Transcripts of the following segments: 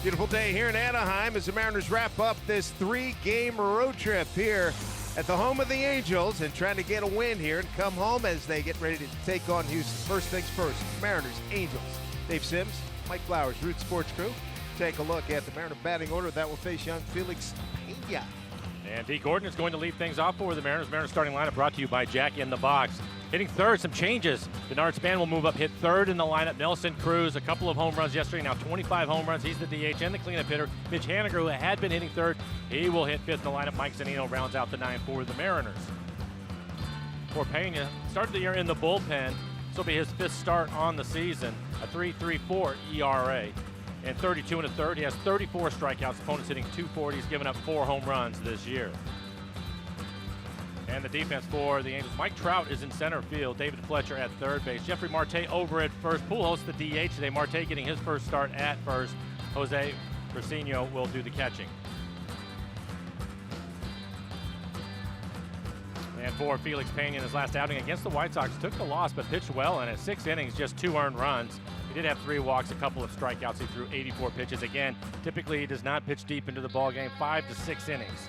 Beautiful day here in Anaheim as the Mariners wrap up this 3-game road trip here at the home of the Angels and trying to get a win here and come home as they get ready to take on Houston. First things first, Mariners, Angels. Dave Sims, Mike Flowers, Root Sports Crew. Take a look at the Mariner batting order. That will face young Felix Pena. And D. Gordon is going to lead things off for the Mariners. Mariners starting lineup brought to you by Jack in the Box. Hitting third, some changes. Bernard Span will move up, hit third in the lineup. Nelson Cruz, a couple of home runs yesterday, now 25 home runs. He's the DH and the cleanup hitter. Mitch Haniger, who had been hitting third, he will hit fifth in the lineup. Mike Zunino rounds out the 9 for the Mariners. For Pena, started the year in the bullpen. This will be his 5th start on the season. A 3.34 ERA. And 32 and a third. He has 34 strikeouts. Opponents hitting 240. He's given up 4 home runs this year. And the defense for the Angels. Mike Trout is in center field. David Fletcher at third base. Jeffrey Marte over at first. Pujols the DH today. Marte getting his first start at first. Jose Persino will do the catching. And for Felix Pena in his last outing against the White Sox, took the loss but pitched well, and at 6 innings, just 2 earned runs. He did have 3 walks, a couple of strikeouts. He threw 84 pitches. Again, typically he does not pitch deep into the ball game. 5 to 6 innings.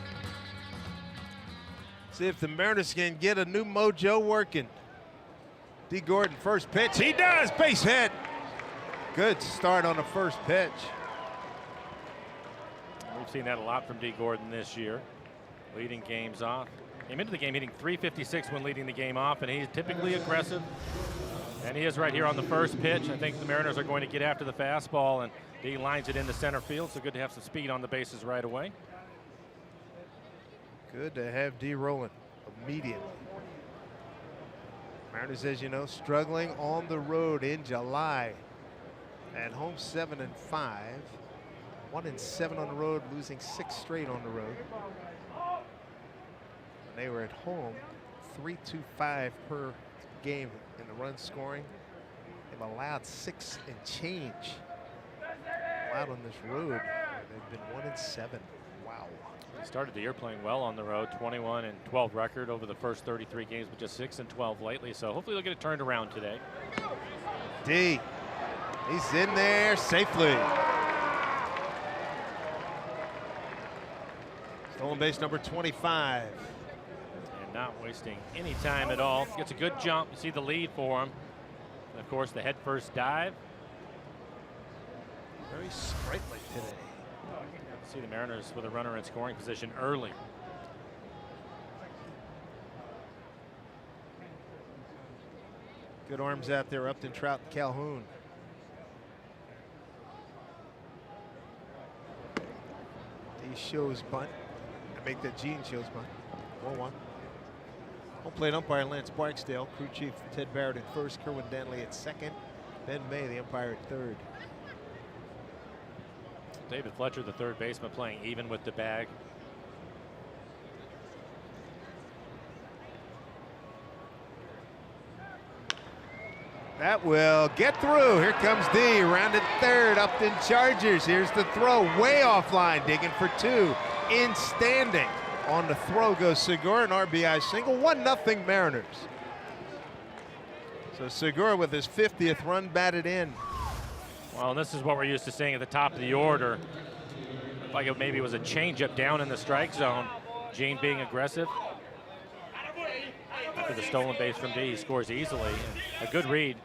See if the Mariners can get a new mojo working. D. Gordon, first pitch. He does. Base hit. Good start on the first pitch. We've seen that a lot from D. Gordon this year. Leading games off. Came into the game hitting .356 when leading the game off, and he's typically aggressive. And he is right here on the first pitch. I think the Mariners are going to get after the fastball, and he lines it into center field, so good to have some speed on the bases right away. Good to have D rolling immediately. Mariners, as you know, struggling on the road in July. At home 7-5. 1-7 on the road, losing 6 straight on the road. When they were at home, 3.25 per game in the run scoring. They've allowed 6 and change allowed on this road. They've been 1-7. Wow. He started the year playing well on the road, 21-12 record over the first 33 games, but just 6-12 lately. So hopefully they'll get it turned around today. D, he's in there safely. Stolen base number 25. And not wasting any time at all. Gets a good jump. You see the lead for him. And of course, the head first dive. Very sprightly today. See the Mariners with a runner in scoring position early. Good arms out there, Upton, Trout, and Calhoun. D shows bunt. I make that Gene shows bunt. 1-1. Home plate umpire Lance Barksdale. Crew chief Ted Barrett at first. Kerwin Danley at second. Ben May, the umpire, at third. David Fletcher, the third baseman, playing even with the bag. That will get through. Here comes D, rounded third, Upton Chargers. Here's the throw, way offline, digging for 2. In standing. On the throw goes Segura, an RBI single, 1-0 Mariners. So Segura with his 50th run batted in. Well, this is what we're used to seeing at the top of the order. Like it maybe was a changeup down in the strike zone. Gene being aggressive. After the stolen base from D, he scores easily. And a good read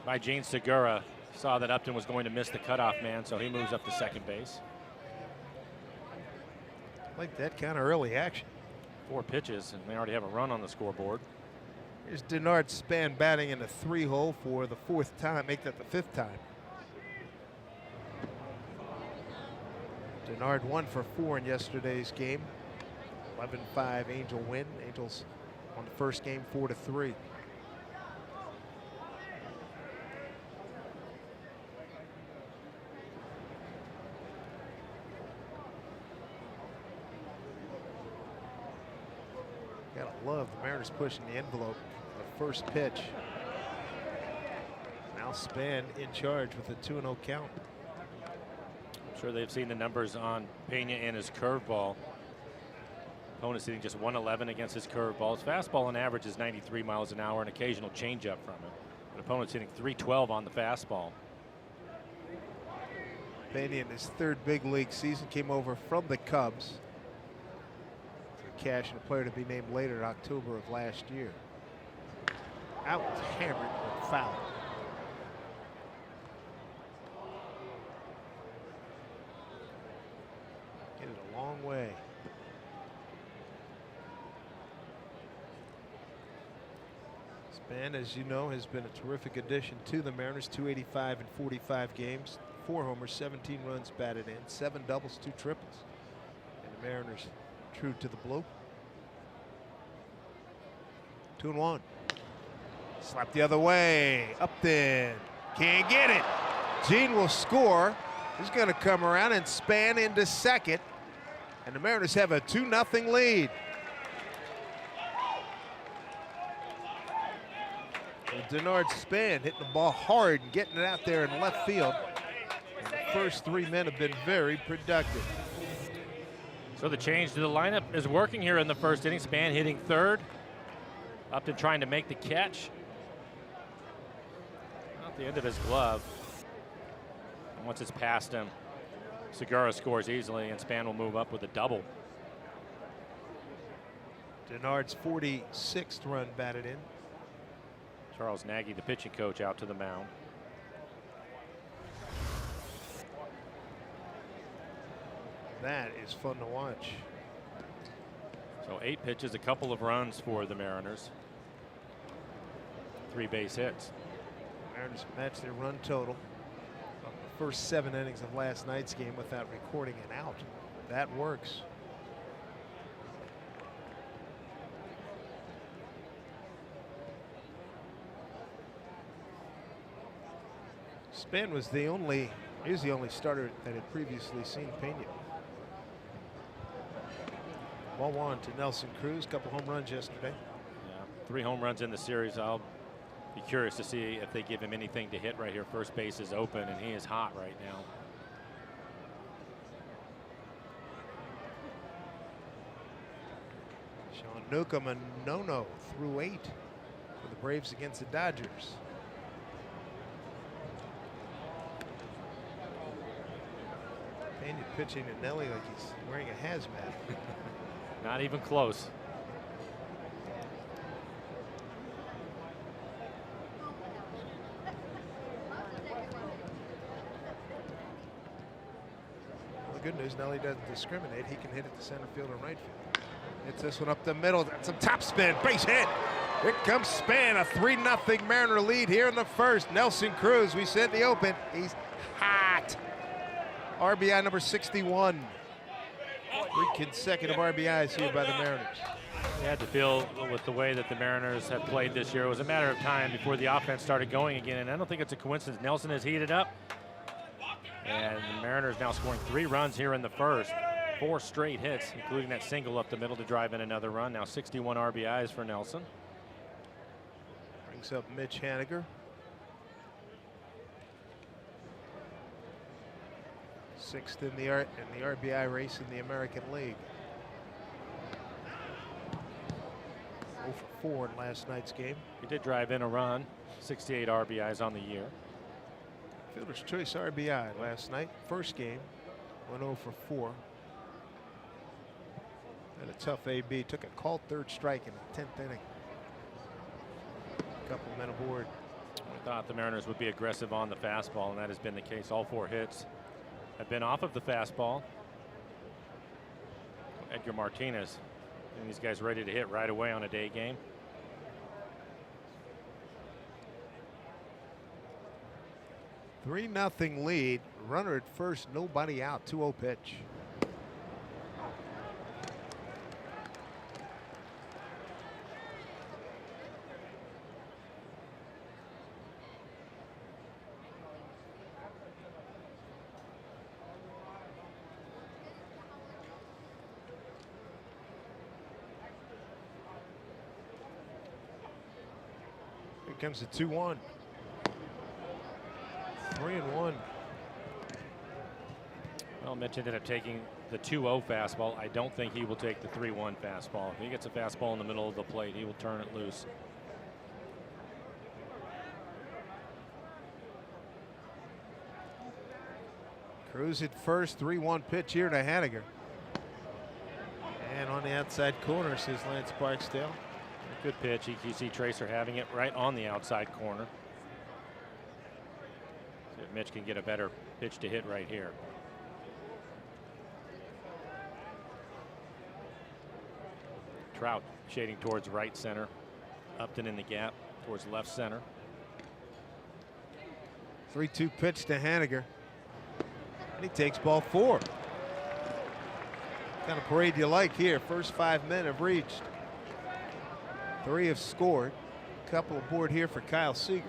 by Gene Segura. Saw that Upton was going to miss the cutoff man, so he moves up to second base. Like that kind of early action. 4 pitches, and they already have a run on the scoreboard. Here's Bernard Span batting in the 3-hole for the 4th time, make that the 5th time. Bernard 1 for 4 in yesterday's game. 11-5 Angel win. Angels on the first game 4-3. Gotta love the Mariners pushing the envelope. The first pitch. Now Span in charge with a 2-0 count. I'm sure they've seen the numbers on Pena and his curveball. Opponent's hitting just 111 against his curveball. His fastball on average is 93 miles an hour, an occasional changeup from it. But opponent's hitting 312 on the fastball. Pena in his third big league season came over from the Cubs. For cash and a player to be named later in October of last year. Out was hammered but fouled. Get it a long way. Span, as you know, has been a terrific addition to the Mariners. 285 in 45 games. 4 homers, 17 runs batted in, 7 doubles, 2 triples. And the Mariners true to the blue. 2-1. Slap the other way. Upton. Can't get it. Gene will score. He's going to come around and Span into second. And the Mariners have a 2-0 lead. Denard Span hitting the ball hard and getting it out there in left field. And the first 3 men have been very productive. So the change to the lineup is working here in the first inning. Span hitting third. Upton trying to make the catch. At the end of his glove. And once it's past him, Segura scores easily and Span will move up with a double. Denard's 46th run batted in. Charles Nagy, the pitching coach, out to the mound. That is fun to watch. So 8 pitches, a couple of runs for the Mariners. 3 base hits. Mariners match their run total of the first 7 innings of last night's game without recording an out. That works. Span was the only starter that had previously seen Pena. Ball 1 to Nelson Cruz, couple home runs yesterday. Yeah, 3 home runs in the series. I'll be curious to see if they give him anything to hit right here. First base is open and he is hot right now. Sean Newcomb a no-no through 8 for the Braves against the Dodgers. Pena pitching to Nelly like he's wearing a hazmat. Not even close. Well, the good news, Nelly doesn't discriminate. He can hit it to center field or right field. Hits this one up the middle. Got some top spin. Base hit. Here comes Span. A 3-0 Mariner lead here in the first. Nelson Cruz, we said in the open, he's hot. RBI number 61. 3 consecutive RBIs here by the Mariners. You had to feel with the way that the Mariners have played this year. It was a matter of time before the offense started going again, and I don't think it's a coincidence. Nelson has heated up, and the Mariners now scoring 3 runs here in the first. 4 straight hits, including that single up the middle to drive in another run. Now 61 RBIs for Nelson. Brings up Mitch Haniger. 6th in the RBI race in the American League. 0 for 4 in last night's game. He did drive in a run. 68 RBIs on the year. Fielder's choice RBI last night. First game, went 0 for 4. Had a tough AB. Took a called 3rd strike in the 10th inning. Couple men aboard. I thought the Mariners would be aggressive on the fastball, and that has been the case. All 4 hits have been off of the fastball. Edgar Martinez, and these guys ready to hit right away on a day game. Three 0 lead. Runner at first, nobody out. 2-0 pitch. Here comes the 2-1. 3-1. Well, Mitch ended up taking the 2-0 fastball. I don't think he will take the 3-1 fastball. If he gets a fastball in the middle of the plate, he will turn it loose. Cruz at first, 3-1 pitch here to Haniger. And on the outside corner, says Lance Barksdale. Good pitch. EQC Tracer having it right on the outside corner. See if Mitch can get a better pitch to hit right here. Trout shading towards right center. Upton in the gap towards left center. 3-2 pitch to Haniger. And he takes ball 4. Kind of parade you like here. First 5 men have reached. 3 have scored. A couple aboard here for Kyle Seager.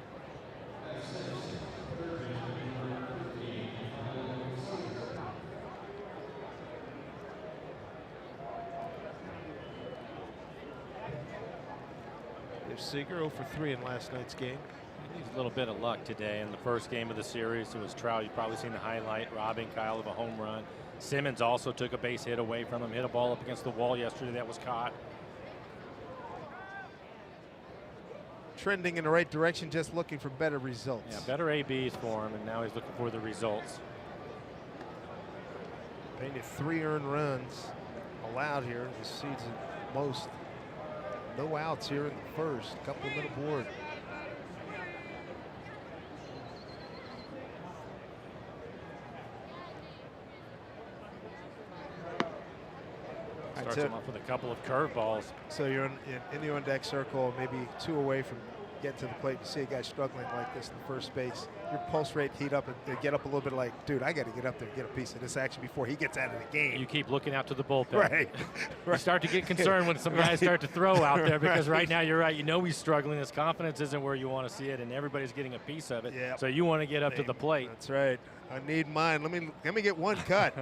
There's Seager 0 for 3 in last night's game. He needs a little bit of luck today. In the first game of the series, it was Trout. You've probably seen the highlight, robbing Kyle of a home run. Simmons also took a base hit away from him, hit a ball up against the wall yesterday that was caught. Trending in the right direction, just looking for better results. Yeah, better ABs for him, and now he's looking for the results. Painted 3 earned runs allowed here this season, most. No outs here in the first. Couple of men aboard. Starts him off with a couple of curveballs. So you're in the on-deck circle, maybe 2 away from getting to the plate. You see a guy struggling like this in the first base. Your pulse rate heat up and get up a little bit like, dude, I got to get up there and get a piece of this action before he gets out of the game. You keep looking out to the bullpen. Right. You start to get concerned when some guys start to throw out there because right now you're right. You know he's struggling. His confidence isn't where you want to see it, and everybody's getting a piece of it. Yep. So you want to get up to the plate. That's right. I need mine. Let me get one cut.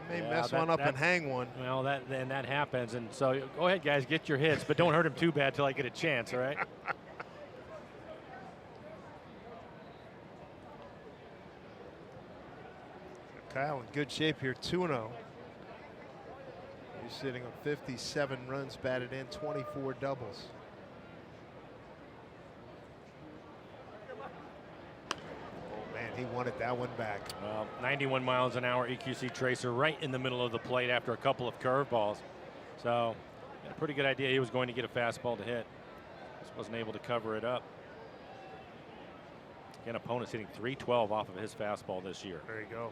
May mess one up and hang one. Well, then that happens, and so go ahead, guys, get your hits, but don't hurt him too bad till I get a chance. All right. Kyle in good shape here, 2-0. He's sitting on 57 runs batted in, 24 doubles. He wanted that one back. Well, 91 miles an hour EQC Tracer right in the middle of the plate after a couple of curveballs. So, had a pretty good idea he was going to get a fastball to hit. Just wasn't able to cover it up. Again, opponent's hitting 312 off of his fastball this year. There you go.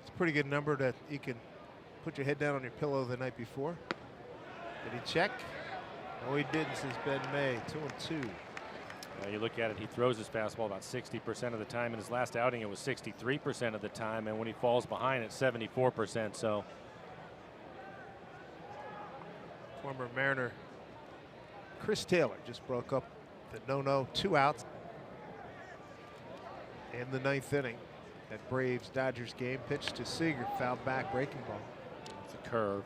It's a pretty good number that you can put your head down on your pillow the night before. Did he check? No, he didn't, says Ben May. 2-2. You look at it, he throws his fastball about 60% of the time. In his last outing, it was 63% of the time, and when he falls behind, it's 74%. So, former Mariner Chris Taylor just broke up the no-no, 2 outs in the 9th inning. That Braves-Dodgers game, pitched to Seager, fouled back, breaking ball. It's a curve.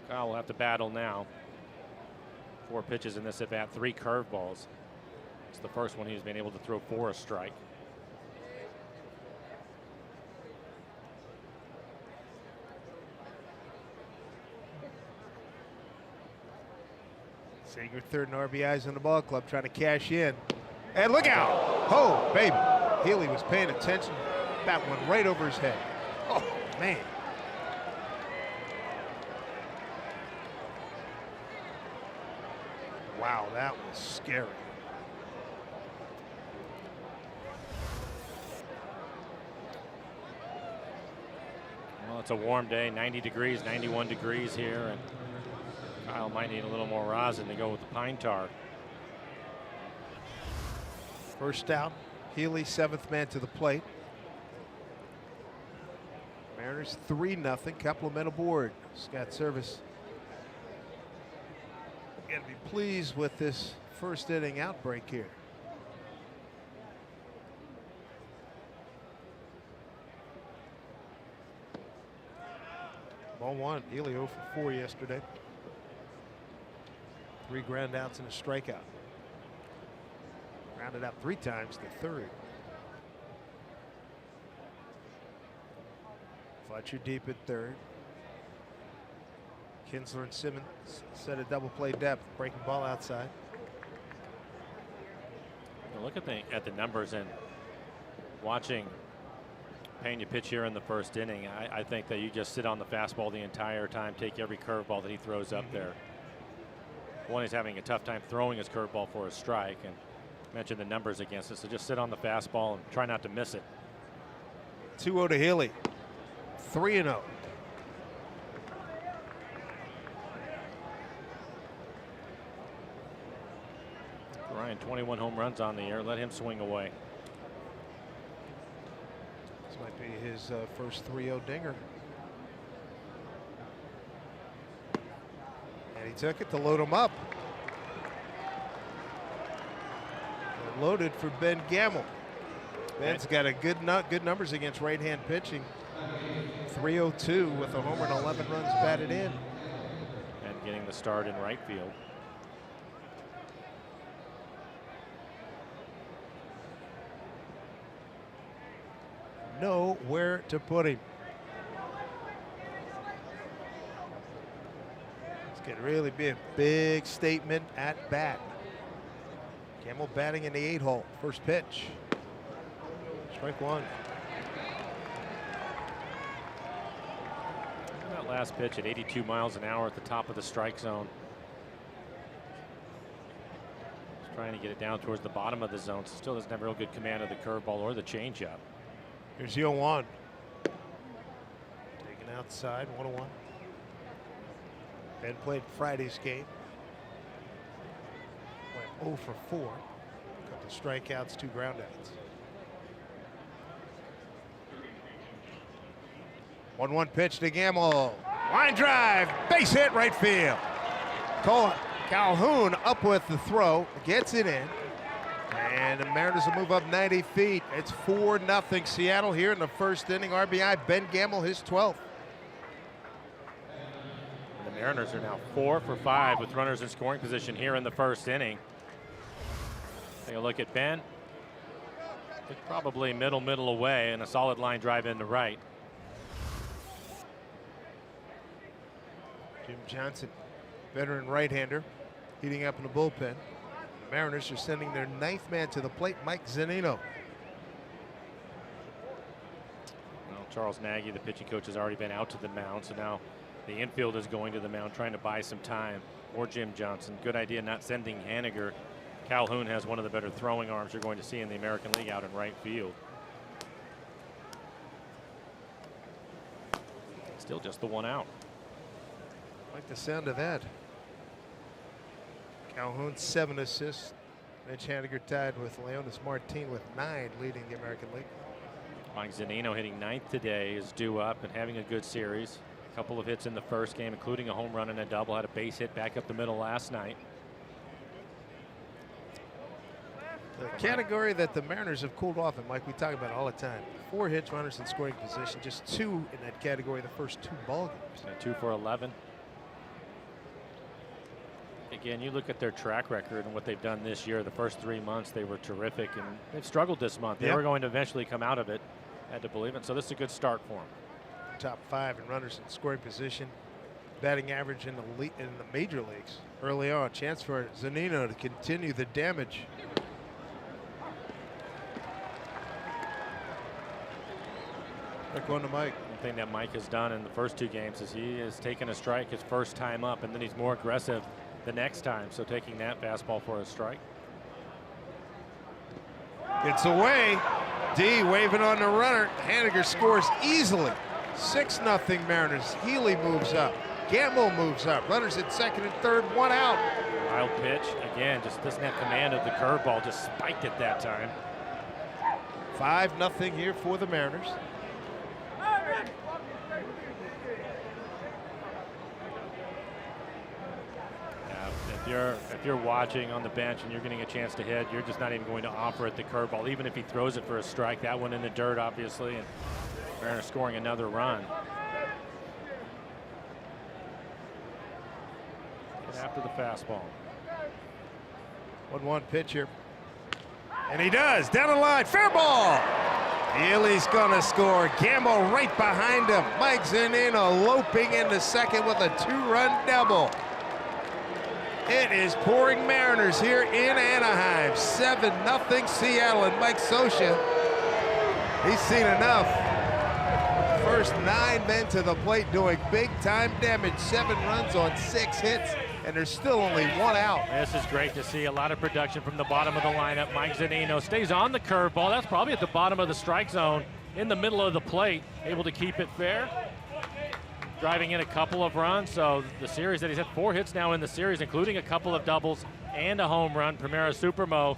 Kyle will have to battle now. 4 pitches in this at bat, 3 curveballs. It's the first one he's been able to throw for a strike. Seager, 3rd in RBIs in the ball club, trying to cash in. And look out! Oh, baby. Healy was paying attention. That went right over his head. Oh, man. Wow, that was scary. Well, it's a warm day, 90 degrees, 91 degrees here, and Kyle might need a little more rosin to go with the pine tar. First out, Healy, 7th man to the plate. Mariners 3-0, couple of men aboard. Scott Service got to be pleased with this first inning outbreak here. Ball 1, Healy 0 for 4 yesterday. 3 ground outs and a strikeout. Rounded out 3 times, the 3rd. Fletcher deep at 3rd. Kinsler and Simmons set a double play depth, breaking ball outside. Look at the numbers and watching Pena pitch here in the first inning. I think that you just sit on the fastball the entire time, take every curveball that he throws up there. One, he's having a tough time throwing his curveball for a strike, and mentioned the numbers against it, so just sit on the fastball and try not to miss it. 2-0 to Healy. 3-0. Ryan, 21 home runs on the year. Let him swing away. This might be his first 3-0 dinger. And he took it to load him up. And loaded for Ben Gamble. Ben's got a good numbers against right-hand pitching. 302 with a homer and 11 runs batted in. And getting the start in right field. Know where to put him. This could really be a big statement at bat. Gamble batting in the 8-hole. First pitch. Strike one. That last pitch at 82 miles an hour at the top of the strike zone. Just trying to get it down towards the bottom of the zone. Still doesn't have real good command of the curveball or the changeup. Here's 0-1. Taken outside, 1-1. Ben played Friday's game. Went 0 for 4. Couple strikeouts, 2 groundouts. 1-1 pitch to Gamble. Line drive, base hit, right field. Calhoun up with the throw, gets it in. And the Mariners will move up 90 feet. It's 4-0 Seattle here in the first inning. RBI, Ben Gamble, his 12th. The Mariners are now 4 for 5 with runners in scoring position here in the first inning. Take a look at Ben. It's probably middle away, and a solid line drive into right. Jim Johnson, veteran right-hander, heating up in the bullpen. The Mariners are sending their 9th man to the plate, Mike Zunino. Well, Charles Nagy, the pitching coach, has already been out to the mound, so now the infield is going to the mound, trying to buy some time. Or Jim Johnson. Good idea not sending Haniger. Calhoun has one of the better throwing arms you're going to see in the American League out in right field. Still just the one out. Like the sound of that. Calhoun 7 assists. Mitch Haniger tied with Leonis Martin with 9, leading the American League. Mike Zunino hitting 9th today is due up and having a good series. A couple of hits in the first game, including a home run and a double. Had a base hit back up the middle last night. The category that the Mariners have cooled off in, Mike, we talk about it all the time. 4 hits, runners in scoring position, just 2 in that category the first 2 ball games. 2 for 11. Again, you look at their track record and what they've done this year. The first 3 months they were terrific, and they've struggled this month. They were going to eventually come out of it. Had to believe it. So this is a good start for them. Top 5 in runners in scoring position, batting average in the major leagues early on. Chance for Zunino to continue the damage. Back on to Mike. One thing that Mike has done in the first 2 games is he has taken a strike his first time up, and then he's more aggressive the next time. So taking that fastball for a strike. It's away. D waving on the runner. Haniger scores easily. 6-0 Mariners. Healy moves up. Gamble moves up. Runners at second and third, 1 out. Wild pitch. Again, just doesn't have command of the curveball. Just spiked it that time. 5-0 here for the Mariners. If you're watching on the bench and you're getting a chance to hit, you're just not even going to offer it the curveball, even if he throws it for a strike. That one in the dirt, obviously, and Mariners scoring another run. Get after the fastball. 1-1 pitch here. And he does. Down the line. Fair ball. Healy's gonna score. Gamble right behind him. Mike Zunino loping into second with a 2-run double. It is pouring Mariners here in Anaheim. 7-0 Seattle, and Mike Scioscia, he's seen enough. First 9 men to the plate doing big time damage. 7 runs on 6 hits, and there's still only 1 out. This is great to see. A lot of production from the bottom of the lineup. Mike Zunino stays on the curveball. That's probably at the bottom of the strike zone, in the middle of the plate, able to keep it fair. Driving in a couple of runs, so the series that he's had 4 hits now in the series, including a couple of doubles and a home run. Primera Supermo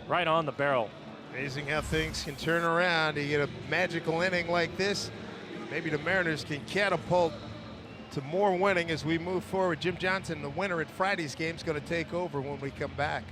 right on the barrel. Amazing how things can turn around. You get a magical inning like this, maybe the Mariners can catapult to more winning as we move forward. Jim Johnson, the winner at Friday's game, is going to take over when we come back.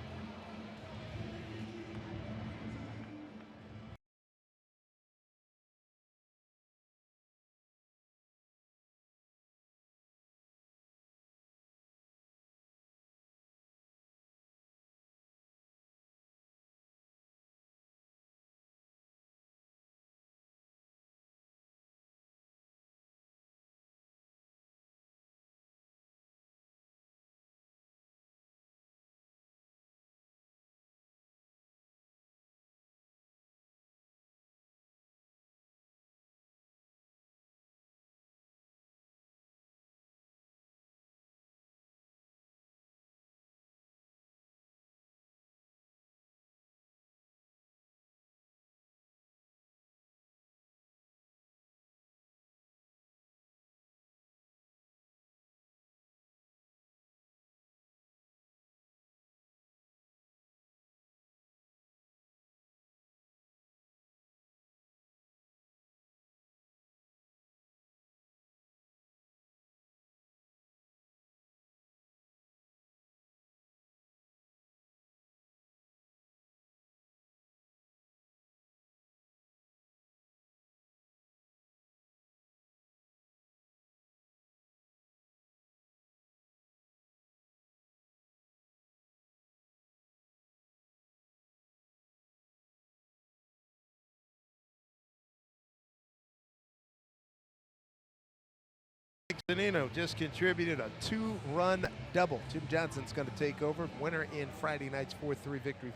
Zunino just contributed a 2-run double. Jim Johnson's going to take over, winner in Friday night's 4-3 victory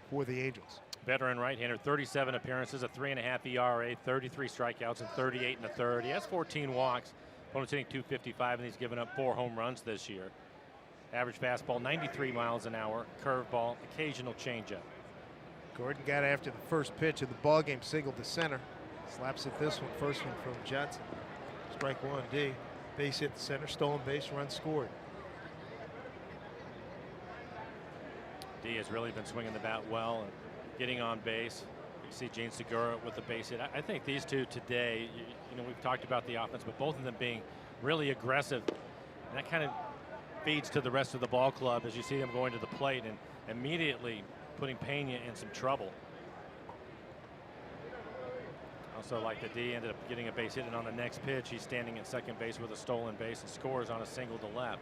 for the Angels. Veteran right-hander, 37 appearances, a 3.5 ERA, 33 strikeouts, and 38 1/3. He has 14 walks. Opponent's hitting .255, and he's given up 4 home runs this year. Average fastball, 93 miles an hour. Curveball, occasional changeup. Gordon got after the first pitch of the ballgame, singled to center. Slaps at this one, first one from Johnson. Strike 1, D. Base hit to center, stolen base, run scored. D has really been swinging the bat well and getting on base. You see Gene Segura with the base hit. I think these two today, you know, we've talked about the offense, but both of them being really aggressive. And that kind of feeds to the rest of the ball club as you see them going to the plate and immediately putting Pena in some trouble. Also, like the D ended up getting a base hit, and on the next pitch, he's standing at second base with a stolen base and scores on a single to left.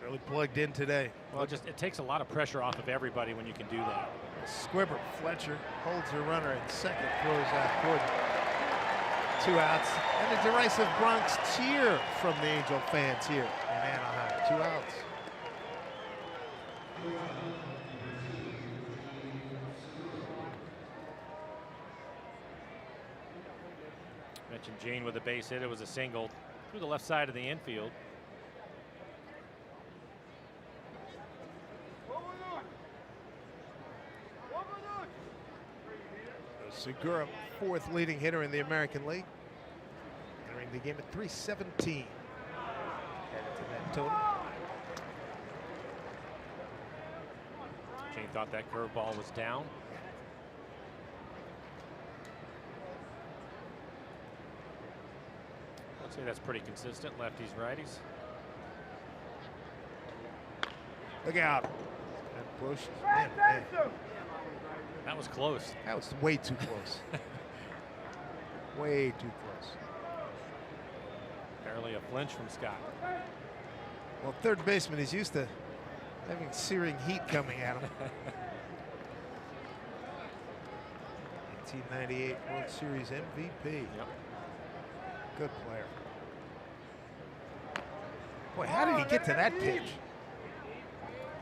Really plugged in today. Well, it takes a lot of pressure off of everybody when you can do that. Squibber, Fletcher holds her runner at second, throws out Gordon. 2 outs, and a derisive Bronx cheer from the Angel fans here in Anaheim. 2 outs. Mentioned Gene with a base hit. It was a single through the left side of the infield. Segura, 4th leading hitter in the American League. Entering the game at .317. Headed to that total. Gene thought that curveball was down. I'd say that's pretty consistent. Lefties, righties. Look out. That push. Man. That was close. That was way too close. Way too close. Barely a flinch from Scott. Well, third baseman is used to having searing heat coming at him. 1998 World Series MVP. Yep. Good player. Boy, how did he get to that pitch?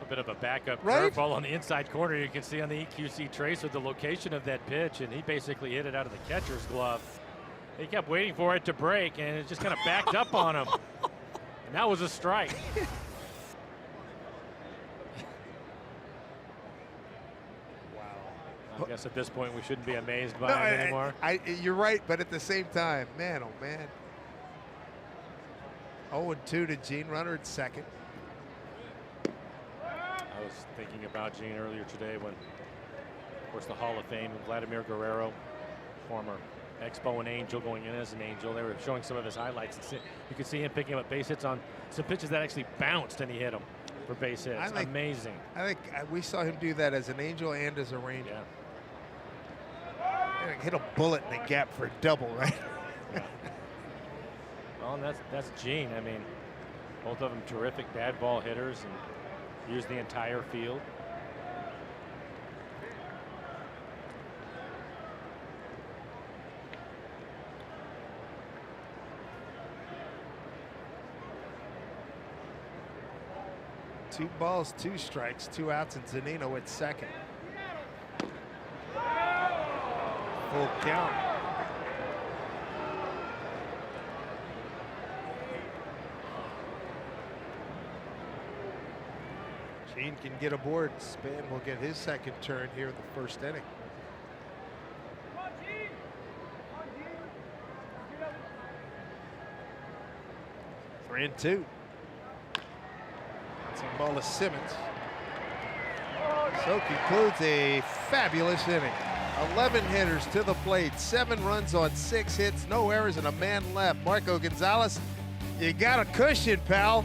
A bit of a backup Right? curveball on the inside corner. You can see on the EQC tracer the location of that pitch, and he basically hit it out of the catcher's glove. He kept waiting for it to break, and it just kind of backed up on him. And that was a strike. I guess at this point we shouldn't be amazed by him anymore. You're right, but at the same time, man, oh man. 0-2 to Gene, runner at second. I was thinking about Gene earlier today when, of course, the Hall of Fame and Vladimir Guerrero, former Expo and Angel, going in as an Angel. They were showing some of his highlights. You could see him picking up base hits on some pitches that actually bounced, and he hit them for base hits. Amazing. I think we saw him do that as an Angel and as a Ranger. Yeah. Hit a bullet in the gap for a double, right? Yeah. Well, and that's Gene. I mean, both of them terrific bad ball hitters and use the entire field. Two balls, two strikes, 2 outs, and Zunino at second. Full count. Gene can get aboard. Span will get his second turn here in the first inning. Three and two. Bouncing ball to Simmons. So concludes a fabulous inning. 11 hitters to the plate, 7 runs on 6 hits, no errors, and a man left. Marco Gonzalez, you got a cushion, pal.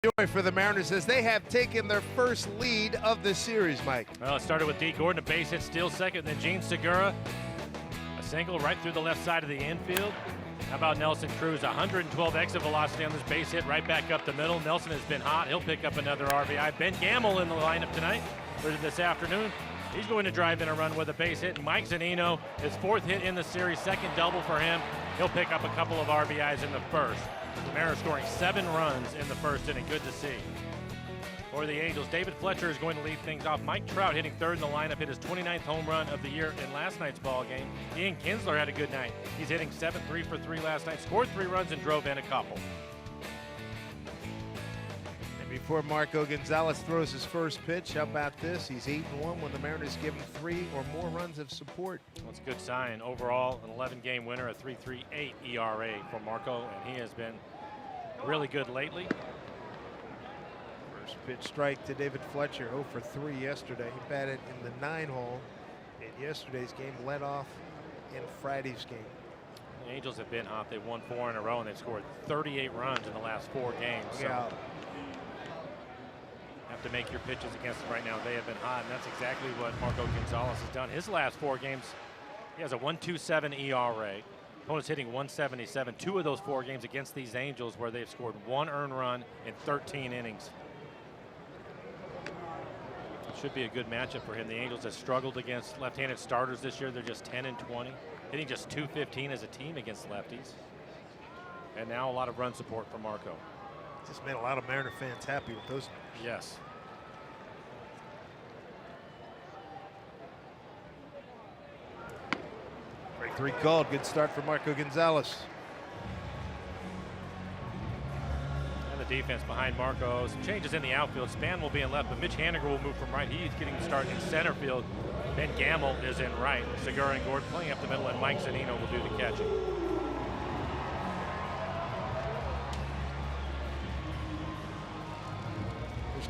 Joy for the Mariners as they have taken their first lead of the series, Mike. Well, it started with D. Gordon, a base hit, steal second, then Gene Segura, a single right through the left side of the infield. How about Nelson Cruz? 112 exit velocity on this base hit, right back up the middle. Nelson has been hot. He'll pick up another RBI. Ben Gamble in the lineup tonight, or this afternoon. He's going to drive in a run with a base hit. Mike Zunino, his 4th hit in the series, 2nd double for him. He'll pick up a couple of RBIs in the first. The Mariners scoring 7 runs in the first inning. Good to see. For the Angels, David Fletcher is going to lead things off. Mike Trout hitting 3rd in the lineup, hit his 29th home run of the year in last night's ball game. Ian Kinsler had a good night. He's hitting 7, 3 for 3 last night, scored 3 runs and drove in a couple. And before Marco Gonzalez throws his first pitch, how about this? He's 8-1 when the Mariners give him 3 or more runs of support. That's a good sign. Overall, an 11-game winner, a 3.38 ERA for Marco, and he has been really good lately. First pitch strike to David Fletcher, 0 for 3 yesterday. He batted in the 9-hole in yesterday's game, led off in Friday's game. The Angels have been hot. They've won 4 in a row, and they've scored 38 runs in the last 4 games. So. Yeah. have to make your pitches against them right now. They have been hot, and that's exactly what Marco Gonzalez has done. His last 4 games, he has a 1.27 ERA. Opponent's hitting 177. 2 of those 4 games against these Angels where they've scored 1 earned run in 13 innings. It should be a good matchup for him. The Angels have struggled against left-handed starters this year. They're just 10-20, hitting just .215 as a team against lefties. And now a lot of run support for Marco. Just made a lot of Mariner fans happy with those numbers. Yes. Break 3 called. Good start for Marco Gonzalez. And the defense behind Marco. Some changes in the outfield. Span will be in left, but Mitch Haniger will move from right. He's getting the start in center field. Ben Gamble is in right. Segura and Gord playing up the middle, and Mike Zunino will do the catching.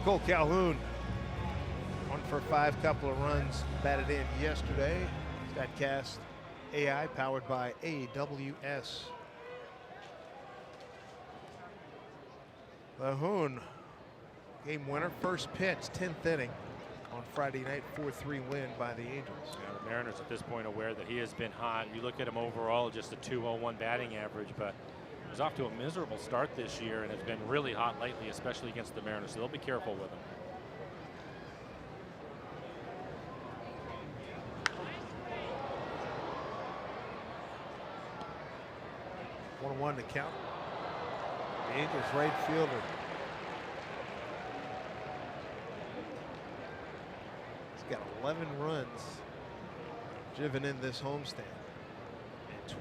Cole Calhoun, 1 for 5, couple of runs batted in yesterday. StatCast AI powered by AWS. Calhoun, game winner, first pitch, 10th inning on Friday night, 4-3 win by the Angels. Yeah, the Mariners at this point aware that he has been hot. You look at him overall, just a .201 batting average, but he's off to a miserable start this year and has been really hot lately, especially against the Mariners, so they'll be careful with him. One to count. The Angels right fielder. He's got 11 runs driven in this homestand.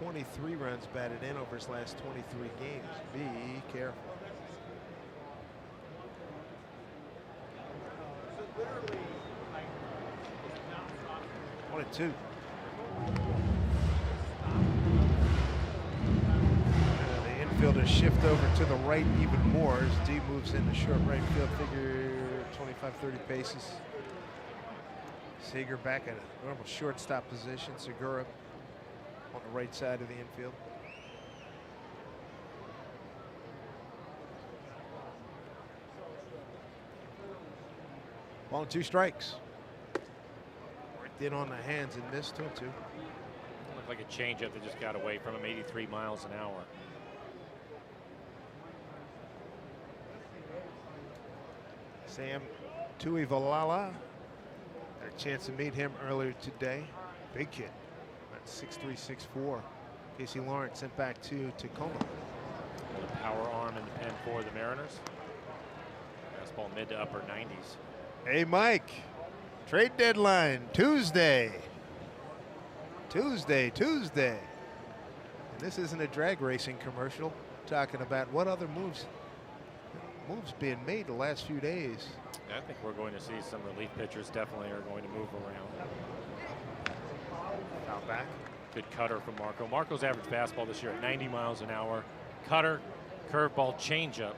23 runs batted in over his last 23 games. Be careful. One and 2. The infielders shift over to the right even more as D moves into short right field, figure 25-30 paces. Seager back at a normal shortstop position. Segura on the right side of the infield. Ball and 2 strikes. Right in on the hands and missed 2-2. Looked like a changeup that just got away from him, 83 miles an hour. Sam Tuivalala. Had a chance to meet him earlier today. Big kid. 6'3", 6'4". Casey Lawrence sent back to Tacoma. The power arm in the pen for the Mariners. Fastball mid to upper 90s. Hey, Mike. Trade deadline Tuesday. Tuesday. And this isn't a drag racing commercial. Talking about what other moves being made the last few days. I think we're going to see some relief pitchers definitely are going to move around. Foul back. Good cutter from Marco. Marco's average fastball this year at 90 miles an hour. Cutter, curveball, changeup.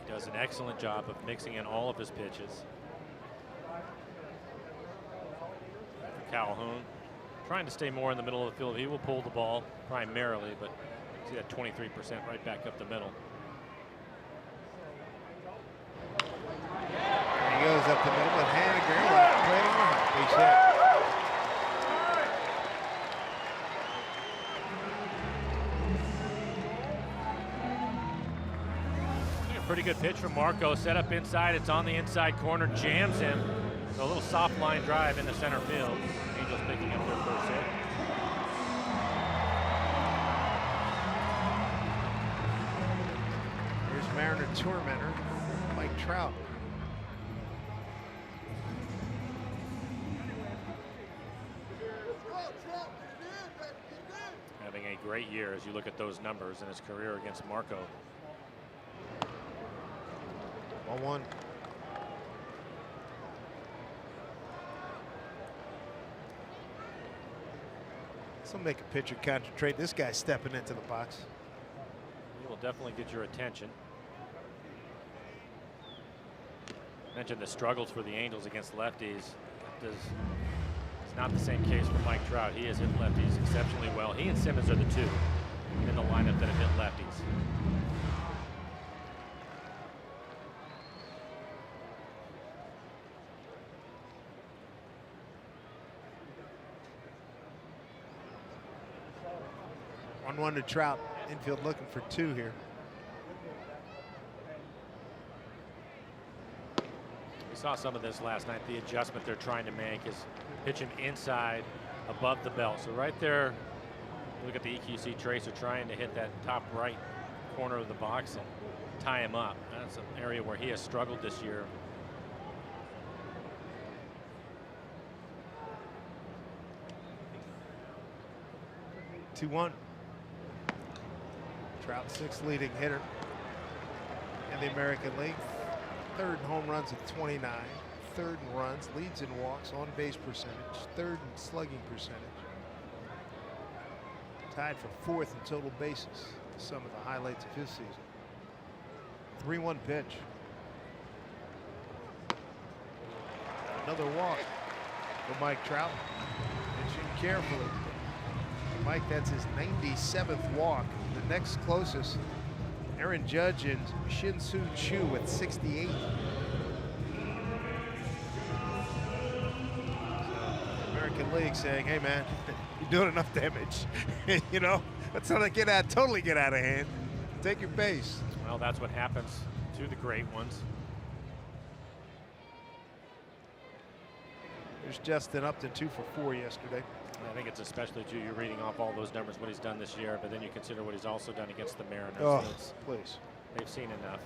He does an excellent job of mixing in all of his pitches. Calhoun trying to stay more in the middle of the field. He will pull the ball primarily, but see that 23% right back up the middle. He goes up the middle, but Haniger right on the hot base hit. Pretty good pitch from Marco. Set up inside. It's on the inside corner. Jams him. So a little soft line drive in the center field. Angels picking up their first hit. Here's Mariner tormentor Mike Trout. Having a great year as you look at those numbers in his career against Marco. 1-1. This will make a pitcher concentrate. This guy's stepping into the box. He will definitely get your attention. Mentioned the struggles for the Angels against lefties. It's not the same case for Mike Trout. He has hit lefties exceptionally well. He and Simmons are the two in the lineup that have hit lefties. 1-1 to Trout. Infield looking for 2 here. We saw some of this last night. The adjustment they're trying to make is pitch him inside above the belt. So right there, look at the EQC tracer trying to hit that top right corner of the box and tie him up. That's an area where he has struggled this year. Two one. Trout, 6th leading hitter in the American League. 3rd in home runs at 29. 3rd in runs, leads in walks, on base percentage, 3rd in slugging percentage. Tied for 4th in total bases. Some of the highlights of his season. 3-1 pitch. Another walk for Mike Trout. Pitching carefully. Mike, that's his 97th walk. The next closest, Aaron Judge and Shin-Soo Choo with 68. American League saying, hey man, you're doing enough damage. You know, let's not totally get out of hand. Take your pace. Well, that's what happens to the great ones. There's Justin Upton, 2 for 4 yesterday. I think it's especially too, you're reading off all those numbers, what he's done this year, but then you consider what he's also done against the Mariners. Oh, please. They've seen enough.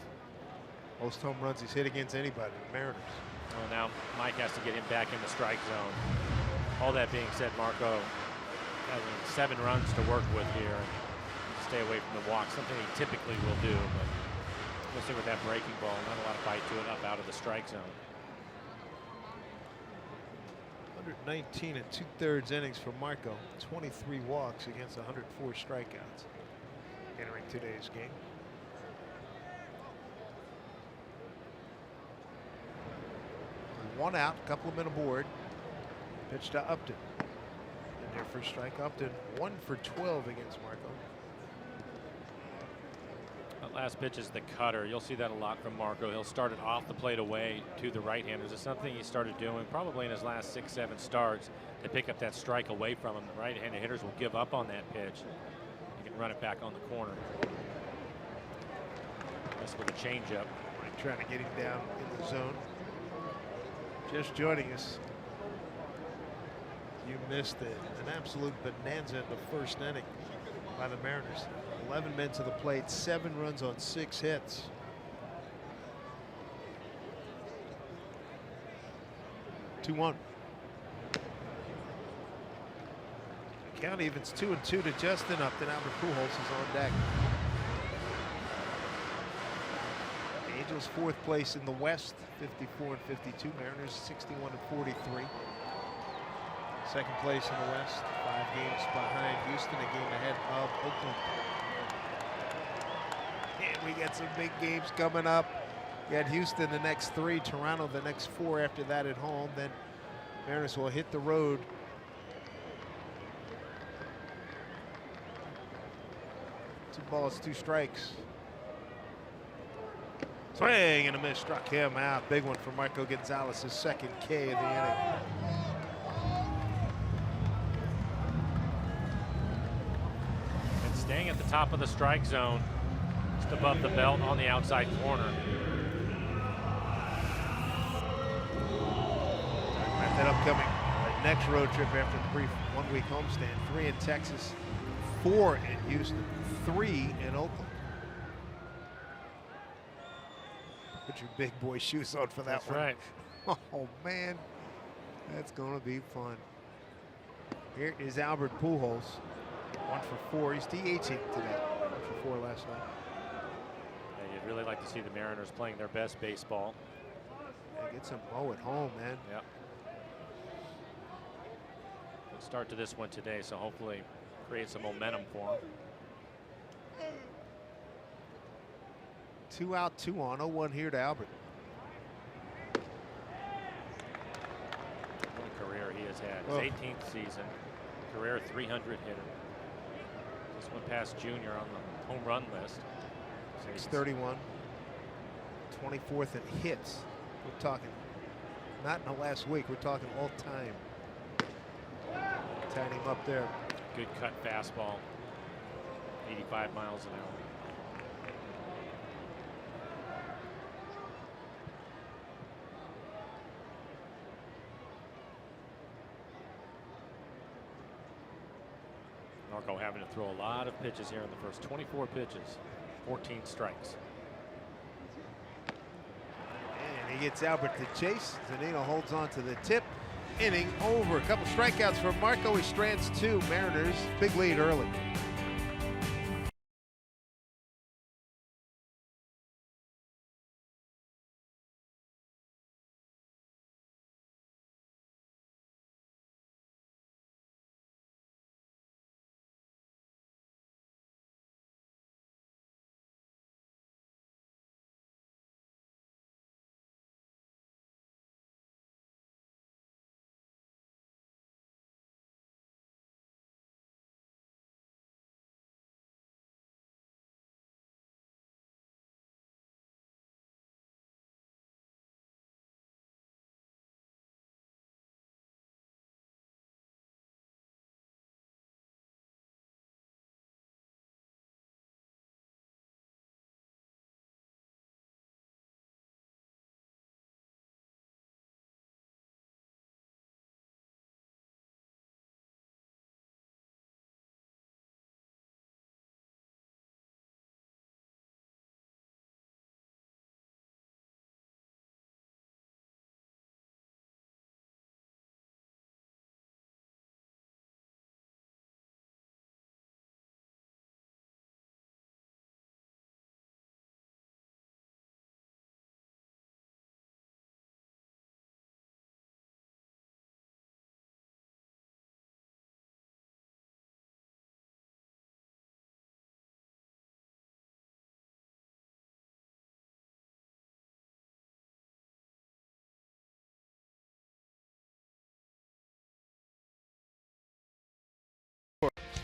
Most home runs he's hit against anybody, the Mariners. Well, now Mike has to get him back in the strike zone. All that being said, Marco having 7 runs to work with here and stay away from the walk, something he typically will do, but we'll see with that breaking ball, not a lot of bite to it up out of the strike zone. 119 and 2/3 innings for Marco. 23 walks against 104 strikeouts entering today's game. One out, a couple of men aboard. Pitch to Upton. And there for strike. Upton 1 for 12 against Marco. That last pitch is the cutter. You'll see that a lot from Marco. He'll start it off the plate away to the right-handers. It's something he started doing probably in his last 6-7 starts to pick up that strike away from him. The right-handed hitters will give up on that pitch. You can run it back on the corner. This with a changeup. Trying to get him down in the zone. Just joining us. You missed it. An absolute bonanza in the first inning by the Mariners. 11 men to the plate, 7 runs on 6 hits. Two one. Count evens 2-2 to Justin Upton. Albert Pujols is on deck. Angels 4th place in the West, 54 and 52. Mariners 61 and 43. 2nd place in the West, 5 games behind Houston, a game ahead of Oakland. And we got some big games coming up. We got Houston the next 3, Toronto the next 4 after that at home. Then Mariners will hit the road. 2 balls, 2 strikes. Swing and a miss, struck him out. Big one for Marco Gonzalez, his 2nd K of the inning. And staying at the top of the strike zone, just above the belt on the outside corner. That upcoming next road trip after the brief 1-week homestand. 3 in Texas, 4 in Houston, 3 in Oakland. Put your big boy shoes on for that That's one. right. Oh man, that's gonna be fun. Here is Albert Pujols, 1 for 4. He's DHing today, 1 for 4 last night. Yeah, you'd really like to see the Mariners playing their best baseball. Yeah, get some Mo at home, man. Yep. Good start to this one today, so hopefully create some momentum for them. 2 out, 2 on. 0-1 here to Albert. What a career he has had. His 18th season, career 300 hitter. Just went past Junior on the home run list. 631. 24th in hits. We're talking not in the last week. We're talking all time. Tying him up there. Good cut fastball. 85 miles an hour. Norco having to throw a lot of pitches here in the first 24 pitches, 14 strikes. And he gets Albert to chase. Zunino holds on to the tip. Inning over. A couple strikeouts for Marco. He strands two. Mariners, big lead early.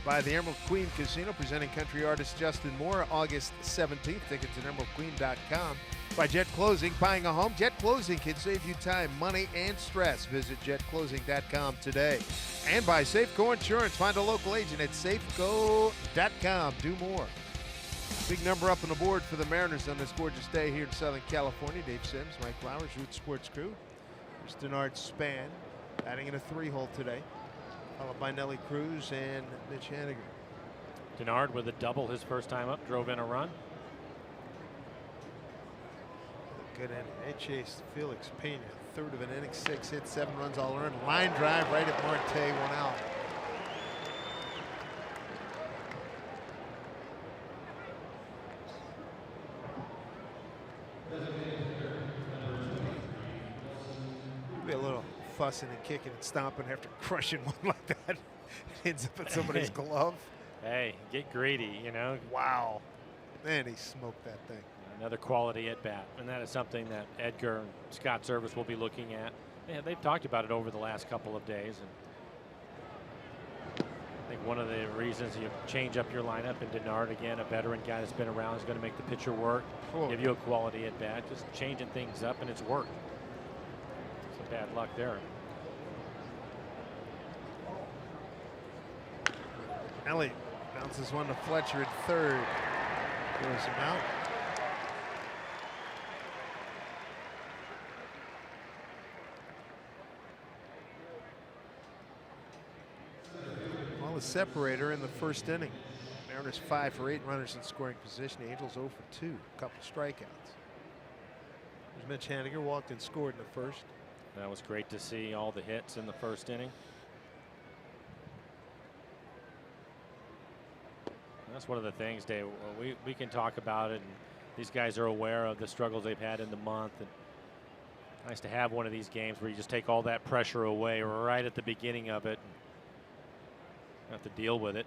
By the Emerald Queen Casino, presenting country artist Justin Moore, August 17th. Tickets at emeraldqueen.com. By Jet Closing, buying a home. Jet Closing can save you time, money, and stress. Visit jetclosing.com today. And by Safeco Insurance, find a local agent at safeco.com. Do more. Big number up on the board for the Mariners on this gorgeous day here in Southern California. Dave Sims, Mike Flowers, Root Sports Crew. There's Denard Span, batting in a 3-hole today, followed by Nelly Cruz and Mitch Haniger. Denard with a double his first time up, drove in a run. Good inning. They chased Felix Pena, third of an inning, 6 hits, 7 runs all earned. Line drive right at Marte, 1 out. Be a little fussing and kicking and stomping after crushing one like that. It ends up in somebody's glove. Hey, get greedy, you know. Wow. Man, he smoked that thing. Another quality at bat, and that is something that Edgar and Scott Service will be looking at. Yeah, they've talked about it over the last couple of days, and I think one of the reasons you change up your lineup, and Denard, again, a veteran guy that's been around, is going to make the pitcher work, give you a quality at bat, just changing things up, and it's worked. Some bad luck there. Elliott bounces one to Fletcher at third. Throws him out. Well, a separator in the first inning. Mariners 5 for 8 runners in scoring position. The Angels 0 for 2. A couple strikeouts. There's Mitch Haniger, walked and scored in the first. That was great to see, all the hits in the first inning. That's one of the things, Dave, we can talk about it, and these guys are aware of the struggles they've had in the month. And nice to have one of these games where you just take all that pressure away right at the beginning of it. Have to deal with it.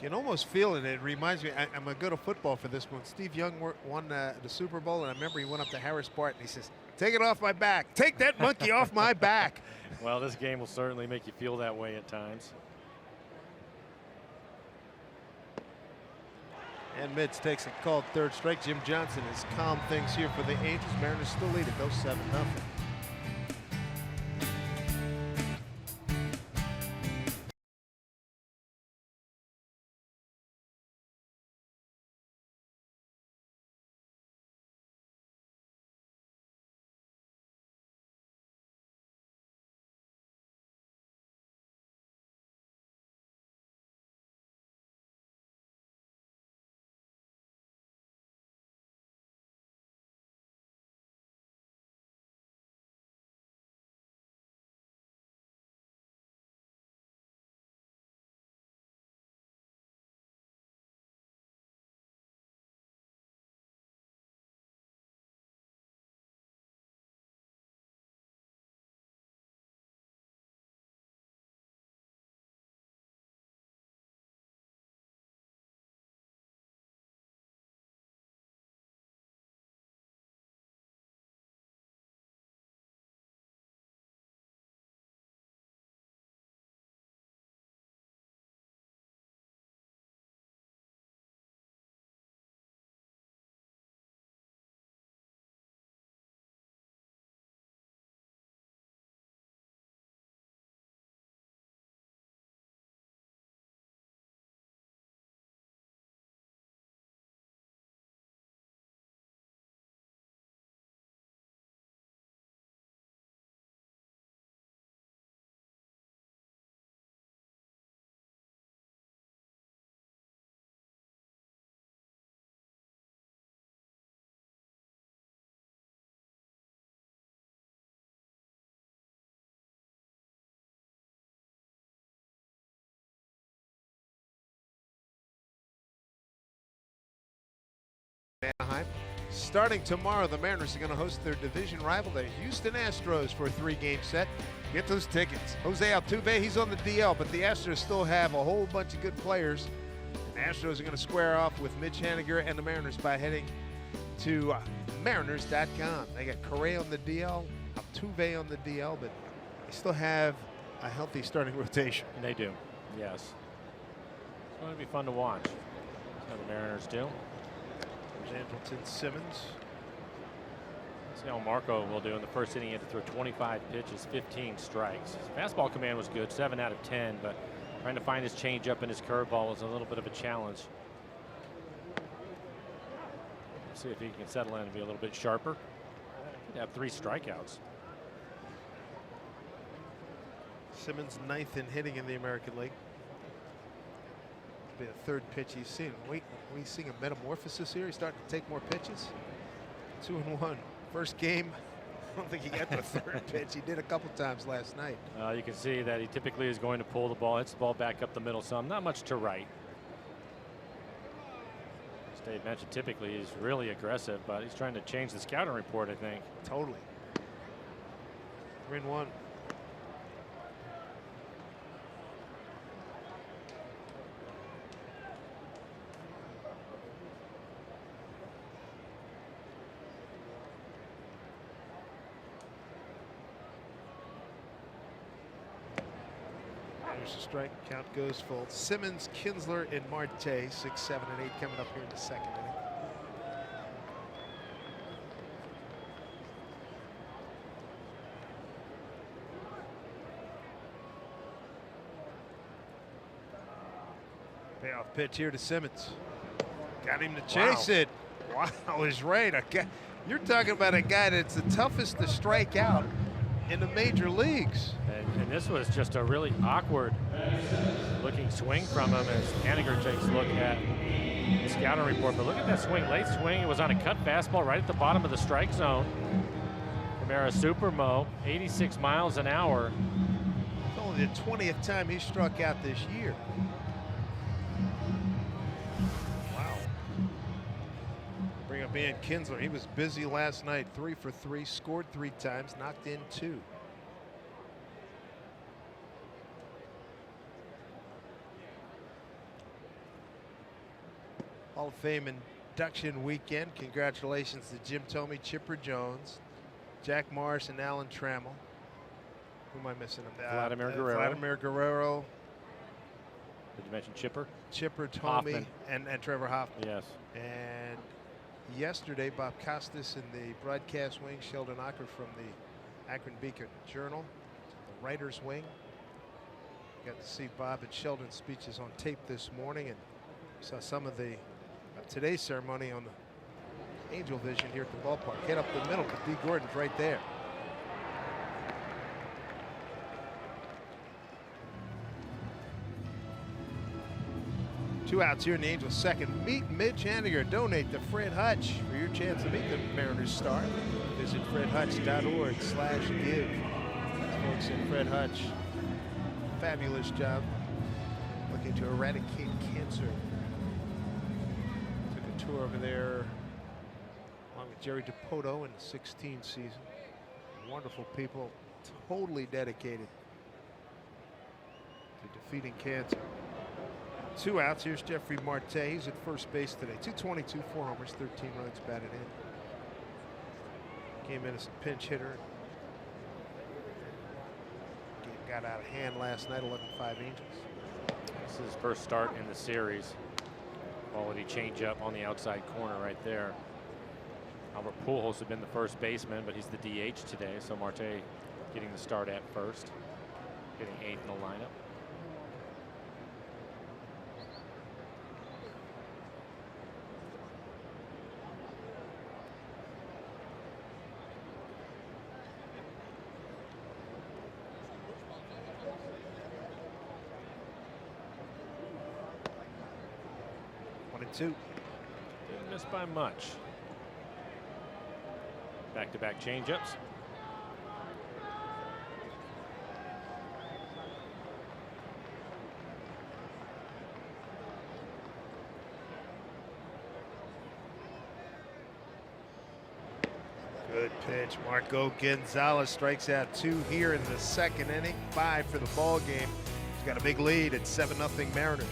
You can almost feel it. It reminds me, I'm a good at football for this one. Steve Young won the Super Bowl, and I remember he went up to Harris Barton. He says, "Take it off my back. Take that monkey off my back." Well, this game will certainly make you feel that way at times. And Mitz takes a called third strike. Jim Johnson has calmed things here for the Angels. Mariners still lead it, though, 7-0. Anaheim. Starting tomorrow, the Mariners are going to host their division rival, the Houston Astros, for a 3-game set. Get those tickets. Jose Altuve, he's on the DL, but the Astros still have a whole bunch of good players. The Astros are going to square off with Mitch Haniger and the Mariners by heading to Mariners.com. They got Correa on the DL, Altuve on the DL, but they still have a healthy starting rotation. They do, yes. It's going to be fun to watch. That's how the Mariners do. There's Andrelton Simmons. See how Marco will do in the first inning. He had to throw 25 pitches, 15 strikes. His fastball command was good, 7 out of 10, but trying to find his changeup and his curveball was a little bit of a challenge. See if he can settle in and be a little bit sharper. He'd have 3 strikeouts. Simmons 9th in hitting in the American League. Be the 3rd pitch he's seen. We seeing a metamorphosis here. He's starting to take more pitches. 2-1. First game, I don't think he got the 3rd pitch. He did a couple times last night. You can see that he typically is going to pull the ball, hits the ball back up the middle some, not much to right. As Dave mentioned, typically he's really aggressive, but he's trying to change the scouting report, I think. Totally. 3-1. There's a strike. Count goes full. Simmons, Kinsler, and Marte, 6, 7, and 8 coming up here in the 2nd inning. Payoff pitch here to Simmons. Got him to chase it. Wow, is right. You're talking about a guy that's the toughest to strike out in the major leagues. And this was just a really awkward looking swing from him as Haniger takes a look at the scouting report. But look at that swing, late swing. It was on a cut fastball right at the bottom of the strike zone. From Supermo, 86 miles an hour. It's only the 20th time he struck out this year. Wow. Bring up Ian Kinsler. He was busy last night. 3 for 3, scored 3 times, knocked in 2. Hall of Fame induction weekend. Congratulations to Jim Thome, Chipper Jones, Jack Morris, and Alan Trammell. Who am I missing? Vladimir Guerrero. Vladimir Guerrero. Did you mention Chipper? Chipper, Thome, and Trevor Hoffman. Yes. And yesterday, Bob Costas in the broadcast wing, Sheldon Acker from the Akron Beacon Journal, the writer's wing. Got to see Bob and Sheldon's speeches on tape this morning, and saw some of the today's ceremony on the Angel Vision here at the ballpark. Hit up the middle, but D. Gordon's right there. Two outs here in the Angels' second. Meet Mitch Haniger. Donate to Fred Hutch for your chance to meet the Mariners star. Visit fredhutch.org/give. Folks at Fred Hutch, fabulous job looking to eradicate cancer. Took a tour over there along with Jerry DiPoto in the 16 season. Wonderful people, totally dedicated to defeating cancer. Two outs. Here's Jeffrey Marte. He's at first base today. 222, 4 homers, 13 runs batted in. Came in as a pinch hitter. Game got out of hand last night, 11-5 Angels. This is his first start in the series. Quality changeup on the outside corner right there. Albert Pujols had been the first baseman, but he's the DH today, so Marte getting the start at first, hitting 8th in the lineup. Two. Didn't miss by much. Back-to-back changeups. Good pitch. Marco Gonzalez strikes out 2 here in the second inning. 5 for the ball game. He's got a big lead at 7-0 Mariners.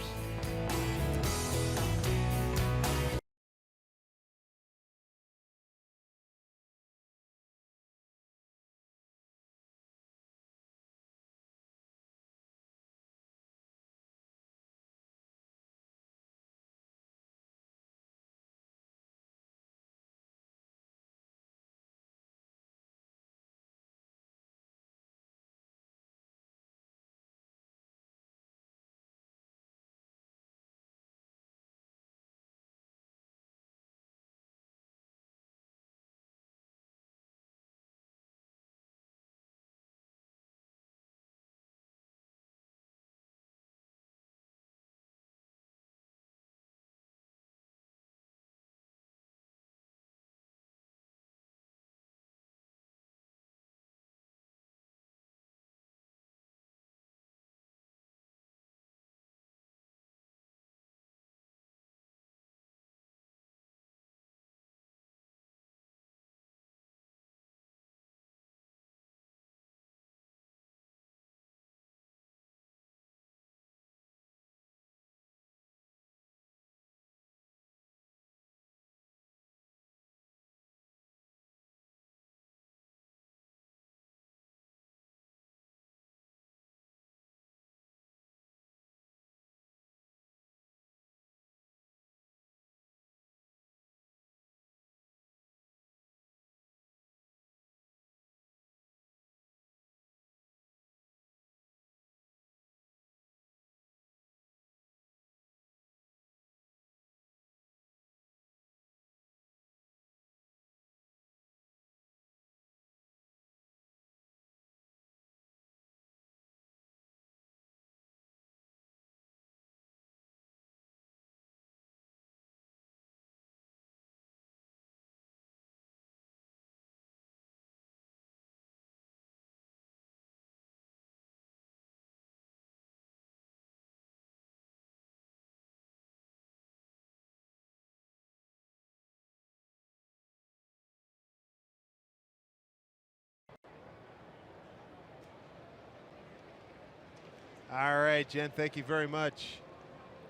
All right, Jen, thank you very much.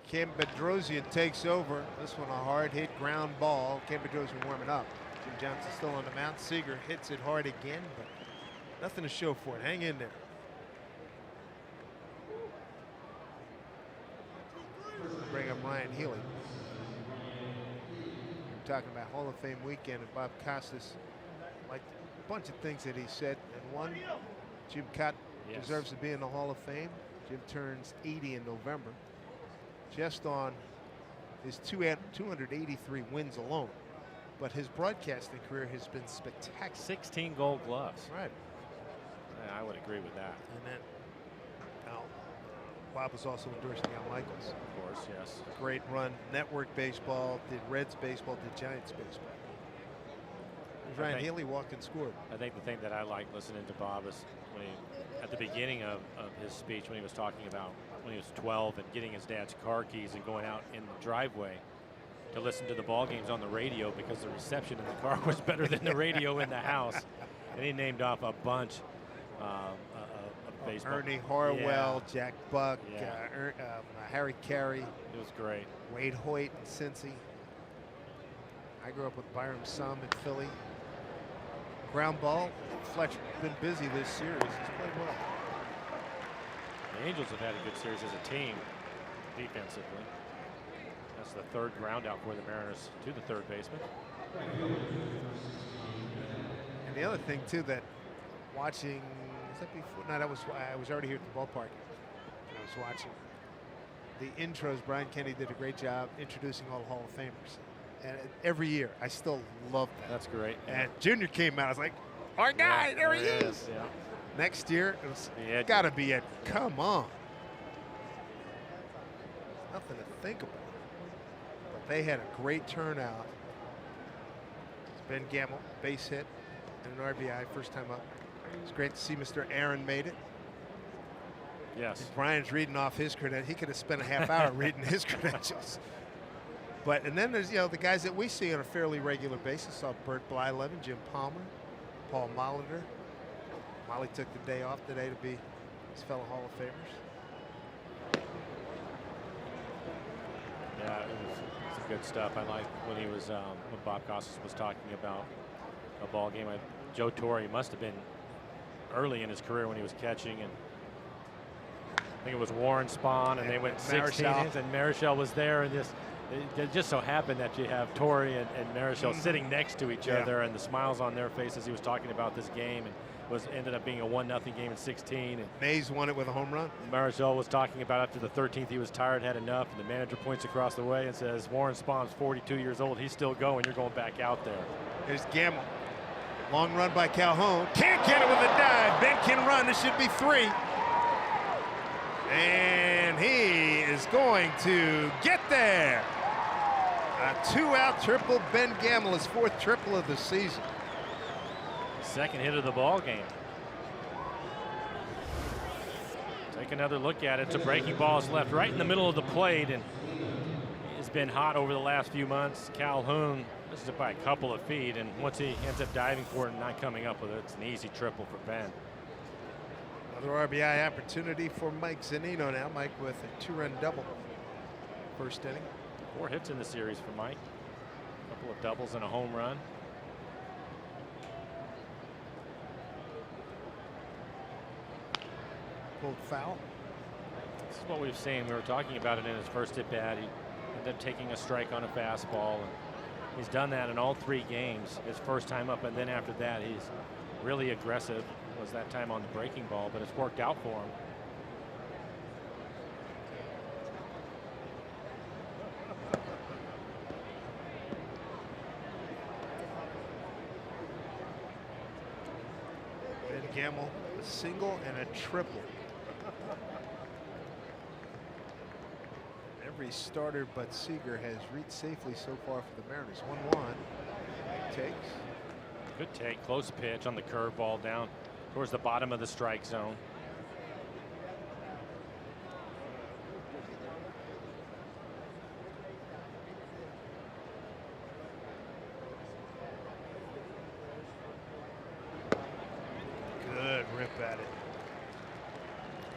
Cam Bedrosian takes over. This one a hard hit ground ball. Cam Bedrosian warming up. Jim Johnson still on the mound. Seager hits it hard again, but nothing to show for it. Hang in there. Bring up Ryan Healy. We're talking about Hall of Fame weekend, and Bob Costas liked a bunch of things that he said. And one, Jim Cott deserves to be in the Hall of Fame. Jim turns 80 in November, just on his 283 wins alone. But his broadcasting career has been spectacular. 16 gold gloves. Right. I would agree with that. And then, now, Bob was also endorsing Al Michaels. Of course, yes. Great run. Network baseball, did Reds baseball, did Giants baseball. Ryan Healy walked and scored. I think the thing that I like listening to Bob is when he, at the beginning of his speech, when he was talking about when he was 12 and getting his dad's car keys and going out in the driveway to listen to the ball games on the radio because the reception in the car was better than the radio in the house. And he named off a bunch of baseball. Ernie Harwell, Jack Buck, Harry Carey. It was great. Wade Hoyt in Cincy. I grew up with Byram Sum in Philly. Ground ball. Fletcher's been busy this series. He's played well. The Angels have had a good series as a team defensively. That's the third ground out for the Mariners to the third baseman. And the other thing too, that watching, is that before? No, I was already here at the ballpark. I was watching the intros. Brian Kennedy did a great job introducing all the Hall of Famers. And every year, I still love that. That's great. And Junior came out. I was like, our guy, there he is. Yeah. Next year, it's got to be it. Come on. Nothing to think about. But they had a great turnout. Ben Gamble, base hit, and an RBI, first time up. It's great to see Mr. Aaron made it. Yes. And Brian's reading off his credentials. He could have spent a half hour reading his credentials. But, and then there's, the guys that we see on a fairly regular basis. Saw Bert Blyleven, Jim Palmer, Paul Molitor. Molly took the day off today to be his fellow Hall of Famers. Yeah, it's some good stuff. I like when he was when Bob Costas was talking about a ball game. Joe Torre must have been early in his career when he was catching, and I think it was Warren Spahn, and they went 16 innings, and Marichal was there, and it just so happened that you have Torre and Marichal sitting next to each other, and the smiles on their faces. He was talking about this game, and ended up being a 1-0 game in 16. And Mays won it with a home run. Marichal was talking about after the 13th, he was tired, had enough, and the manager points across the way and says, Warren Spahn's 42 years old. He's still going. You're going back out there. Here's Gamble. Long run by Calhoun. Can't get it with a dive. Ben can run. This should be 3. And he is going to get there. A 2-out triple. Ben Gamble, his 4th triple of the season. Second hit of the ball game. Take another look at it. It's a breaking ball is left right in the middle of the plate, and it's been hot over the last few months. Calhoun misses it by a couple of feet, and once he ends up diving for it and not coming up with it, it's an easy triple for Ben. Another RBI opportunity for Mike Zunino now. Mike with a 2-run double. First inning. 4 hits in the series for Mike. A couple of doubles and a home run. Pulled foul. This is what we've seen. We were talking about it in his first at bat. He ended up taking a strike on a fastball, and he's done that in all 3 games. His first time up, and then after that, he's really aggressive. Was that time on the breaking ball, but it's worked out for him. Ben Gamble, a single and a triple. Every starter but Seager has reached safely so far for the Mariners. 1-1. Takes. Good take. Close pitch on the curveball down towards the bottom of the strike zone. Good rip at it.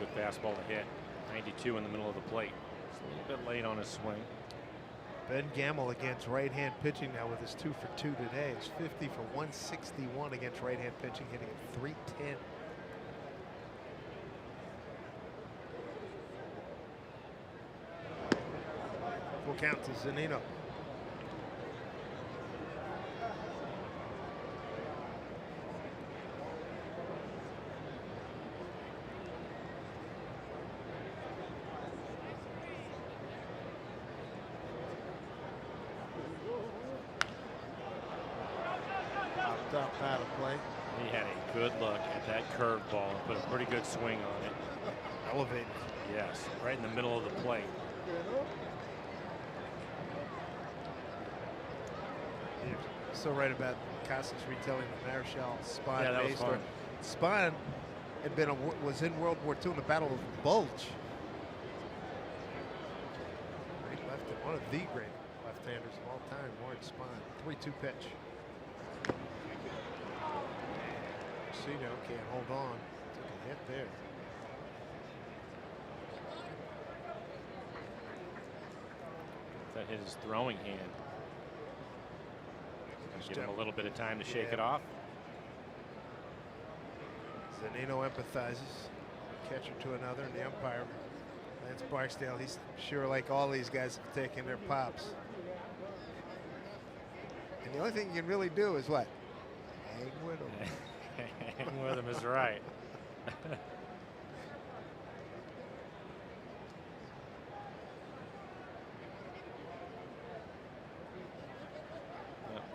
Good fastball to hit. 92 in the middle of the plate. It's a little bit late on his swing. Ben Gamble against right-hand pitching now with his 2 for 2 today. It's 50 for 161 against right-hand pitching, hitting at 310. Full count to Zunino. Up out of play. He had a good look at that curveball and put a pretty good swing on it. Elevated. Yes, right in the middle of the plate. You're so right about Costas retelling the Marichal Spahn. Yeah, that was fun. Spahn had been was in World War II in the Battle of Bulge. Great left, one of the great left-handers of all time, Warren Spahn. 3-2 pitch. Cino can't hold on. Took a hit there. That hit his throwing hand. Give him a little bit of time to shake it off. Zunino empathizes. Catcher to another, and the umpire, Lance Barksdale, he's sure like all these guys have taken their pops. And the only thing you can really do is what? Hang with them. Hang with him is right.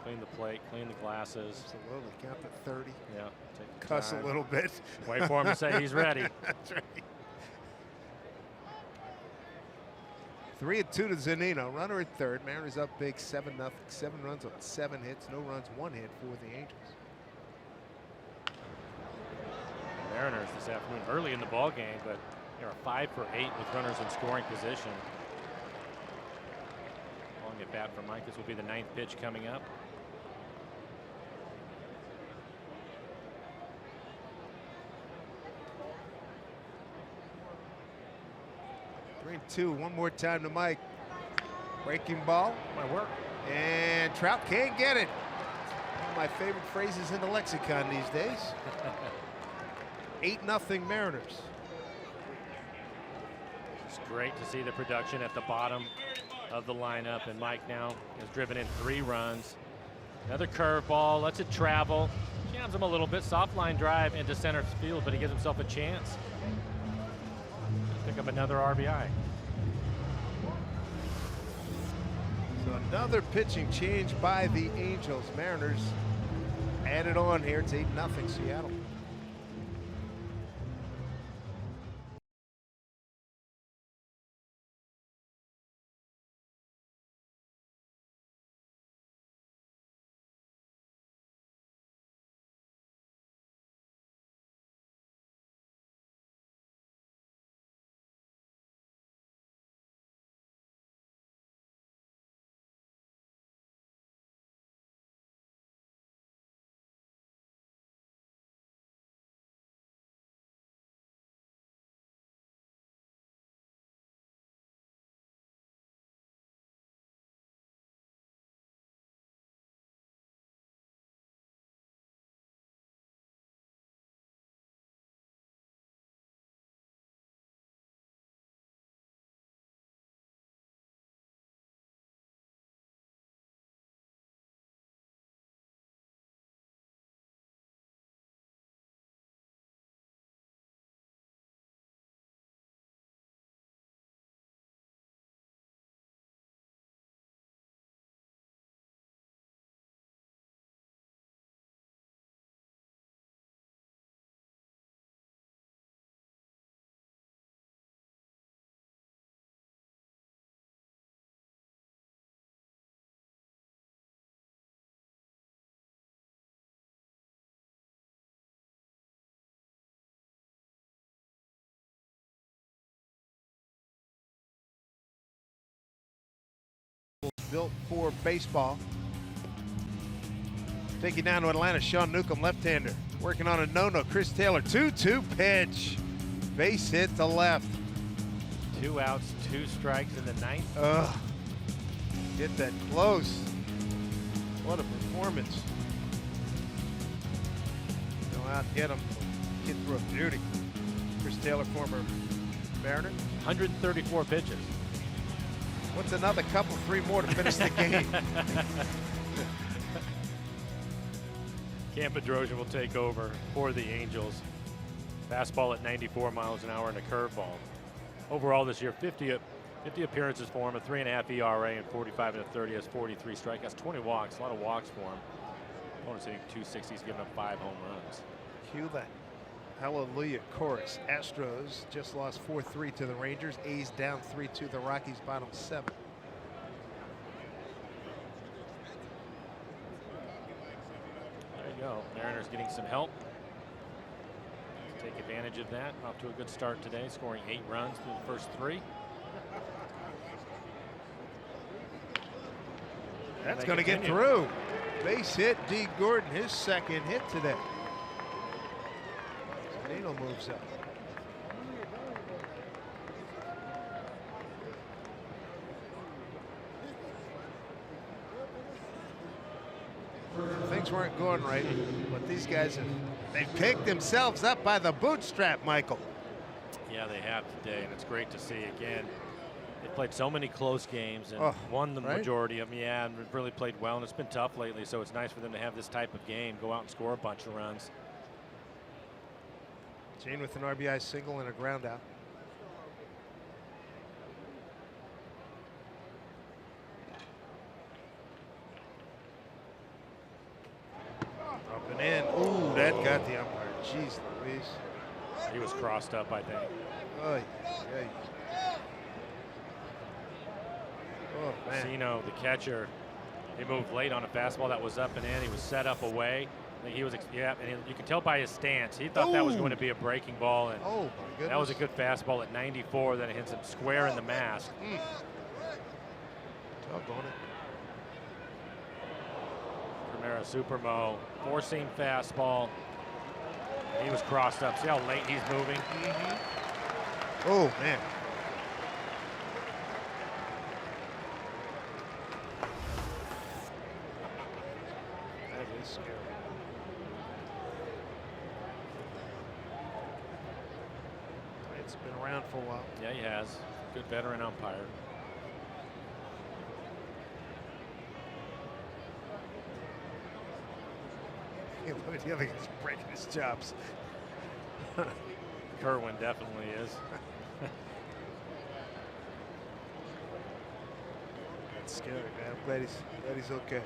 Clean the plate, clean the glasses. Absolutely. Count to 30. Yeah. Cuss a little bit. Wait for him to say he's ready. That's right. 3-2 to Zunino. Runner at third. Mariners up big 7-0. 7 runs on 7 hits. No runs, 1 hit for the Angels. Mariners this afternoon early in the ball game, but they're 5 for 8 with runners in scoring position. Long at bat for Mike. This will be the 9th pitch coming up. 3-2. One more time to Mike. Breaking ball. My work. And Trout can't get it. One of my favorite phrases in the lexicon these days. 8-0 Mariners. It's great to see the production at the bottom of the lineup, and Mike now has driven in 3 runs. Another curveball, lets it travel. Jams him a little bit, soft line drive into center field, but he gives himself a chance. Pick up another RBI. So another pitching change by the Angels. Mariners added on here. It's 8-0 Seattle. Built for baseball. Taking down to Atlanta, Sean Newcomb, left-hander. Working on a no-no, Chris Taylor. 2-2 pitch. Base hit to left. 2 outs, 2 strikes in the 9th. Ugh. Get that close. What a performance. Go out and get him. Get through a beauty. Chris Taylor, former Mariner. 134 pitches. What's another couple, 3 more to finish the game? Cam Pedrosia will take over for the Angels. Fastball at 94 miles an hour and a curveball. Overall this year, 50 appearances for him, a 3.5 ERA, and 45 1/30 has 43 strikeouts, 20 walks, a lot of walks for him. Opponent's hitting .260, he's given up 5 home runs. Cue that hallelujah chorus. Astros just lost 4-3 to the Rangers. A's down 3-2. The Rockies bottom 7. There you go. Mariners getting some help. Take advantage of that. Off to a good start today, scoring 8 runs through the first 3. That's going to get through. Base hit, D. Gordon, his second hit today. Nino moves up. Things weren't going right, but these guys they've picked themselves up by the bootstrap, Michael. Yeah, they have today, and it's great to see again. They played so many close games and won the majority of them, yeah, and really played well, and it's been tough lately, so it's nice for them to have this type of game, go out and score a bunch of runs. Jane with an RBI single and a ground out. Up and in. Ooh, that got the umpire. Jeez Louise. He was crossed up, I think. Oh, man. Casino, the catcher, he moved late on a fastball that was up and in. He was set up away. I think he was, yeah, and you can tell by his stance. He thought that was going to be a breaking ball, and my goodness. that was a good fastball at 94. Then it hits him square in the mask. Doggone it. Primera Supermo, 4-seam fastball. He was crossed up. See how late he's moving? Oh, man. It's been around for a while. Yeah, he has. Good veteran umpire. Yeah, look at the other guy's breaking his chops. Kerwin definitely is. That's scary, man. I'm glad he's okay.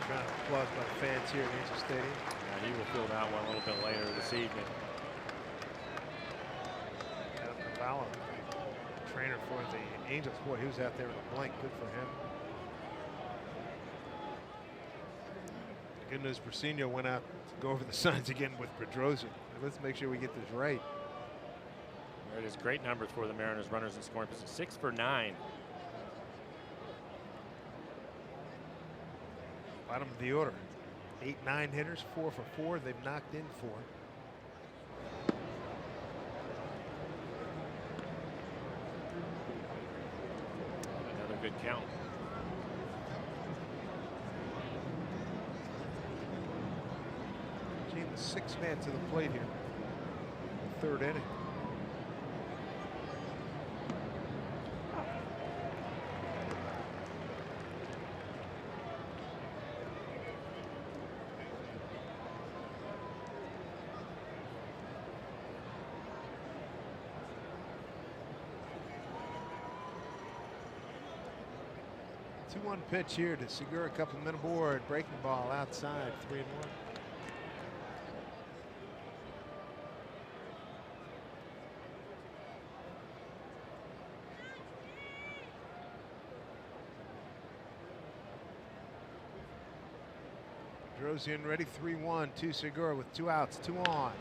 Round of applause by the fans here at Angel Stadium. Yeah, he will feel that one a little bit later this evening. Adam Navarro, trainer for the Angels. Boy, he was out there with a blank. Good for him. Good news, Brasinho went out to go over the signs again with Pedroza. Let's make sure we get this right. There it is. Great numbers for the Mariners. Runners in scoring position. 6 for 9. Bottom of the order. 8-9 hitters, 4 for 4. They've knocked in 4. Another good count. Gene, the 6th man to the plate here. 3rd inning. One pitch here to Segura, a couple men aboard. Breaking ball outside, 3-1. Pedroza ready, 3-1 to Segura with 2 outs, 2 on.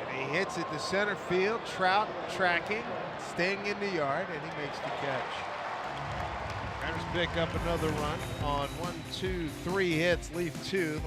And he hits it to center field. Trout tracking, staying in the yard, and he makes the catch. Mariners pick up another run on 1, 2, 3 hits, leave 2.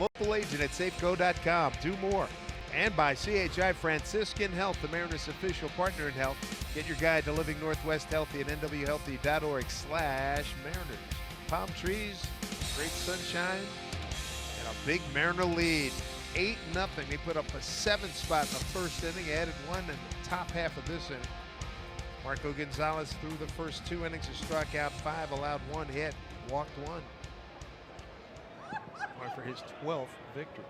Local agent at safeco.com. Do more. And by CHI Franciscan Health, the Mariners' official partner in health. Get your guide to living Northwest healthy at nwhealthy.org/Mariners. Palm trees, great sunshine, and a big Mariner lead. 8-0. They put up a 7th spot in the first inning, added 1 in the top half of this inning. Marco Gonzalez threw the first 2 innings and struck out 5, allowed 1 hit, walked 1. For his 12th victory.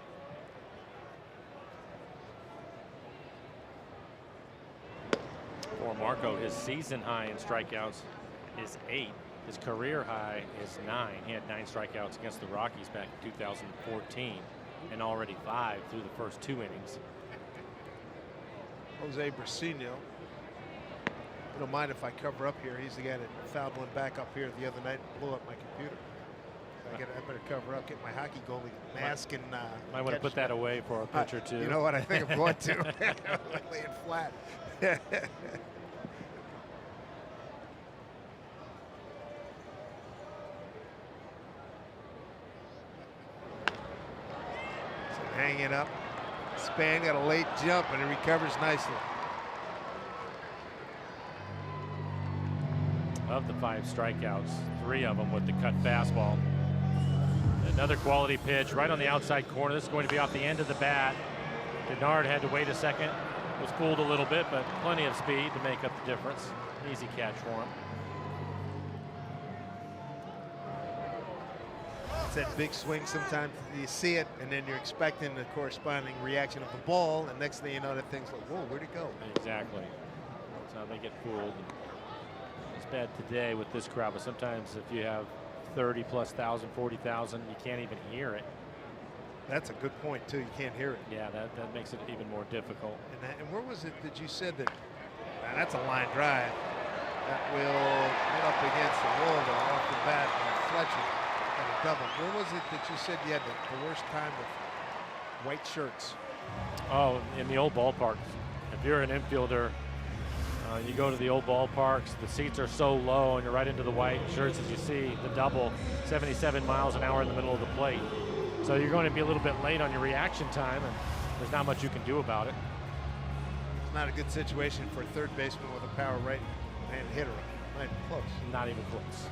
For Marco, his season high in strikeouts is 8. His career high is 9. He had 9 strikeouts against the Rockies back in 2014 and already 5 through the first 2 innings. Jose Brasinho You don't mind if I cover up here. He's the guy that fouled one back up here the other night and blew up my computer. So I better cover up, get my hockey goalie mask, and might want to put that away for a pitch or two. You know what? I think I'm going to lay it flat. So hanging up. Span got a late jump, and he recovers nicely. Of the 5 strikeouts, 3 of them with the cut fastball. Another quality pitch right on the outside corner. This is going to be off the end of the bat. Denard had to wait a second. Was fooled a little bit, but plenty of speed to make up the difference. Easy catch for him. It's that big swing. Sometimes you see it, and then you're expecting the corresponding reaction of the ball, and next thing you know, that thing's like, whoa, where'd it go? Exactly. That's how they get fooled. It's bad today with this crowd, but sometimes if you have 30+ thousand, 40,000, you can't even hear it. That's a good point too. You can't hear it. Yeah, that makes it even more difficult. And where was it that you said that? That's a line drive that will get up against the wall though, off the bat, and Fletcher had a double. Where was it that you said you had the worst time with white shirts? Oh, in the old ballparks. If you're an infielder, you go to the old ballparks, the seats are so low and you're right into the white shirts as you see the double 77 miles an hour in the middle of the plate. So you're going to be a little bit late on your reaction time, and there's not much you can do about it. It's not a good situation for a third baseman with a power right-hand hitter. Not even close. Not even close.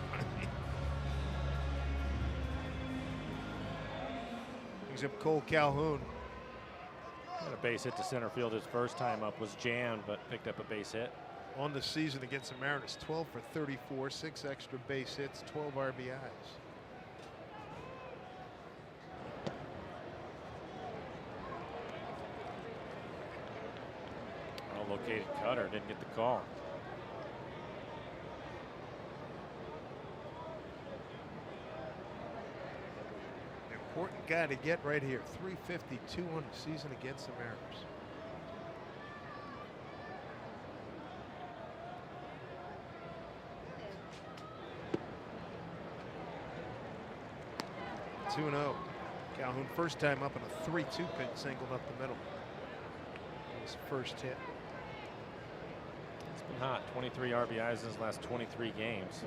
Brings up Cole Calhoun. And a base hit to center field. His first time up was jammed, but picked up a base hit. On the season against the Mariners, 12 for 34, 6 extra base hits, 12 RBIs. Well-located cutter, didn't get the call. An important guy to get right here. 352 on the season against the Mariners. Two and 0. Calhoun first time up in a 3-2 pitch, singled up the middle. His first hit. It's been hot. 23 RBIs in his last 23 games.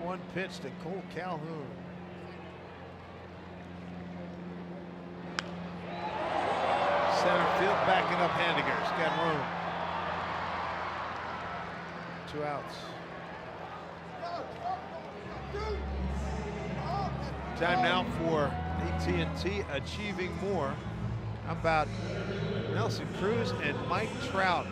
One pitch to Cole Calhoun. Center field backing up Handiger's got room. 2 outs. Time now for AT&T achieving more. How about Nelson Cruz and Mike Trout?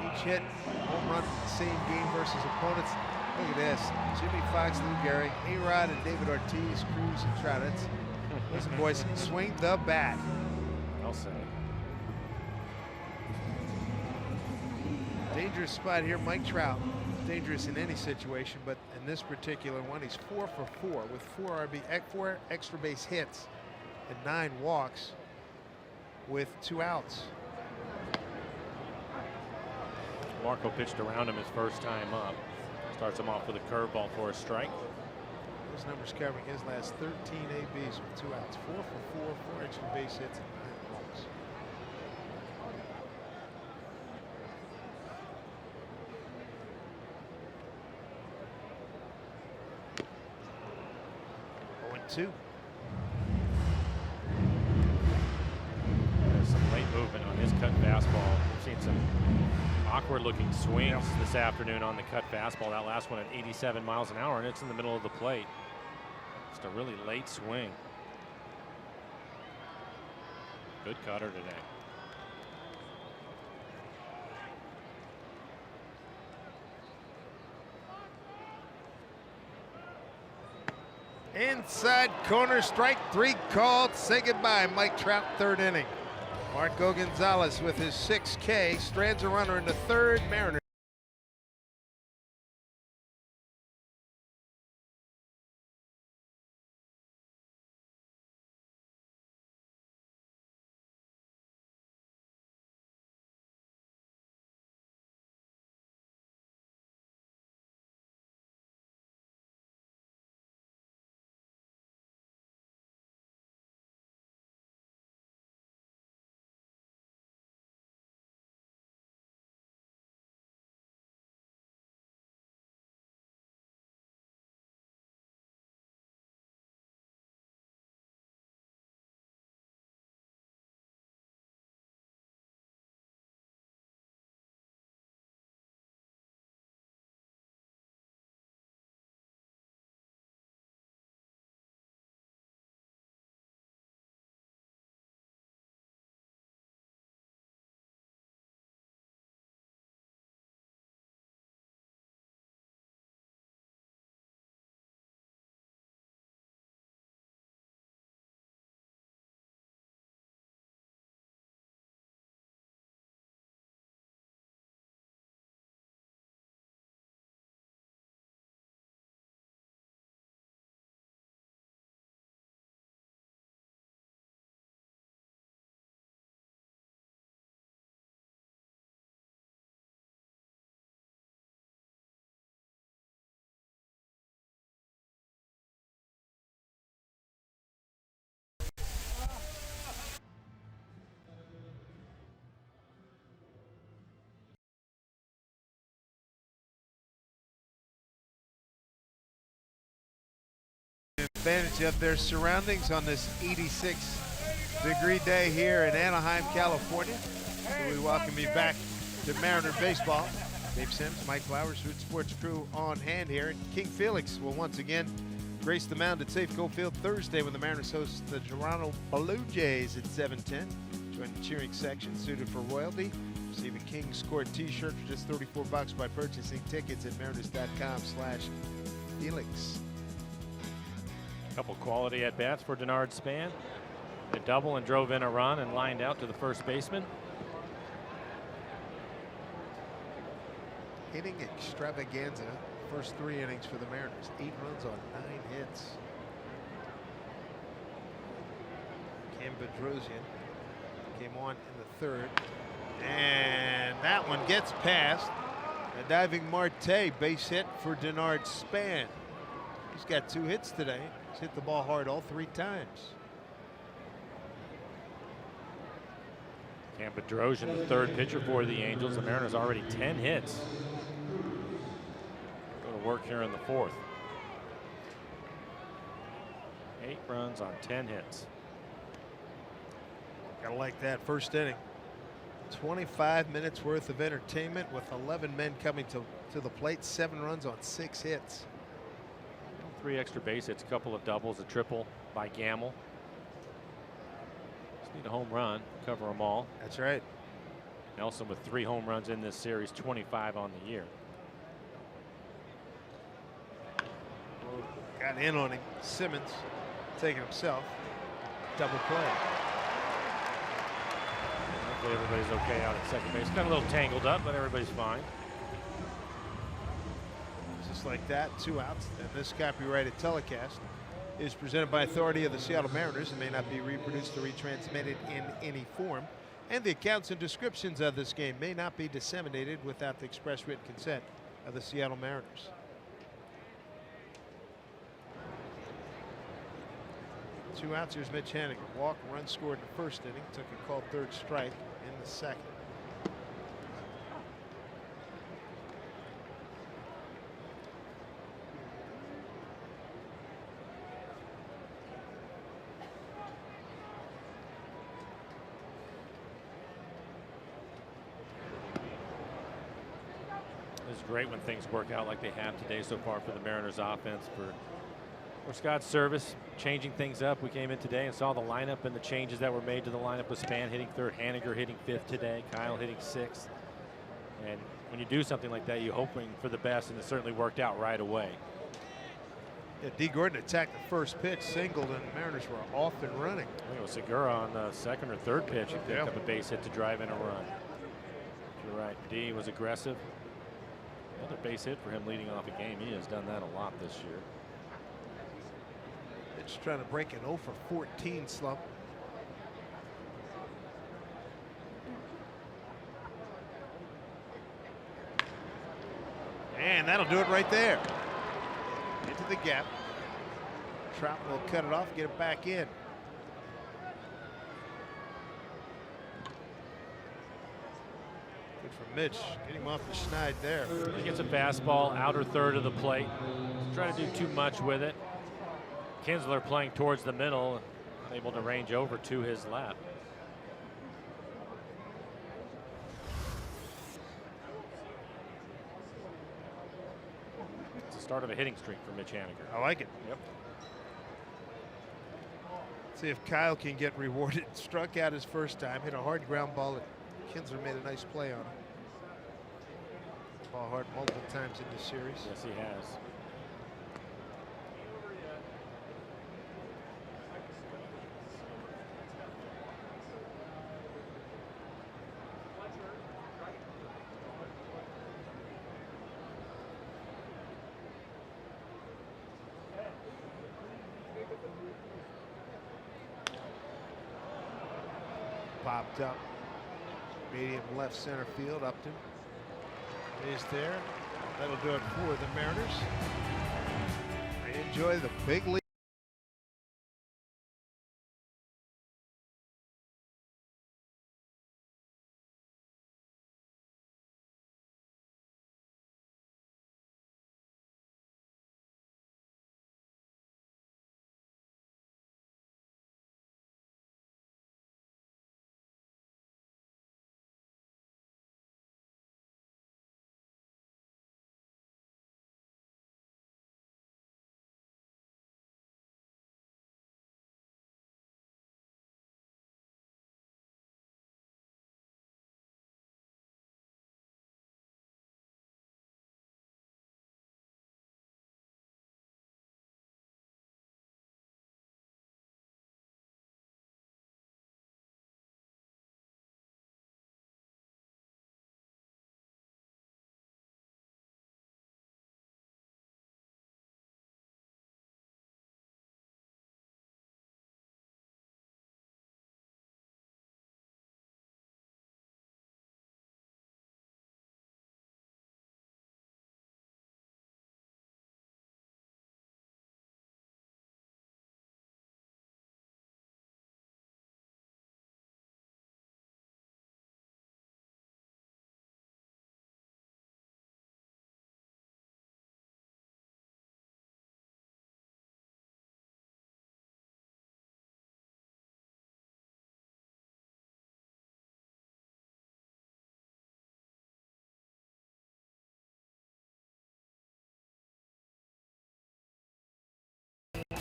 Each hit home run in the same game versus opponents. Look at this. Jimmy Fox, Lou Gehrig, A-Rod, and David Ortiz, Cruz, and Trout. Listen, boys, swing the bat. I'll say. Dangerous spot here. Mike Trout, dangerous in any situation, but in this particular one, he's 4 for 4 with 4 extra base hits and 9 walks with 2 outs. Marco pitched around him his first time up. Starts him off with a curveball for a strike. Those numbers covering his last 13 ABs with 2 outs. 4 for 4, 4 extra base hits, and 9 walks. Two. There's some late movement on his cut fastball. We've seen some awkward-looking swings this afternoon on the cut fastball. That last one at 87 miles an hour, and it's in the middle of the plate. Just a really late swing. Good cutter today. Inside corner, strike 3 called. Say goodbye, Mike Trout, 3rd inning. Marco Gonzalez with his 6K strands a runner in the 3rd. Mariners. Advantage of their surroundings on this 86-degree day here in Anaheim, California. So we welcome you back to Mariner Baseball. Dave Sims, Mike Flowers, Root Sports crew on hand here. And King Felix will once again grace the mound at Safeco Field Thursday when the Mariners host the Toronto Blue Jays at 7:10. Join the cheering section suited for royalty. Receive a King's Court t-shirt for just $34 by purchasing tickets at mariners.com/Felix. Couple quality at-bats for Denard Span. A double and drove in a run and lined out to the first baseman. Hitting extravaganza. First 3 innings for the Mariners. 8 runs on 9 hits. Cam Bedrosian came on in the 3rd. And that one gets past. A diving Marte base hit for Denard Span. He's got 2 hits today. He's hit the ball hard all 3 times. Cam Bedrosian, the 3rd pitcher for the Angels. The Mariners already 10 hits. Go to work here in the 4th. 8 runs on 10 hits. Gotta like that first inning. 25 minutes worth of entertainment with 11 men coming to the plate. 7 runs on 6 hits. 3 extra base hits, a couple of doubles, a triple by Gamble. Just need a home run, cover them all. That's right. Nelson with 3 home runs in this series, 25 on the year. Got in on him. Simmons taking himself. Double play. Hopefully everybody's okay out at second base. Got a little tangled up, but everybody's fine. Just like that, 2 outs. And this copyrighted telecast is presented by authority of the Seattle Mariners and may not be reproduced or retransmitted in any form. And the accounts and descriptions of this game may not be disseminated without the express written consent of the Seattle Mariners. Two outs. Here's Mitch Haniger. Walk, run scored in the 1st inning. Took a called 3rd strike in the 2nd. It's great when things work out like they have today so far for the Mariners offense. For Scott Service changing things up. We came in today and saw the lineup and the changes that were made to the lineup with Span hitting 3rd, Haniger hitting 5th today, Kyle hitting 6th. And when you do something like that, you're hoping for the best, and it certainly worked out right away. Yeah, D. Gordon attacked the first pitch, singled, and the Mariners were off and running. I think it was Segura on the second or third pitch. He picked up a base hit to drive in a run. You're right. D was aggressive. Another base hit for him leading off a game. He has done that a lot this year. It's trying to break an 0 for 14 slump. And that'll do it right there. Into the gap. Trout will cut it off, get it back in. Good for Mitch, getting him off the schneid there. He gets a fastball, outer third of the plate. Doesn't try to do too much with it. Kinsler playing towards the middle, able to range over to his lap. It's the start of a hitting streak for Mitch Haniger. I like it. Yep. See if Kyle can get rewarded. Struck out his first time, hit a hard ground ball. Kinsler made a nice play on it. Ball hard multiple times in this series. Yes, he has. Popped up. Medium left center field. Upton is there. That'll do it for the Mariners. I enjoy the big lead.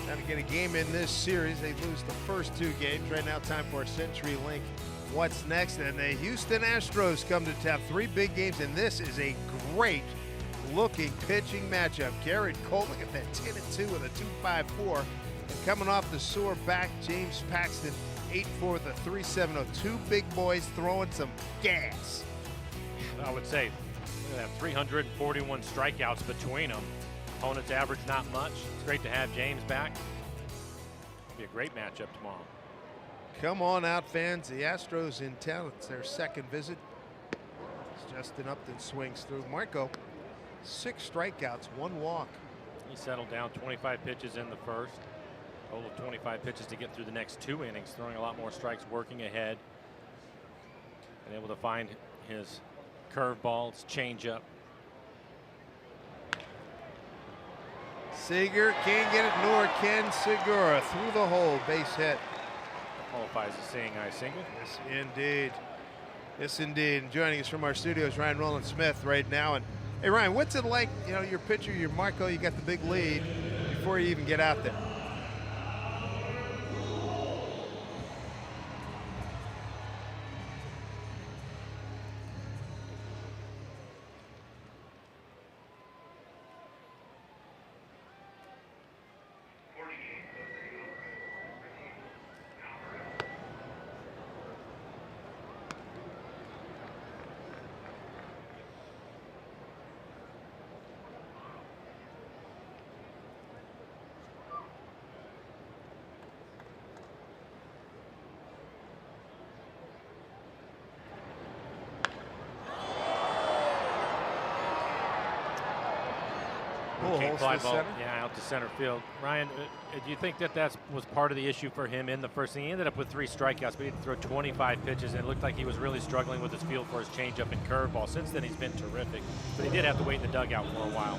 Trying to get a game in this series. They lose the first two games. Right now, time for our CenturyLink. What's next? And the Houston Astros come to town. 3 big games, and this is a great looking pitching matchup. Garrett Cole, look at that 10-2 with a 2.54. And coming off the sore back, James Paxton, 8-4 the 3.70. 2 big boys throwing some gas. I would say they have 341 strikeouts between them. Opponents average not much. It's great to have James back. It'll be a great matchup tomorrow. Come on out, fans. The Astros in town. It's their second visit. As Justin Upton swings through. Marco, 6 strikeouts, 1 walk. He settled down 25 pitches in the first. Total of 25 pitches to get through the next 2 innings, throwing a lot more strikes, working ahead. And able to find his curveball, his changeup. Seager can't get it, nor can Segura. Through the hole, base hit. Qualifies as seeing eye single. Yes, indeed. Yes, indeed. And joining us from our studios, Ryan Roland-Smith right now. And hey, Ryan, what's it like? You know, your pitcher, your Marco, you got the big lead before you even get out there. Pull Can't holes fly to ball, center. yeah, out to center field. Ryan, do you think that was part of the issue for him in the first inning? He ended up with 3 strikeouts, but he had to throw 25 pitches, and it looked like he was really struggling with his feel for his changeup and curveball. Since then, he's been terrific, but he did have to wait in the dugout for a while.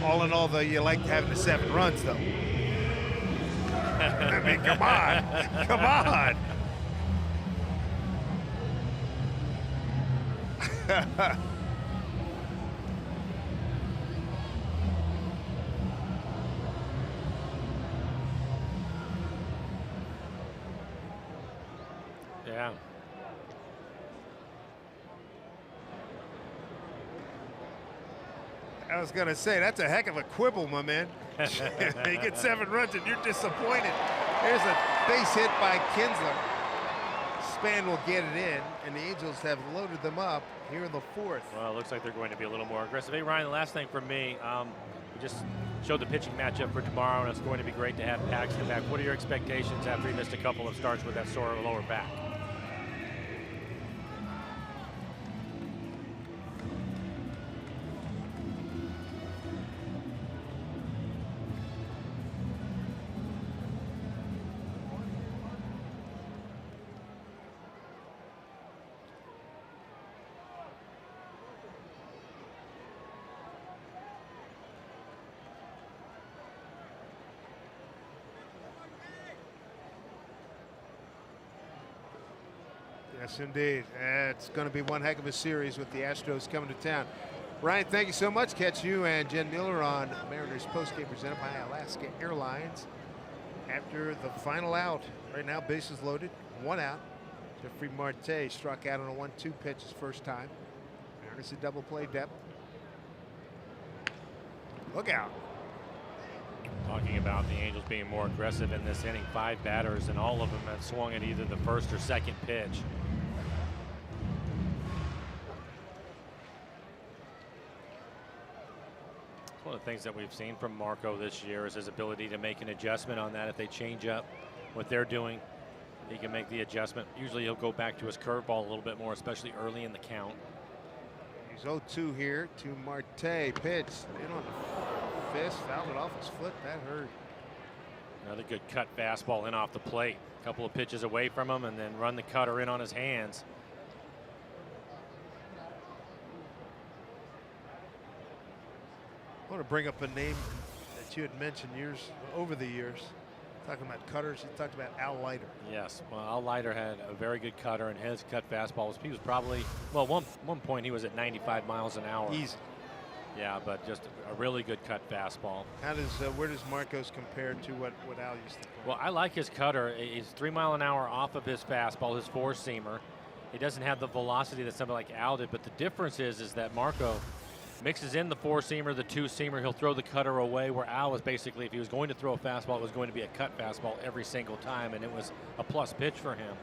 All in all, though, you like having the 7 runs, though. I mean, come on. Come on. Yeah. I was going to say, that's a heck of a quibble, my man. You get 7 runs and you're disappointed. There's a base hit by Kinsler. Span will get it in, and the Angels have loaded them up here in the 4th. Well, it looks like they're going to be a little more aggressive. Hey, Ryan, the last thing for me, we just showed the pitching matchup for tomorrow, and it's going to be great to have Paxton back. What are your expectations after he missed a couple of starts with that sore lower back? Yes, indeed. It's going to be one heck of a series with the Astros coming to town. Ryan, thank you so much. Catch you and Jen Mueller on Mariners postgame presented by Alaska Airlines. After the final out, right now bases loaded, 1 out. Jeffrey Marte struck out on a 1-2 pitch his first time. Mariners a double play depth. Look out. Talking about the Angels being more aggressive in this inning, 5 batters, and all of them have swung at either the first or second pitch. One of the things that we've seen from Marco this year is his ability to make an adjustment on that. If they change up what they're doing, he can make the adjustment. Usually he'll go back to his curveball a little bit more, especially early in the count. He's 0-2 here to Marte. Pitch in on the fist, fouled it off his foot. That hurt. Another good cut fastball in off the plate. A couple of pitches away from him, and then run the cutter in on his hands. I want to bring up a name that you had mentioned over the years. Talking about cutters, you talked about Al Leiter. Yes, well, Al Leiter had a very good cutter, and his cut fastball he was probably, well, one point he was at 95 miles an hour. Easy. Yeah, but just a really good cut fastball. How does where does Marcos compare to what Al used to do? Well, I like his cutter. He's 3 mile an hour off of his fastball, his 4-seamer. He doesn't have the velocity that somebody like Al did, but the difference is that Marco mixes in the 4-seamer, the 2-seamer. He'll throw the cutter away, where Al was basically, if he was going to throw a fastball, it was going to be a cut fastball every single time, and it was a plus pitch for him.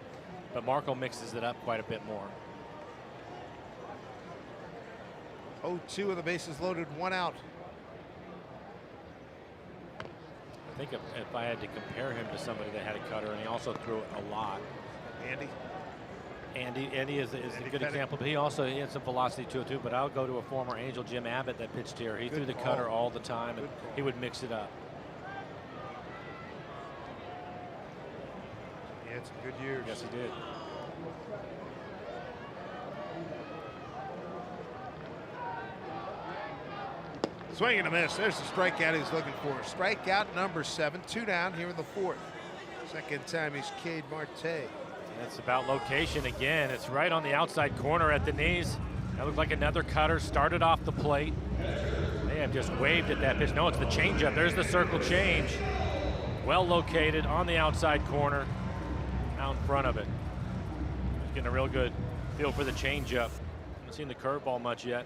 But Marco mixes it up quite a bit more. 0-2 of the bases loaded, 1 out. I think if I had to compare him to somebody that had a cutter, and he also threw it a lot. Andy is a good example, but he had some velocity to it too. But I'll go to a former Angel, Jim Abbott, that pitched here. He threw the cutter all the time, and he would mix it up. He had some good years. Yes, he did. Swing and a miss. There's the strikeout he's looking for. Strikeout number 7, 2 down here in the 4th. Second time he's Cade Marte. It's about location again. It's right on the outside corner at the knees. That looked like another cutter. Started off the plate. They have just waved at that pitch. No, it's the changeup. There's the circle change. Well located on the outside corner, out in front of it. He's getting a real good feel for the changeup. Haven't seen the curveball much yet.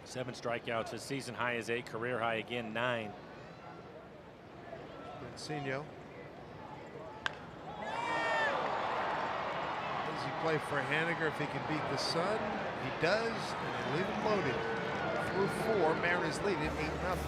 7 strikeouts. His season high is 8, career high again 9. Mancino. Does he play for Haniger if he can beat the Sun? He does, and they leave him loaded. Through 4, Mariners lead it 8-0.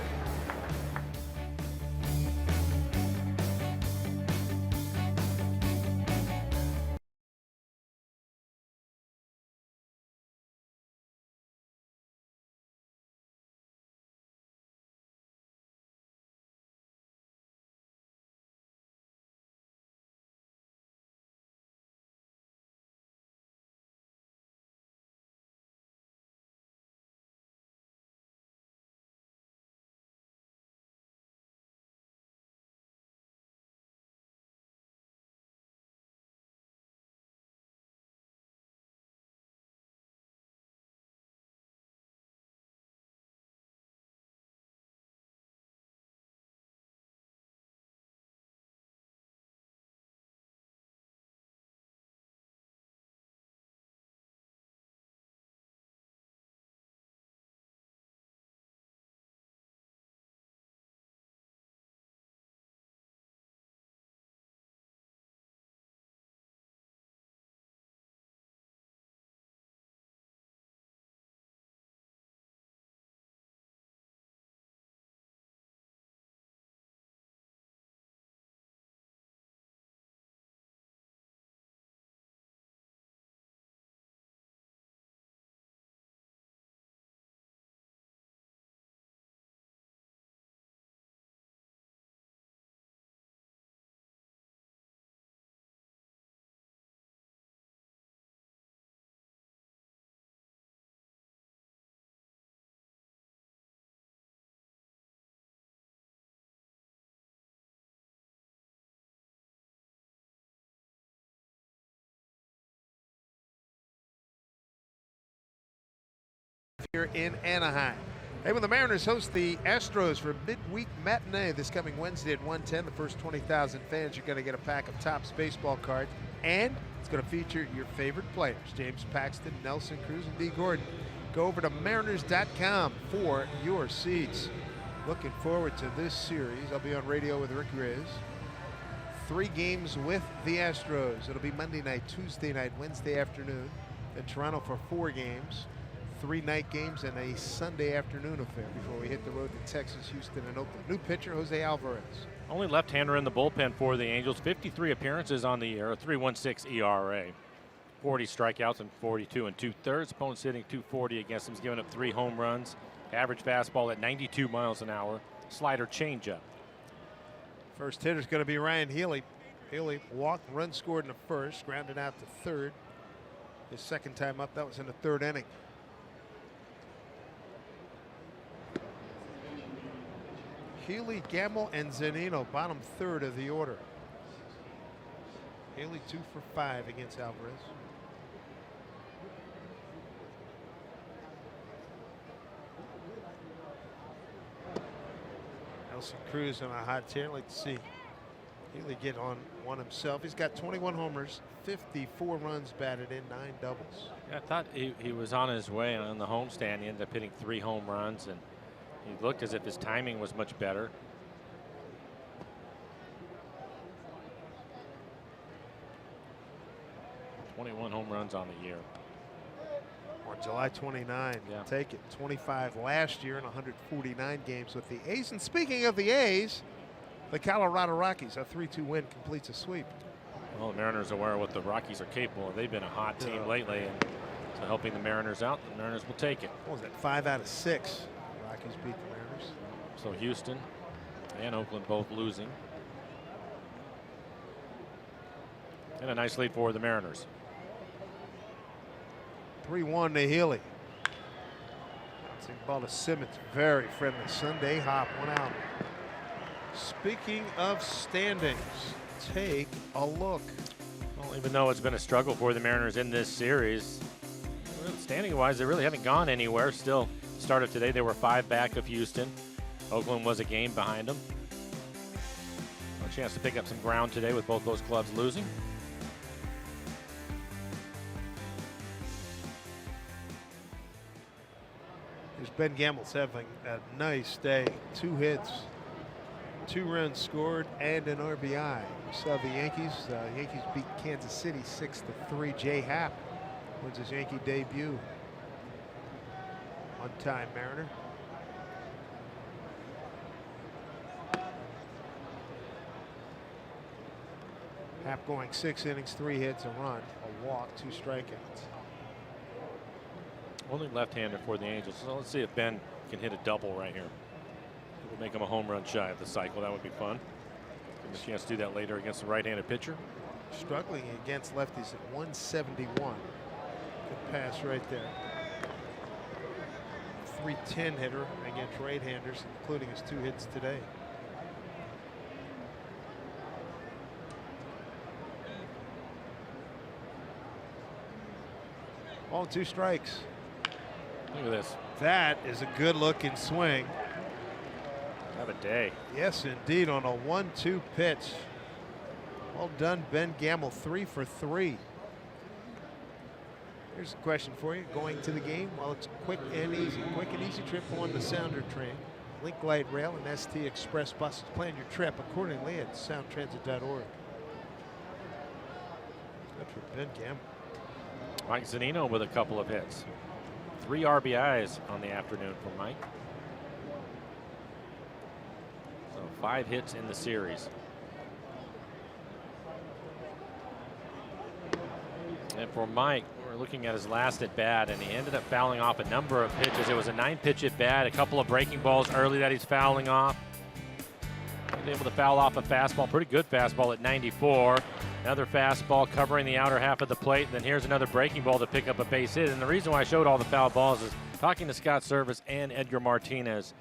Here in Anaheim. Hey, when the Mariners host the Astros for midweek matinee this coming Wednesday at 1:10, the first 20,000 fans are going to get a pack of Topps baseball cards, and it's going to feature your favorite players, James Paxton, Nelson Cruz, and D. Gordon. Go over to mariners.com for your seats. Looking forward to this series. I'll be on radio with Rick Riz. 3 games with the Astros. It'll be Monday night, Tuesday night, Wednesday afternoon. Then Toronto for 4 games. 3 night games and a Sunday afternoon affair before we hit the road to Texas, Houston, and Oakland. New pitcher, Jose Alvarez. Only left-hander in the bullpen for the Angels. 53 appearances on the year, a 3.16 ERA. 40 strikeouts and 42 2/3. Opponents hitting .240 against him. He's given up 3 home runs. Average fastball at 92 miles an hour. Slider changeup. First hitter's going to be Ryan Healy. Healy walked, run scored in the first, grounded out to third. His second time up, that was in the 3rd inning. Healy, Gamble, and Zunino, bottom 3rd of the order. Healy 2 for 5 against Alvarez. Nelson Cruz on a hot tear. I'd like to see Healy get on one himself. He's got 21 homers, 54 runs batted in, 9 doubles. Yeah, I thought he was on his way on the homestand. He ended up hitting 3 home runs, and he looked as if his timing was much better. .21 home runs on the year. On July 29, yeah. Take it. 25 last year in 149 games with the A's. And speaking of the A's, the Colorado Rockies, a 3-2 win completes a sweep. Well, the Mariners are aware of what the Rockies are capable of. They've been a hot team lately, and so helping the Mariners out, the Mariners will take it. What was that, 5 out of 6? Rockies beat the Mariners. So Houston and Oakland both losing. And a nice lead for the Mariners. 3-1 to Healy. Bouncing ball to Simmons. Very friendly Sunday hop, 1 out. Speaking of standings, take a look. Well, even though it's been a struggle for the Mariners in this series, standing wise, they really haven't gone anywhere. Still, start of today, they were 5 back of Houston. Oakland was a game behind them. chance to pick up some ground today with both those clubs losing. Here's Ben Gamble's having a nice day. 2 hits, 2 runs scored, and an RBI. We saw the Yankees. Yankees beat Kansas City 6-3. Jay Happ wins his Yankee debut. One-time Mariner. Happ going 6 innings, 3 hits, a run, a walk, 2 strikeouts. Only left-hander for the Angels. So let's see if Ben can hit a double right here. It would make him a home run shy of the cycle. That would be fun. Give him a chance to do that later against the right-handed pitcher. Struggling against lefties at 171. Good pass right there. 310 hitter against right-handers, including his 2 hits today. All 2 strikes. Look at this. That is a good looking swing. Have a day. Yes, indeed, on a 1-2 pitch. Well done, Ben Gamble, 3 for 3. Here's a question for you. Going to the game? Well, it's quick and easy. Quick and easy trip on the Sounder train. Link Light Rail and ST Express buses. Plan your trip accordingly at soundtransit.org. Good for Ben Gamble. Mike Zunino with a couple of hits. 3 RBIs on the afternoon for Mike. So 5 hits in the series. And for Mike, we're looking at his last at bat, and he ended up fouling off a number of pitches. It was a 9-pitch at bat, a couple of breaking balls early that he's fouling off. He was able to foul off a fastball, pretty good fastball at 94. Another fastball covering the outer half of the plate, and then here's another breaking ball to pick up a base hit. And the reason why I showed all the foul balls is talking to Scott Service and Edgar Martinez.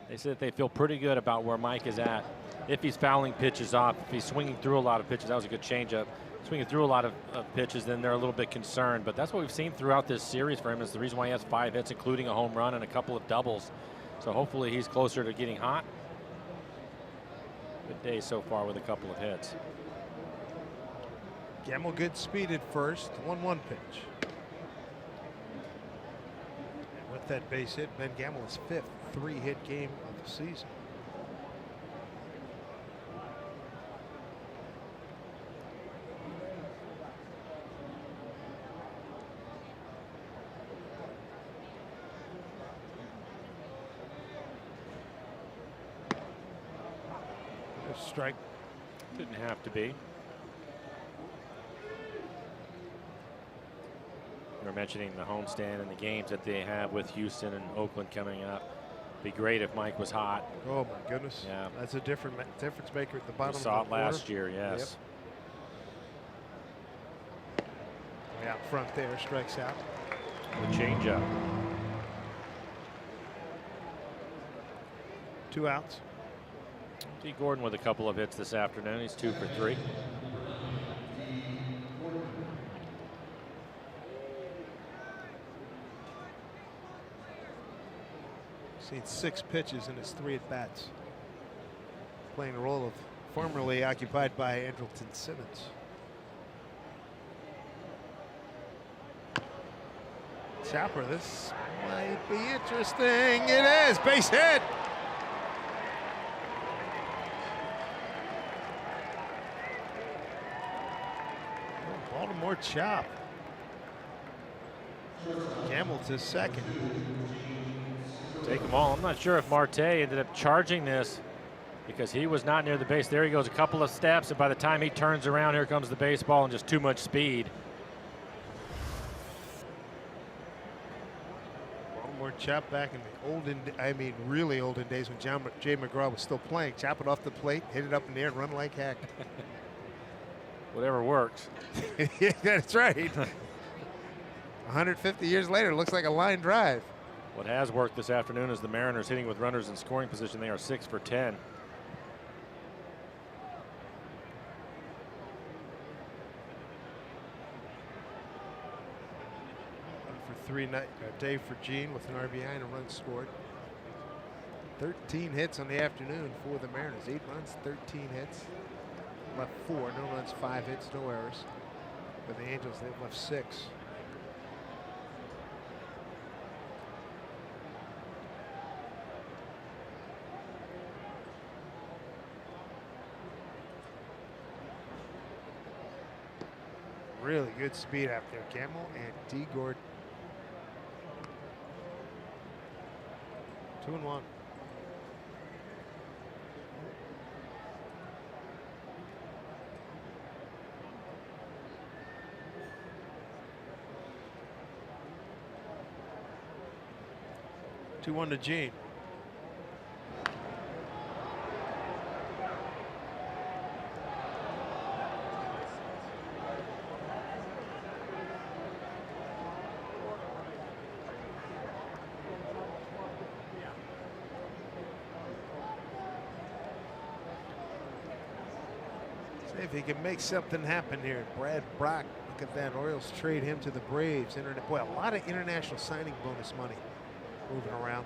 They said they feel pretty good about where Mike is at. If he's fouling pitches off, if he's swinging through a lot of pitches, that was a good changeup. Swinging through a lot of pitches, then they're a little bit concerned. But that's what we've seen throughout this series for him. Is the reason why he has 5 hits, including a home run and a couple of doubles. So hopefully he's closer to getting hot. Good day so far with a couple of hits. Gamble good speed at first. 1-1 pitch. And with that base hit, Ben Gamble is 5th 3-hit game of the season. Strike. Didn't have to be. We're mentioning the homestand and the games that they have with Houston and Oakland coming up. Be great if Mike was hot. Oh my goodness. Yeah. That's a difference maker at the bottom We saw of the it last year, yes. Yep. Way out front there, strikes out. The changeup. 2 outs. T. Gordon with a couple of hits this afternoon. He's 2 for 3. Seen 6 pitches in his 3 at bats. Playing the role of formerly occupied by Andrelton Simmons. Chopper, this might be interesting. It is. Base hit. Baltimore chop. Gamble to second. Take them all. I'm not sure if Marte ended up charging this because he was not near the base. There he goes, a couple of steps, and by the time he turns around, here comes the baseball and just too much speed. Baltimore chop back in the really olden days when Jay McGraw was still playing. Chop it off the plate, hit it up in the air, and run like heck. Whatever works. Yeah, that's right. 150 years later, it looks like a line drive. What has worked this afternoon is the Mariners hitting with runners in scoring position. They are 6 for 10. For 3 Dave for Gene with an RBI and a run scored. 13 hits on the afternoon for the Mariners. 8 runs, 13 hits. left 4. No runs, 5 hits, no errors. For the Angels, they've left 6. Really good speed out there, Gamble and D. Gordon. 2-1. Two one to Gene. See if he can make something happen here. Brad Brock, look at that. Orioles trade him to the Braves. Boy, a lot of international signing bonus money moving around.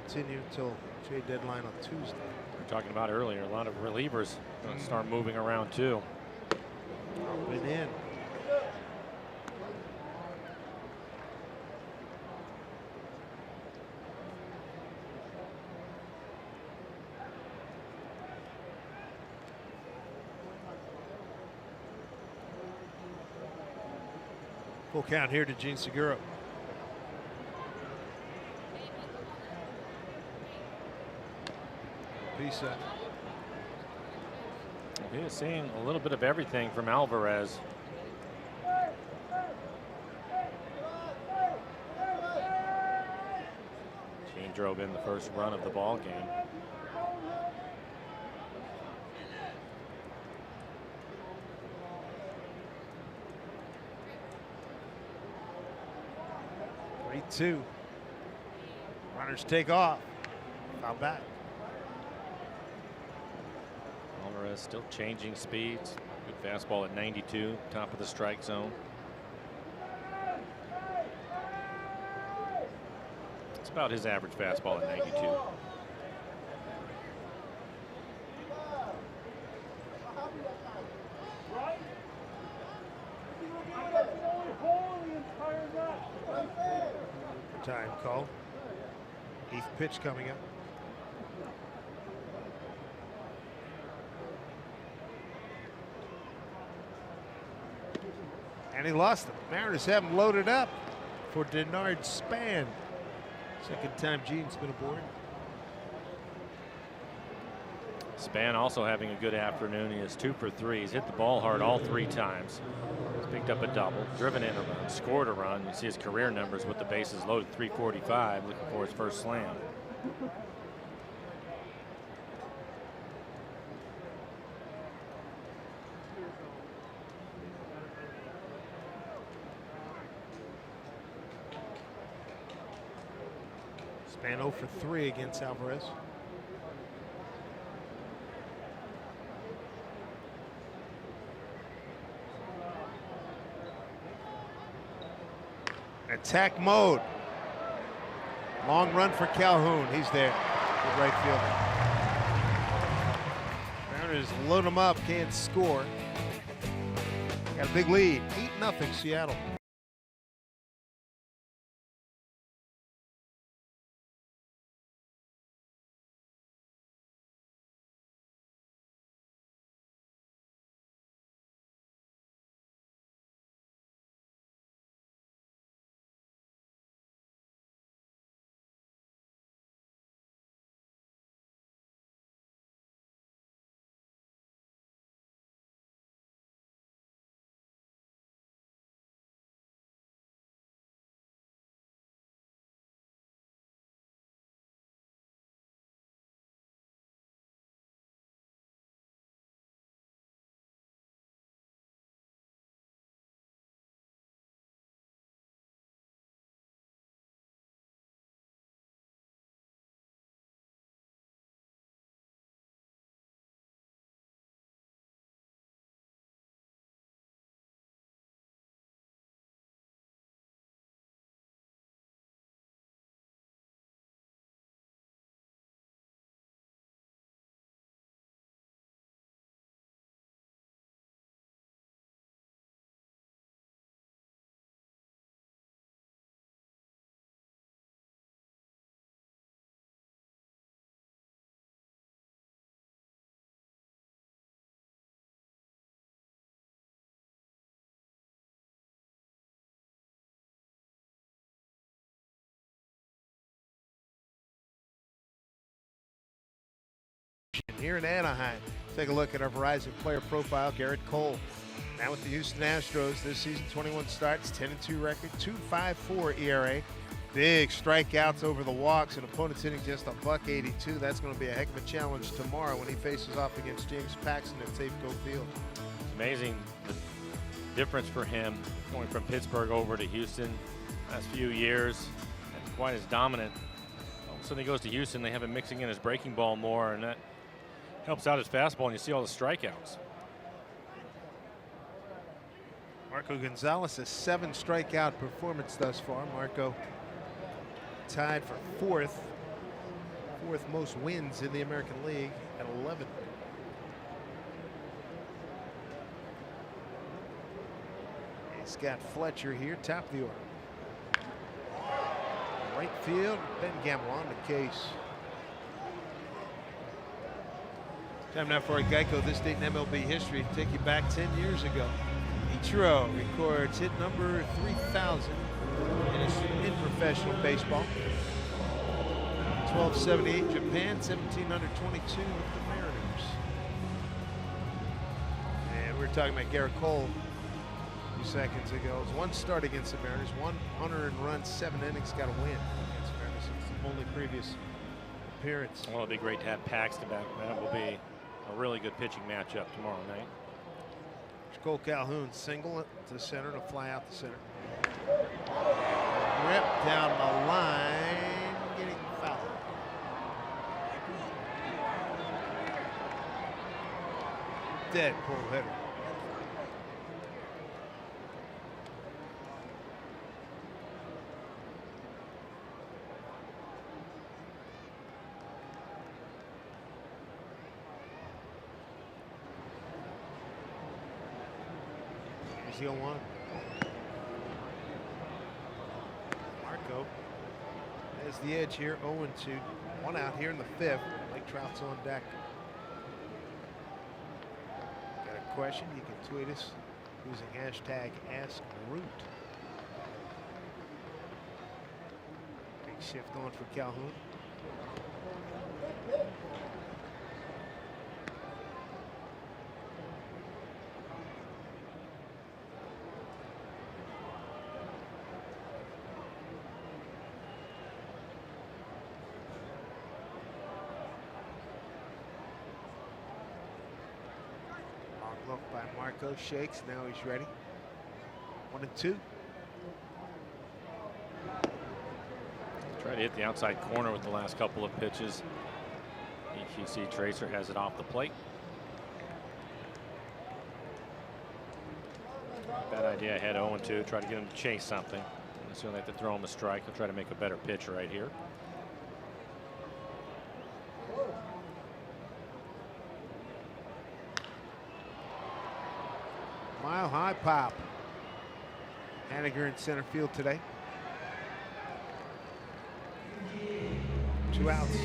Continue until trade deadline on Tuesday. We were talking about earlier, a lot of relievers going to start moving around too. Been in. Full count here to Gene Segura. Pisa. He is seeing a little bit of everything from Alvarez. Gene drove in the first run of the ball game. Two. Runners take off. Foul back. Alvarez still changing speeds. Good fastball at 92, top of the strike zone. It's about his average fastball at 92. Time call. 8th pitch coming up. And he lost them. Mariners have him loaded up for Denard Span. Second time Gene's been aboard. Span also having a good afternoon. He is 2 for 3. He's hit the ball hard all 3 times. He's picked up a double, driven in a run, scored a run. You see his career numbers with the bases loaded, 345, looking for his first slam. Span 0 for 3 against Alvarez. Attack mode. Long run for Calhoun. He's there. The right fielder. Mariners load him up. Can't score. Got a big lead. 8-0 Seattle. here in Anaheim. Take a look at our Verizon player profile. Garrett Cole, now with the Houston Astros this season, 21 starts, 10-2 record, 2.54 ERA. Big strikeouts over the walks, and opponents hitting just $1.82. That's going to be a heck of a challenge tomorrow when he faces off against James Paxton at Safeco Field. It's amazing the difference for him going from Pittsburgh over to Houston last few years. And quite as dominant. All of a sudden he goes to Houston, they have him mixing in his breaking ball more, and that helps out his fastball, and you see all the strikeouts. Marco Gonzalez, a 7 strikeout performance thus far. Marco tied for fourth most wins in the American League at 11. He's got Fletcher here, top of the order. Right field, Ben Gamble on the case. Time now for a Geico This Date in MLB history. Take you back 10 years ago. Ichiro records hit number 3,000 in professional baseball. 1278 Japan, 1722 with the Mariners. And we were talking about Garrett Cole a few seconds ago. It was 1 start against the Mariners, 1 earned run, 7 innings, got a win against the Mariners. It's the only previous appearance. Well, it'll be great to have Paxton back. That will be a really good pitching matchup tomorrow night. Cole Calhoun single to center and a fly out to center. Rip down the line, getting fouled. Dead pull hitter. Here's the 0-1. Marco has the edge here, 0-2. 1 out here in the 5th. Blake Trout's on deck. Got a question? You can tweet us using hashtag AskRoot. Big shift on for Calhoun. Look by Marco, shakes, now he's ready. 1-2. Try to hit the outside corner with the last couple of pitches. EQC Tracer has it off the plate. Bad idea, head 0-2, try to get him to chase something. And soon they have to throw him a strike. He'll try to make a better pitch right here. Mile high pop. Haniger in center field today. 2 outs.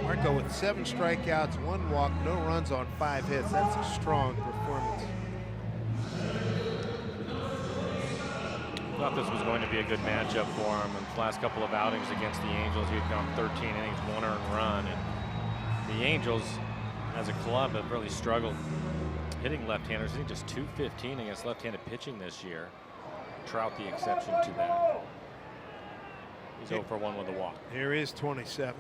Marco with 7 strikeouts, 1 walk, no runs on 5 hits. That's a strong performance. Thought this was going to be a good matchup for him. In the last couple of outings against the Angels, he had gone 13 innings, 1 earned run. And the Angels, as a club, have really struggled hitting left-handers. I think just .215 against left-handed pitching this year. Trout the exception to that. He's 0 for 1 with a walk. Here is 27.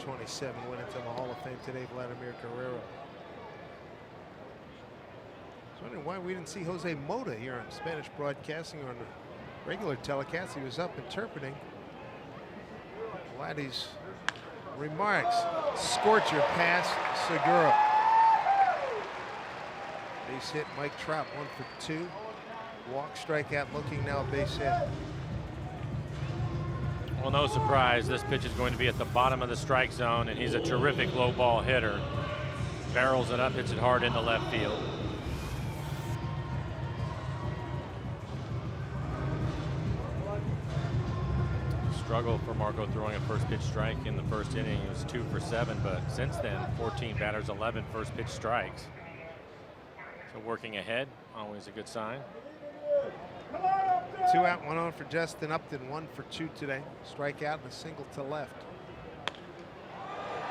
27 went into the Hall of Fame today, Vladimir Guerrero. I was wondering why we didn't see Jose Mota here on Spanish broadcasting on the regular telecast. He was up interpreting Vladdy's remarks. Scorcher pass, Segura. Base hit, Mike Trout, 1 for 2. Walk, strikeout, looking now base hit. Well, no surprise, this pitch is going to be at the bottom of the strike zone, and he's a terrific low ball hitter. Barrels it up, hits it hard into left field. Struggle for Marco throwing a first pitch strike in the first inning. He was 2 for 7, but since then, 14 batters, 11 first pitch strikes. So working ahead, always a good sign. 2 out, 1 on for Justin Upton, 1 for 2 today. Strikeout and a single to left.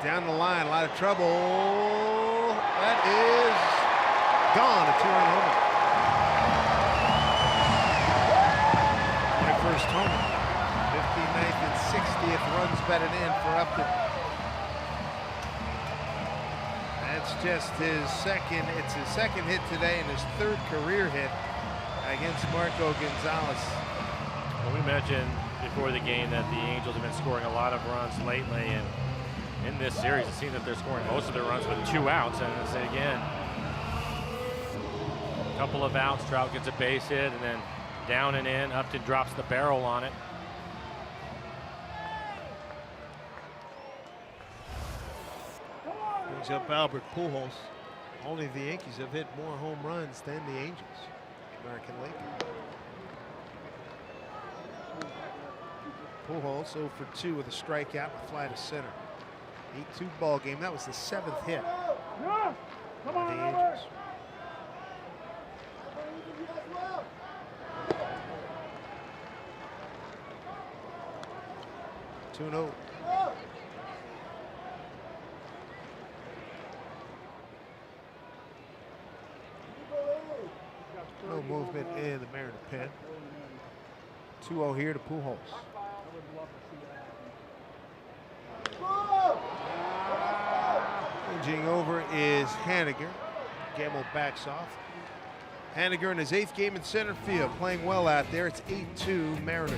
Down the line, a lot of trouble. That is gone, a two-run homer. 21st homer. 59th and 60th runs batted in for Upton. That's just his second. It's his second hit today and his third career hit against Marco Gonzalez. Well, we mentioned before the game that the Angels have been scoring a lot of runs lately, and in this series it seems that they're scoring most of their runs with 2 outs. And as again, a couple of outs, Trout gets a base hit, and then down and in, Upton drops the barrel on it. Brings up Albert Pujols. Only the Yankees have hit more home runs than the Angels, American League. Pujols 0 for 2 with a strikeout, a fly to center. 8-2 ball game. That was the 7th hit for the Angels. Two no. No movement in the Mariner pen. 2-0 here to Pujols. Changing over is Haniger. Gamble backs off. Haniger in his 8th game in center field, playing well out there. It's 8-2 Mariners.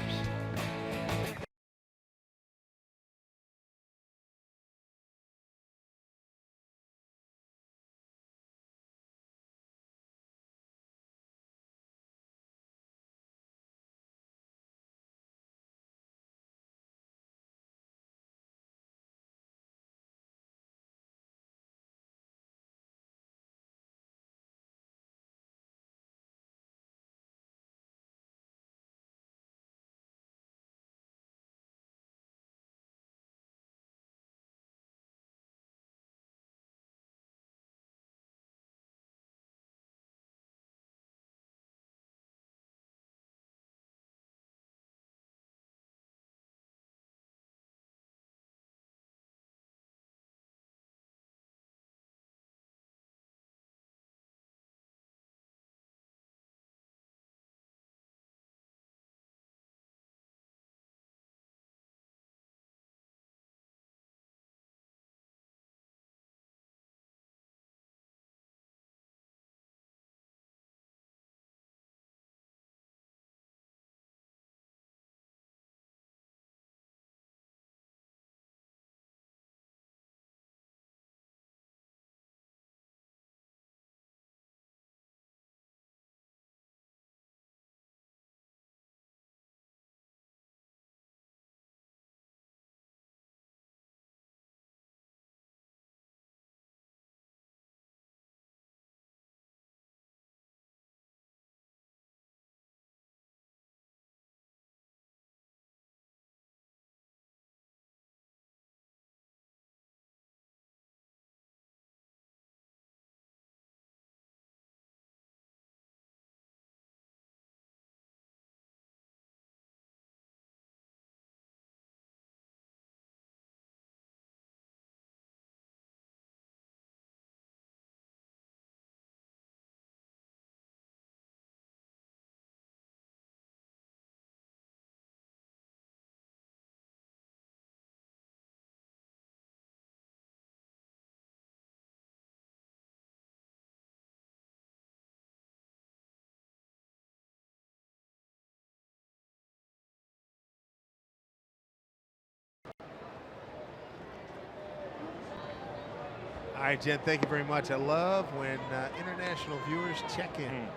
All right, Jen, thank you very much. I love when international viewers check in.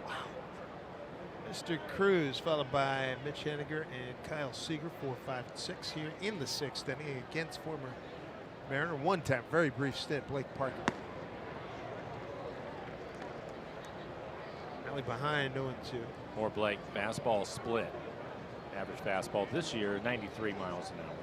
Wow. Mr. Cruz, followed by Mitch Haniger and Kyle Seager, 4, 5, and 6 here in the 6th inning against former Mariner. One time, very brief stint, Blake Parker. Rally behind, 0-2. More Blake, fastball split. Average fastball this year, 93 miles an hour.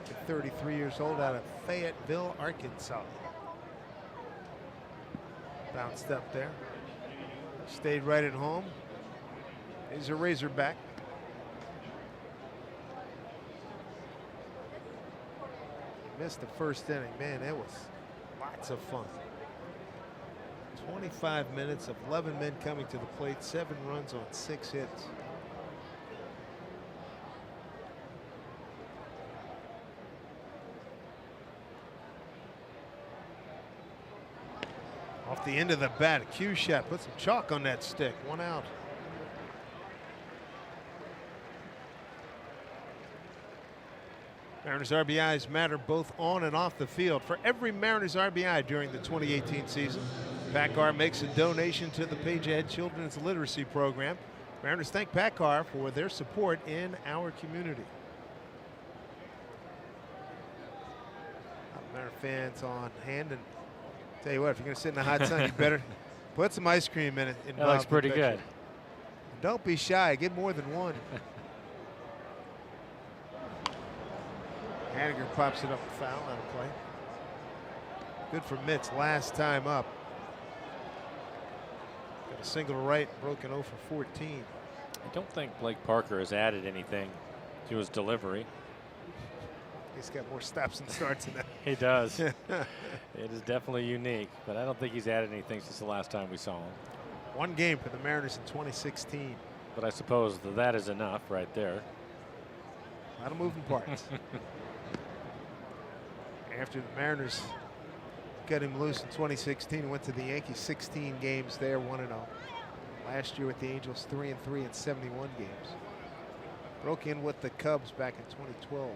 American, 33 years old, out of Fayetteville, Arkansas. Bounced up there. Stayed right at home. He's a Razorback. Missed the first inning. Man, it was lots of fun. 25 minutes of 11 men coming to the plate, 7 runs on 6 hits. Off the end of the bat, a cue shot, put some chalk on that stick, 1 out. Mariners RBIs matter both on and off the field. For every Mariners RBI during the 2018 season, PACCAR makes a donation to the Page Ahead Children's Literacy Program. Mariners thank PACCAR for their support in our community. Mariner fans on hand, and tell you what, if you're going to sit in the hot sun, you better put some ice cream in it. That looks pretty good. Don't be shy. Get more than one. Haniger pops it up, foul out of play. Good for Mitz last time up. Got a single to right, broken 0 for 14. I don't think Blake Parker has added anything to his delivery. He's got more stops and starts in that. He does. It is definitely unique, but I don't think he's added anything since the last time we saw him. 1 game for the Mariners in 2016. But I suppose that is enough right there. A lot of moving parts. After the Mariners cut him loose in 2016, went to the Yankees, 16 games there, 1-0. Last year with the Angels, 3-3 in 71 games. Broke in with the Cubs back in 2012.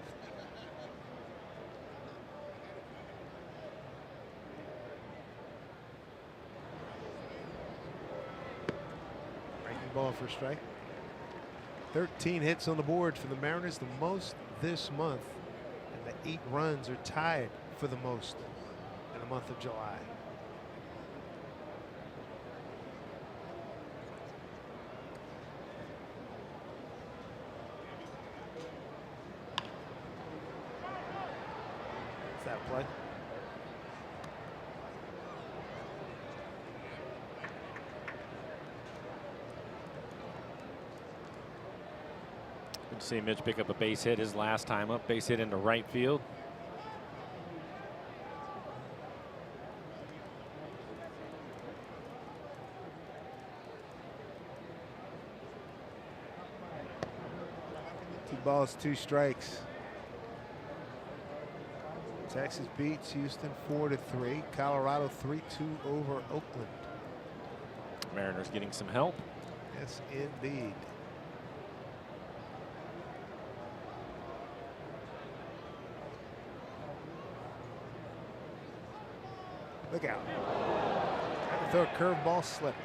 Breaking ball for a strike. 13 hits on the board for the Mariners, the most this month. And the 8 runs are tied for the most in the month of July. What's that play? Good to see Mitch pick up a base hit his last time up. Base hit into right field. Two balls, 2 strikes. Texas beats Houston 4-3. Colorado 3-2 over Oakland. Mariners getting some help. Yes, indeed. Look out. Tried to throw a curveball, slipped.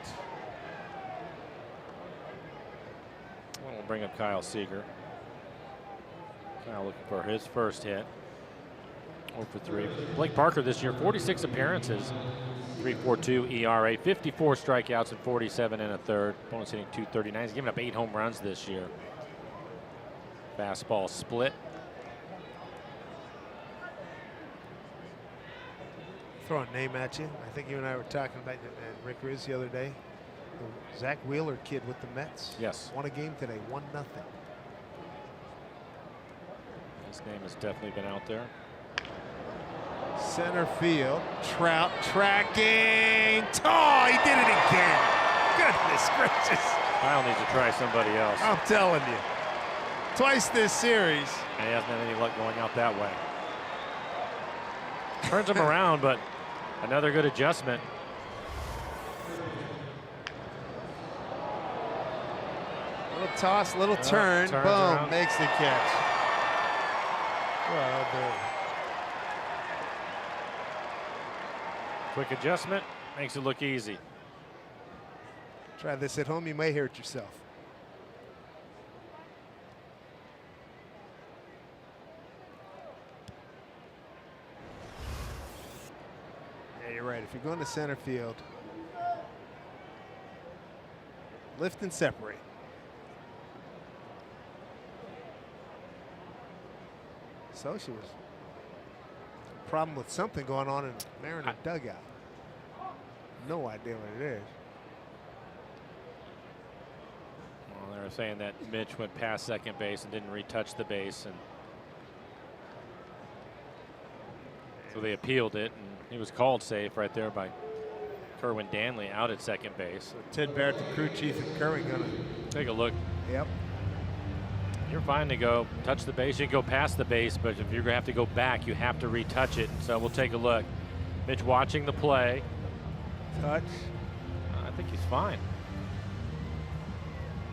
Well, we'll bring up Kyle Seager. Kyle looking for his first hit. 0 for 3. Blake Parker this year, 46 appearances, 3.42 ERA, 54 strikeouts, and 47 1/3. Opponents hitting .239. He's given up 8 home runs this year. Fastball split. Throw a name at you. I think you and I were talking about Rick Riz the other day. The Zach Wheeler kid with the Mets. Yes. Won a game today, 1-0. His name has definitely been out there. Center field. Trout tracking. Oh, he did it again. Goodness gracious. Kyle needs to try somebody else. I'm telling you. Twice this series. And he hasn't had any luck going out that way. Turns him around, but another good adjustment. Little toss, little turn. Boom. Around. Makes the catch. Well done. Quick adjustment makes it look easy. Try this at home, you may hurt yourself. Yeah, you're right. If you're going to center field, lift and separate. So she was a problem with something going on in the Mariner dugout. No idea what it is. Well, they were saying that Mitch went past second base and didn't retouch the base, and so they appealed it, and he was called safe right there by Kerwin Danley out at second base. So Ted Barrett, the crew chief, and Curry gonna take a look. Yep. You're fine to go touch the base. You can go past the base, but if you're going to have to go back, you have to retouch it. So we'll take a look. Mitch watching the play. Touch. I think he's fine.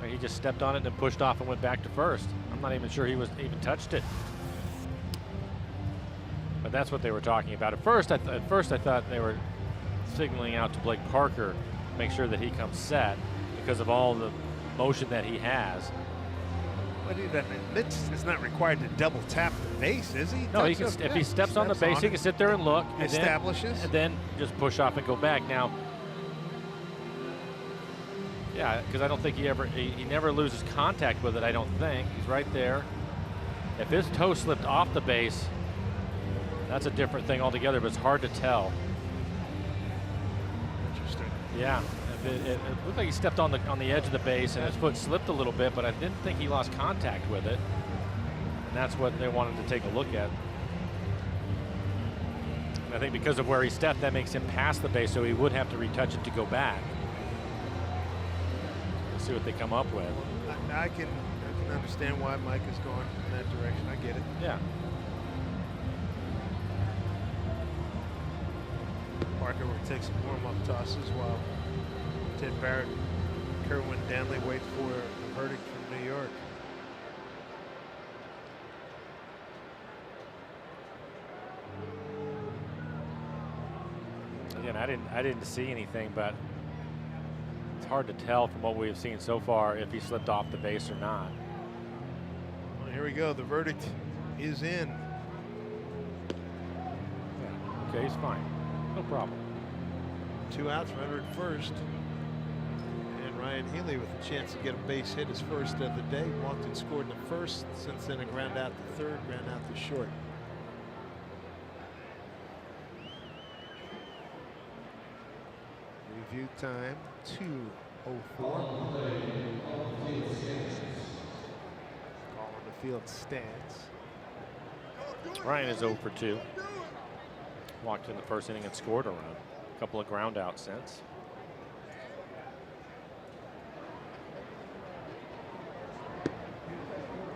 He just stepped on it and pushed off and went back to first. I'm not even sure he was even touched it. But that's what they were talking about. At first I thought they were signaling out to Blake Parker, make sure that he comes set because of all the motion that he has. But Mitch is not required to double tap the base, is he? No, he can, if he steps on the base, he can sit there and look. And then just push off and go back. Now, yeah, because I don't think he never loses contact with it, I don't think. He's right there. If his toe slipped off the base, that's a different thing altogether, but it's hard to tell. Interesting. Yeah. It looked like he stepped on the edge of the base and his foot slipped a little bit, but I didn't think he lost contact with it. And that's what they wanted to take a look at. And I think because of where he stepped, that makes him pass the base, so he would have to retouch it to go back. We'll see what they come up with. I can understand why Mike is going in that direction. I get it. Yeah. Parker will take some warm-up tosses while Ted Barrett and Kerwin Danley wait for a verdict from New York. Again, I didn't see anything, but it's hard to tell from what we've seen so far if he slipped off the base or not. Well, here we go. The verdict is in. Yeah. Okay, he's fine. No problem. 2 outs, runner at first. And Ryan Healy with a chance to get a base hit, his first of the day. Walked and scored in the first. Since then, a ground out to third, ground out to short. Review time 2:04. Call on the field stands. Ryan is 0 for 2. Walked in the first inning and scored a run. A couple of ground outs since.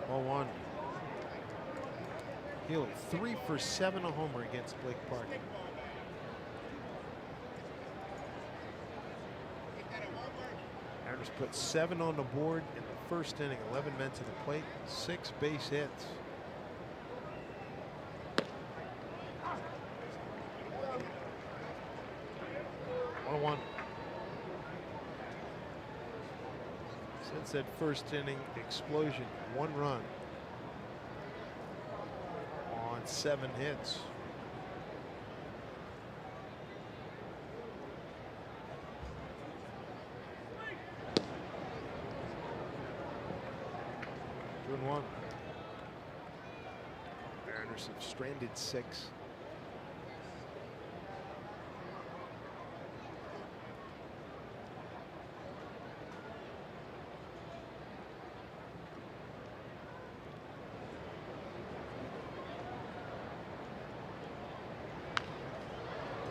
Ball 1. Healy 3 for 7, a homer against Blake Parker. Mariners put 7 on the board in the first inning, 11 men to the plate, 6 base hits. One. Since that first inning explosion, 1 run on 7 hits. Two and 1. Mariners have stranded 6.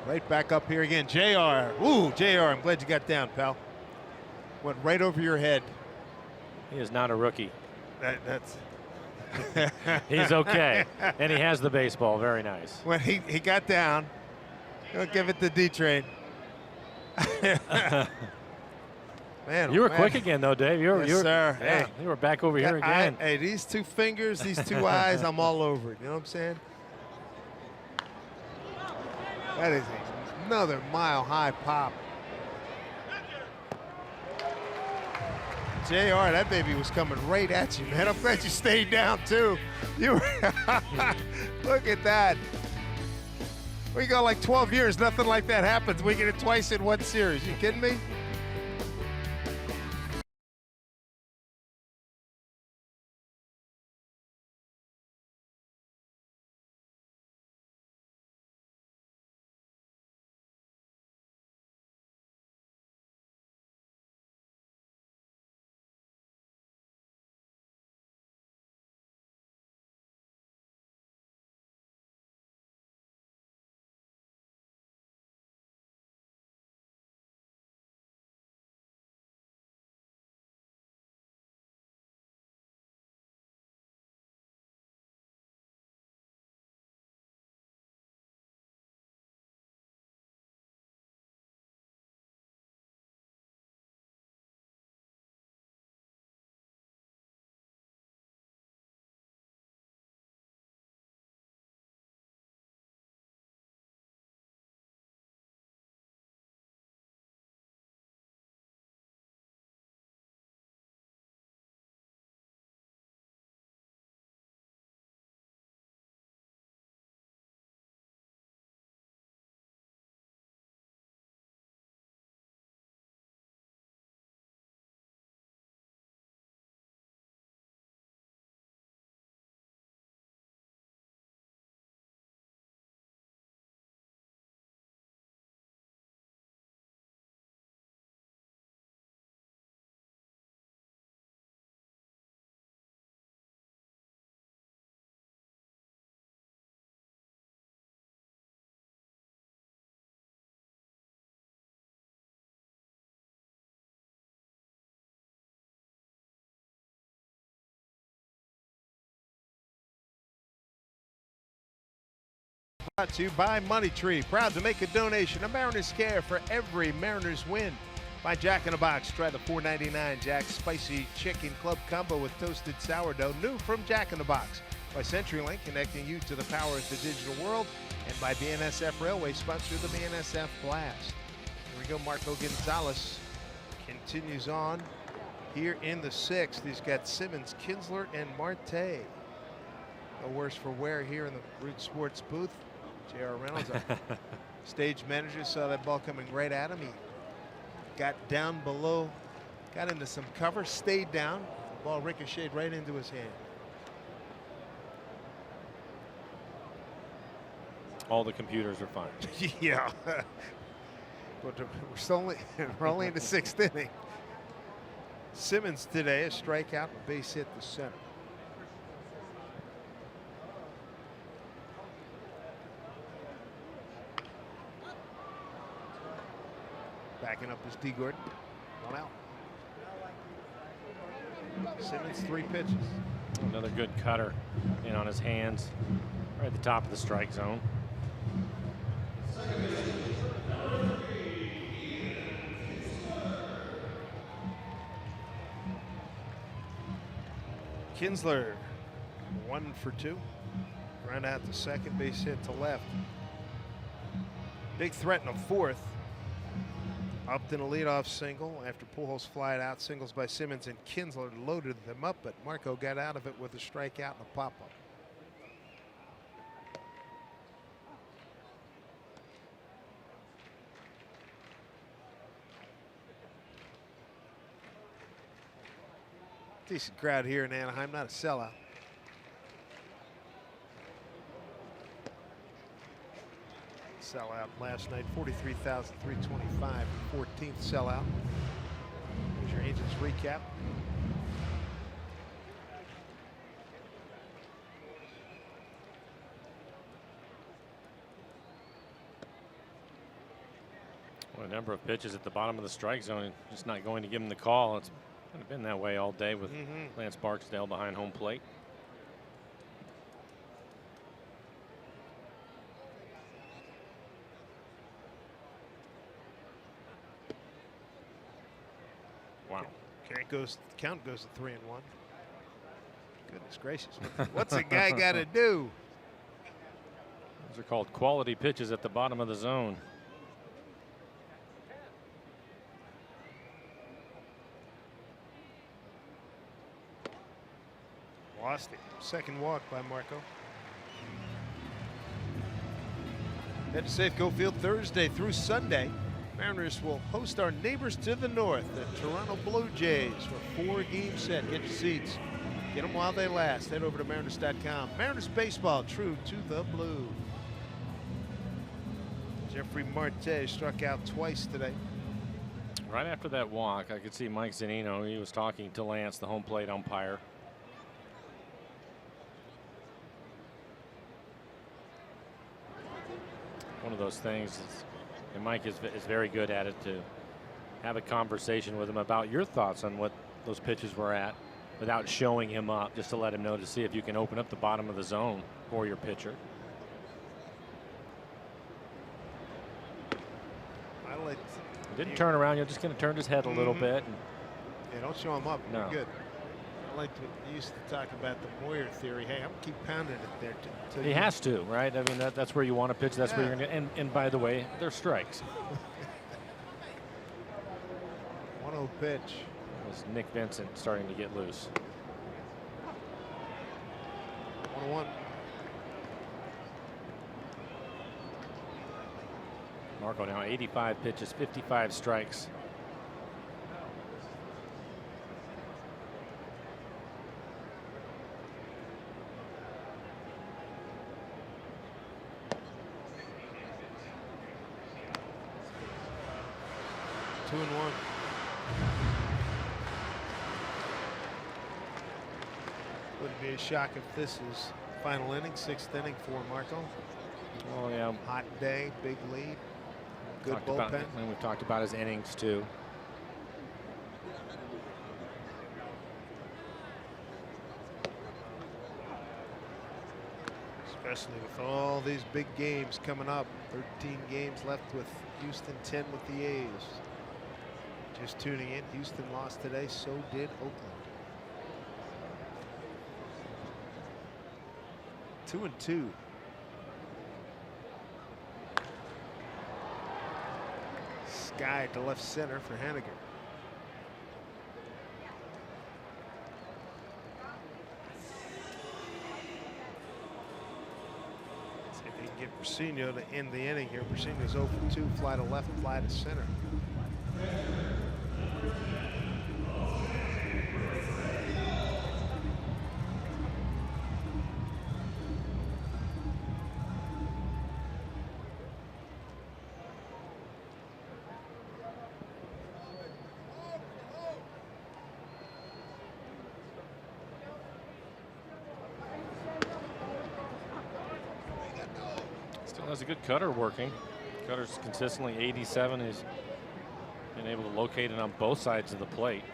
Right back up here again. JR. Ooh, JR, I'm glad you got down, pal. Went right over your head. He is not a rookie. That's. He's okay. And he has the baseball. Very nice. When he got down, he'll give it to D-Train. Man, you were quick again, though, Dave. Yes, sir. Yeah, you were back over here again. Hey, these 2 fingers, these 2 eyes, I'm all over it. You know what I'm saying? That is another mile-high pop. JR, that baby was coming right at you, man. I'm glad you stayed down, too. You were look at that. We go like 12 years, nothing like that happens. We get it twice in 1 series. You kidding me? Brought to you by Money Tree. Proud to make a donation to Mariners Care for every Mariners win. By Jack in the Box. Try the $4.99 Jack Spicy Chicken Club Combo with toasted sourdough. New from Jack in the Box. By CenturyLink, connecting you to the power of the digital world. And by BNSF Railway, sponsor the BNSF Blast. Here we go. Marco Gonzalez continues on here in the 6th. He's got Simmons, Kinsler, and Marte. No worse for wear here in the Root Sports booth. J.R. Reynolds, our stage manager, saw that ball coming right at him. He got down below, got into some cover, stayed down. The ball ricocheted right into his hand. All the computers are fine. Yeah. But we're only in the 6th inning. Simmons today, a strikeout, base hit to center. Backing up is D. Gordon. 1 out. Simmons 3 pitches. Another good cutter in on his hands, right at the top of the strike zone. Kinsler 1 for 2. Run out to second, base hit to left. Big threat in the 4th. Upton a leadoff single after Pujols flied out. Singles by Simmons and Kinsler loaded them up, but Marco got out of it with a strikeout and a pop-up. Decent crowd here in Anaheim, not a sellout. Sellout last night, 43,325, 14th sellout. Here's your Angels recap. Well, a number of pitches at the bottom of the strike zone, just not going to give him the call. It's kind of been that way all day with Lance Barksdale behind home plate. Wow. Count goes to 3-1. Goodness gracious. What's a guy got to do? Those are called quality pitches at the bottom of the zone. Lost it. Second walk by Marco. Head to Safeco Field Thursday through Sunday. Mariners will host our neighbors to the north, the Toronto Blue Jays, for a 4-game set. Get your seats. Get them while they last. Head over to Mariners.com. Mariners baseball, true to the blue. Jeffrey Marte struck out twice today. Right after that walk, I could see Mike Zunino. He was talking to Lance, the home plate umpire. One of those things is, and Mike is very good at it, to have a conversation with him about your thoughts on what those pitches were at without showing him up, just to let him know, to see if you can open up the bottom of the zone for your pitcher. He didn't turn around. You're just going to turn his head a little bit. And yeah, don't show him up. No. Good. I like to used to talk about the Moyer theory. Hey, I'm gonna keep pounding it there. He has to, right? I mean, that's where you want to pitch. That's where you're going to. And by the way, they're strikes. 1-0 pitch. Was Nick Vincent starting to get loose? 1-1. Marco now 85 pitches, 55 strikes. Wouldn't be a shock if this is final inning, 6th inning for Marco. Oh yeah. Hot day, big lead, good bullpen. And we've talked about his innings too. Especially with all these big games coming up. 13 games left with Houston, 10 with the A's. Just tuning in, Houston lost today, so did Oakland. 2-2. Sky to left center for Haniger. See if he can get Brasino to end the inning here. Brasino's 0 for 2, fly to left, fly to center. Has a good cutter working. Cutter's consistently 87. He's been able to locate it on both sides of the plate.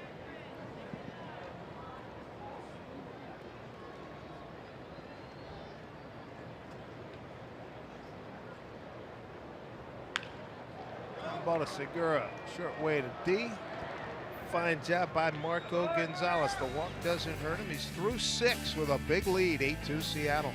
Ball to Segura, short way to D. Fine job by Marco Gonzalez. The walk doesn't hurt him. He's through 6 with a big lead, 8-2 Seattle.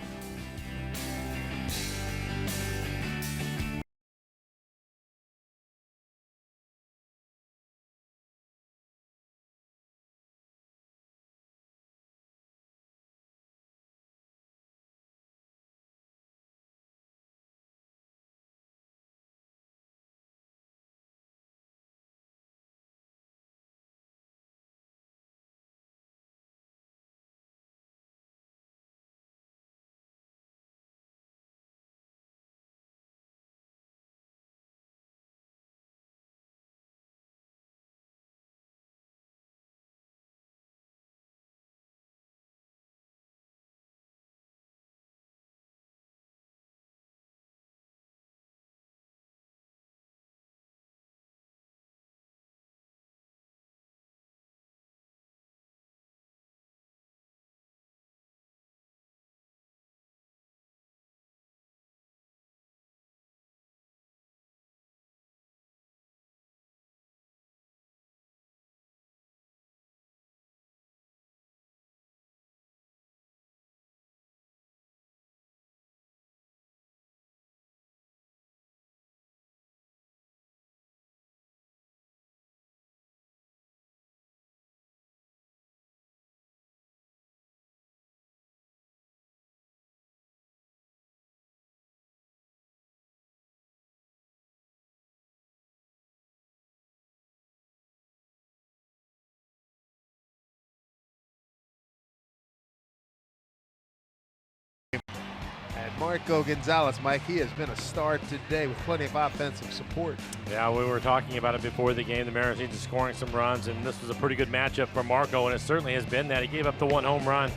And Marco Gonzalez, Mike, he has been a star today with plenty of offensive support. Yeah, we were talking about it before the game. The Mariners need to scoring some runs, and this was a pretty good matchup for Marco, and it certainly has been that. He gave up the 1 home run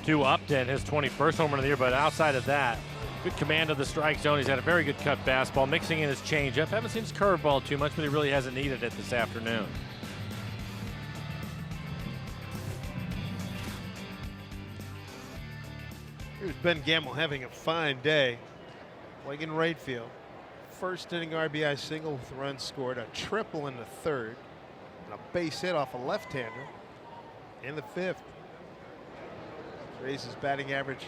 to Upton, his 21st home run of the year, but outside of that, good command of the strike zone. He's had a very good cut fastball, mixing in his changeup. Haven't seen his curveball too much, but he really hasn't needed it this afternoon. Here's Ben Gamble having a fine day. Playing in right field. First inning RBI single with runs scored, a triple in the third, and a base hit off a left-hander in the 5th. Raises batting average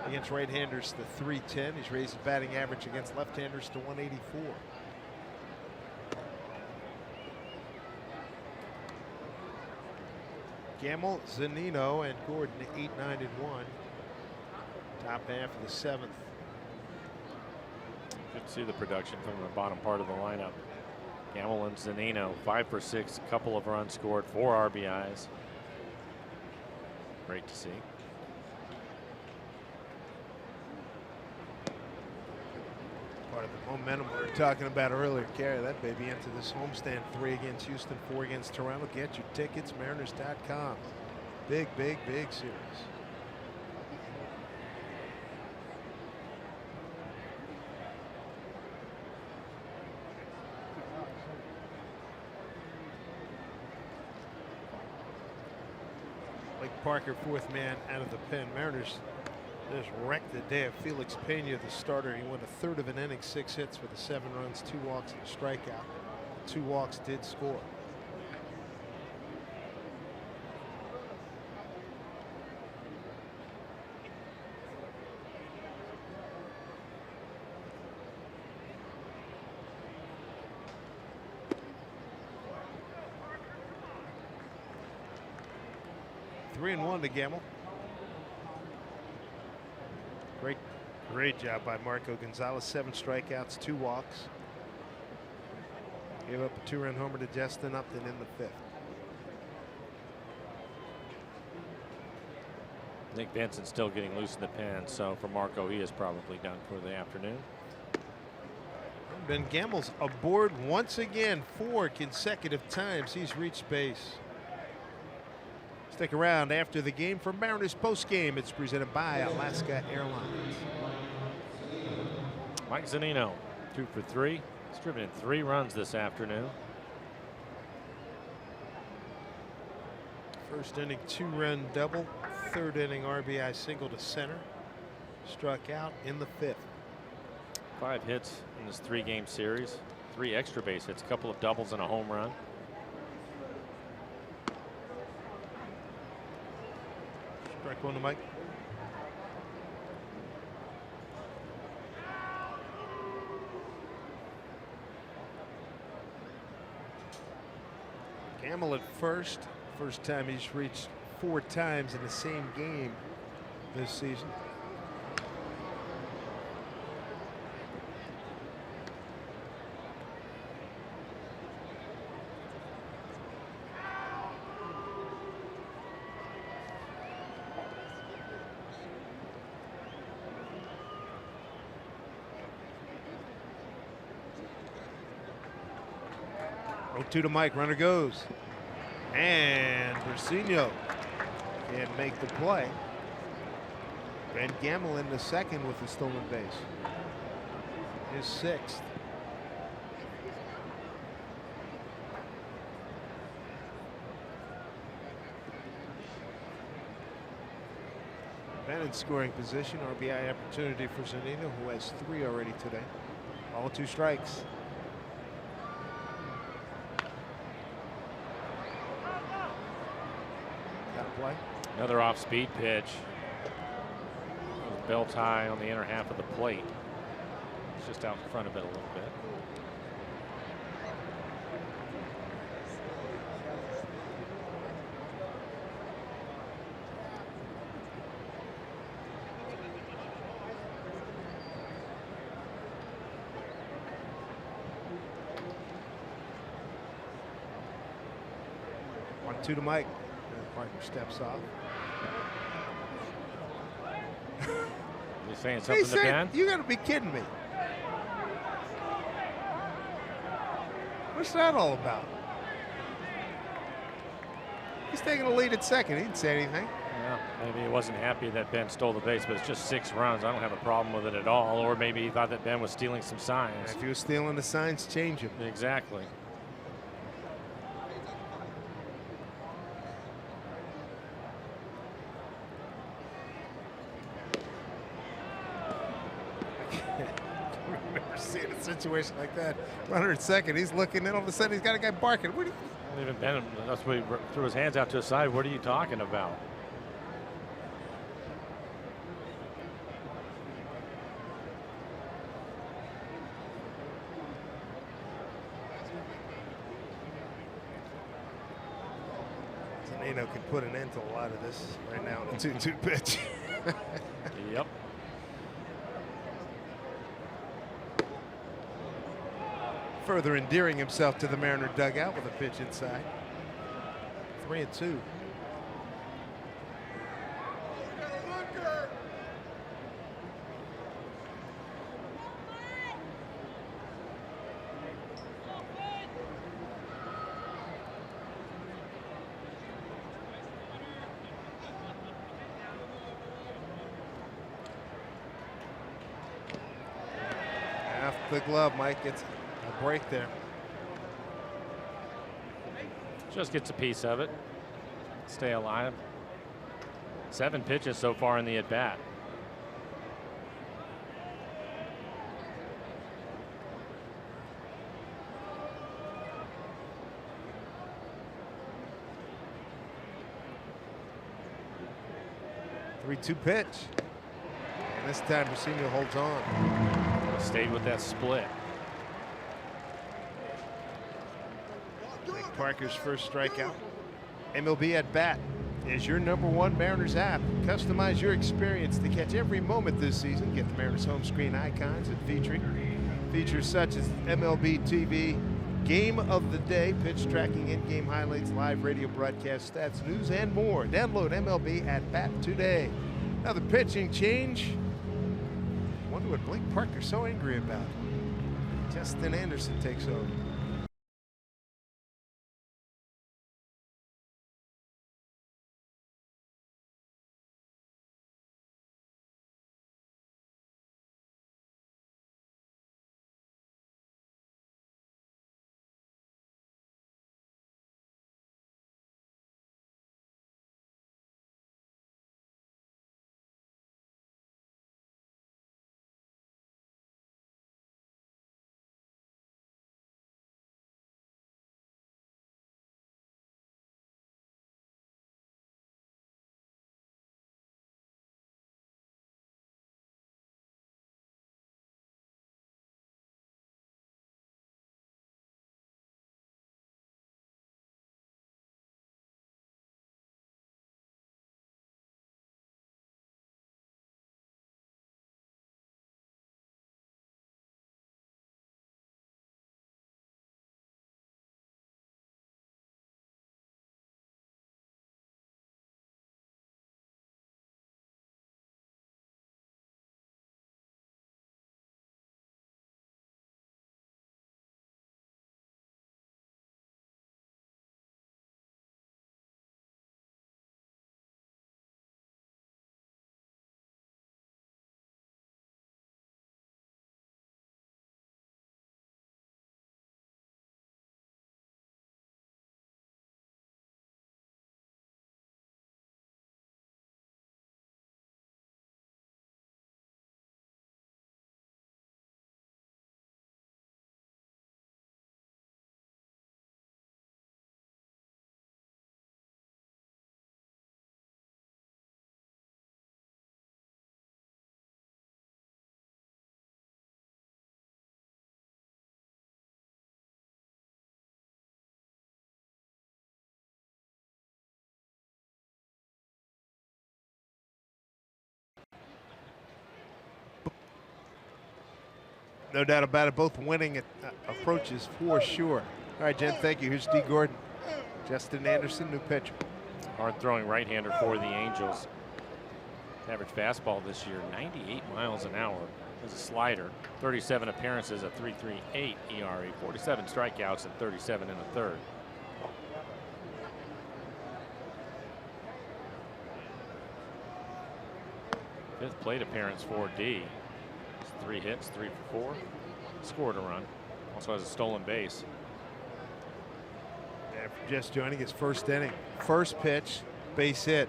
against right-handers to 310. He's raised his batting average against left-handers to 184. Gamble, Zunino, and Gordon 8, 9, and 1. Top half of the 7th. Good to see the production from the bottom part of the lineup. Gamble and Zunino, 5 for 6, a couple of runs scored, 4 RBIs. Great to see. Part of the momentum we were talking about earlier. Carry that baby into this homestand. 3 against Houston, 4 against Toronto. Get your tickets, Mariners.com. Big, big, big series. Parker, 4th man out of the pen. Mariners Just wrecked the day of Felix Pena, the starter. He went a third of an inning, 6 hits for the 7 runs, 2 walks, and a strikeout. 2 walks did score. Three and 1 to Gamble. Great job by Marco Gonzalez. 7 strikeouts, 2 walks. Gave up a 2-run homer to Justin Upton in the 5th. Nick Benson's still getting loose in the pen, so for Marco, he is probably done for the afternoon. Ben Gamble's aboard once again 4 consecutive times he's reached base. Stick around after the game for Mariners postgame. It's presented by Alaska Airlines. Mike Zunino, 2 for 3. He's driven in 3 runs this afternoon. First inning 2-run double. 3rd inning RBI single to center. Struck out in the 5th. 5 hits in this 3-game series. 3 extra base hits, a couple of doubles and a home run. Strike 1 to Mike. Gamble at first. First time he's reached 4 times in the same game this season. Two to Mike, runner goes. And Bersinho can't make the play. Ben Gamble in the 2nd with the stolen base. His 6th. Ben in scoring position. RBI opportunity for Zunino, who has 3 already today. All 2 strikes. Play. Another off-speed pitch. Belt high on the inner half of the plate. It's just out in front of it a little bit. One, 2 to Mike. Parker steps off. He's saying something to Ben? You gotta be kidding me. What's that all about? He's taking a lead at 2nd. He didn't say anything. Yeah, maybe he wasn't happy that Ben stole the base, but it's just 6 runs. I don't have a problem with it at all. Or maybe he thought that Ben was stealing some signs. If he was stealing the signs, change him. Exactly. Seeing a situation like that, runner at 2nd, he's looking, and all of a sudden he's got a guy barking. What are you? Even Ben, that's why he threw his hands out to his side. What are you talking about? Zunino can put an end to a lot of this right now in a 2-2 pitch. Yep. Further endearing himself to the Mariner dugout with a pitch inside. 3-2. Half the glove, Mike gets a break there. Just gets a piece of it. Stay alive. 7 pitches so far in the at-bat. 3-2 pitch. And this time Racino holds on. Stayed with that split. Blake Parker's first strikeout. MLB at bat is your #1 Mariners app. Customize your experience to catch every moment this season. Get the Mariners home screen icons and features such as MLB TV, Game of the Day, pitch tracking, in-game highlights, live radio broadcast stats, news, and more. Download MLB at bat today. Now the pitching change. Wonder what Blake Parker's so angry about. Justin Anderson takes over. No doubt about it, both winning approaches for sure. All right, Jen, thank you. Here's D. Gordon. Justin Anderson, new pitcher. Hard throwing right-hander for the Angels. Average fastball this year, 98 miles an hour. There's a slider, 37 appearances, a 3.38 ERA, 47 strikeouts, and 37 in the third. Fifth plate appearance for D. 3 hits, 3 for 4. Scored a run. Also has a stolen base. After just joining his first inning. First pitch, base hit.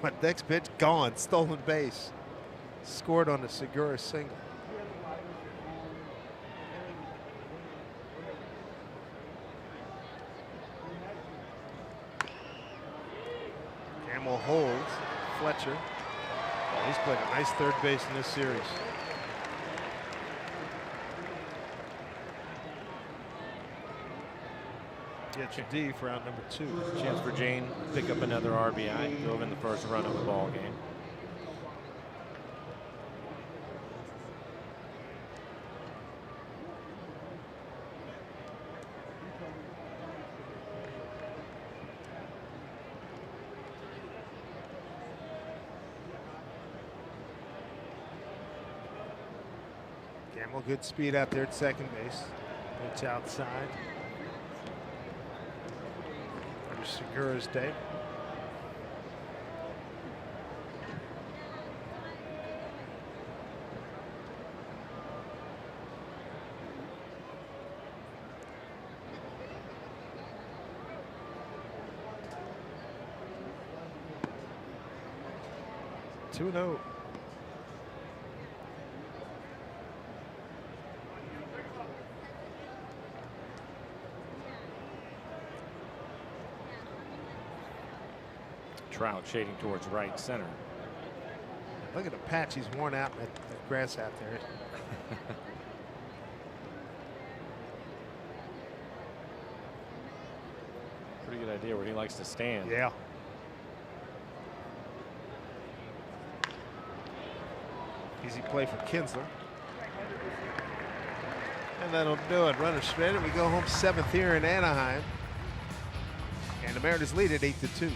But next pitch, gone. Stolen base. Scored on the Segura single. Gamble holds. Fletcher. He's played a nice third base in this series. Gets a D for out number 2. Chance for Jane to pick up another RBI. Drove in the first run of the ball game. Gamble, good speed out there at second base. Pitch outside. Segura's day. Two no. Trout shading towards right center. Look at the patch he's worn out in that grass out there. Pretty good idea where he likes to stand. Yeah. Easy play for Kinsler. And that'll do it. Runner straight. We go home 7th here in Anaheim. And the Mariners lead at 8-2.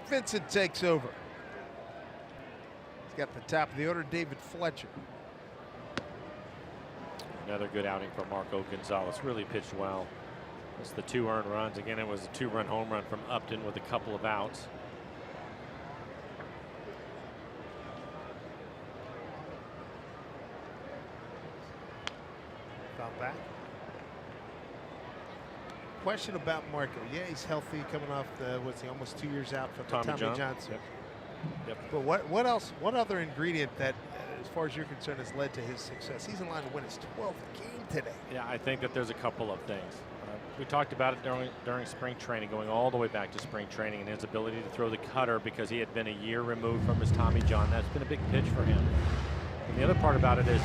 Vincent takes over. He's got the top of the order, David Fletcher. Another good outing from Marco Gonzalez. Really pitched well. That's the 2 earned runs. Again, it was a 2-run home run from Upton with a couple of outs. Foul back. Question about Marco. Yeah, he's healthy, coming off the, what's he, almost 2 years out from Tommy Johnson. Yep. But what else? What other ingredient that, as far as you're concerned, has led to his success? He's in line to win his 12th game today. Yeah, I think that there's a couple of things. We talked about it during spring training, going all the way back to spring training, and his ability to throw the cutter because he had been a year removed from his Tommy John. That's been a big pitch for him. And the other part about it is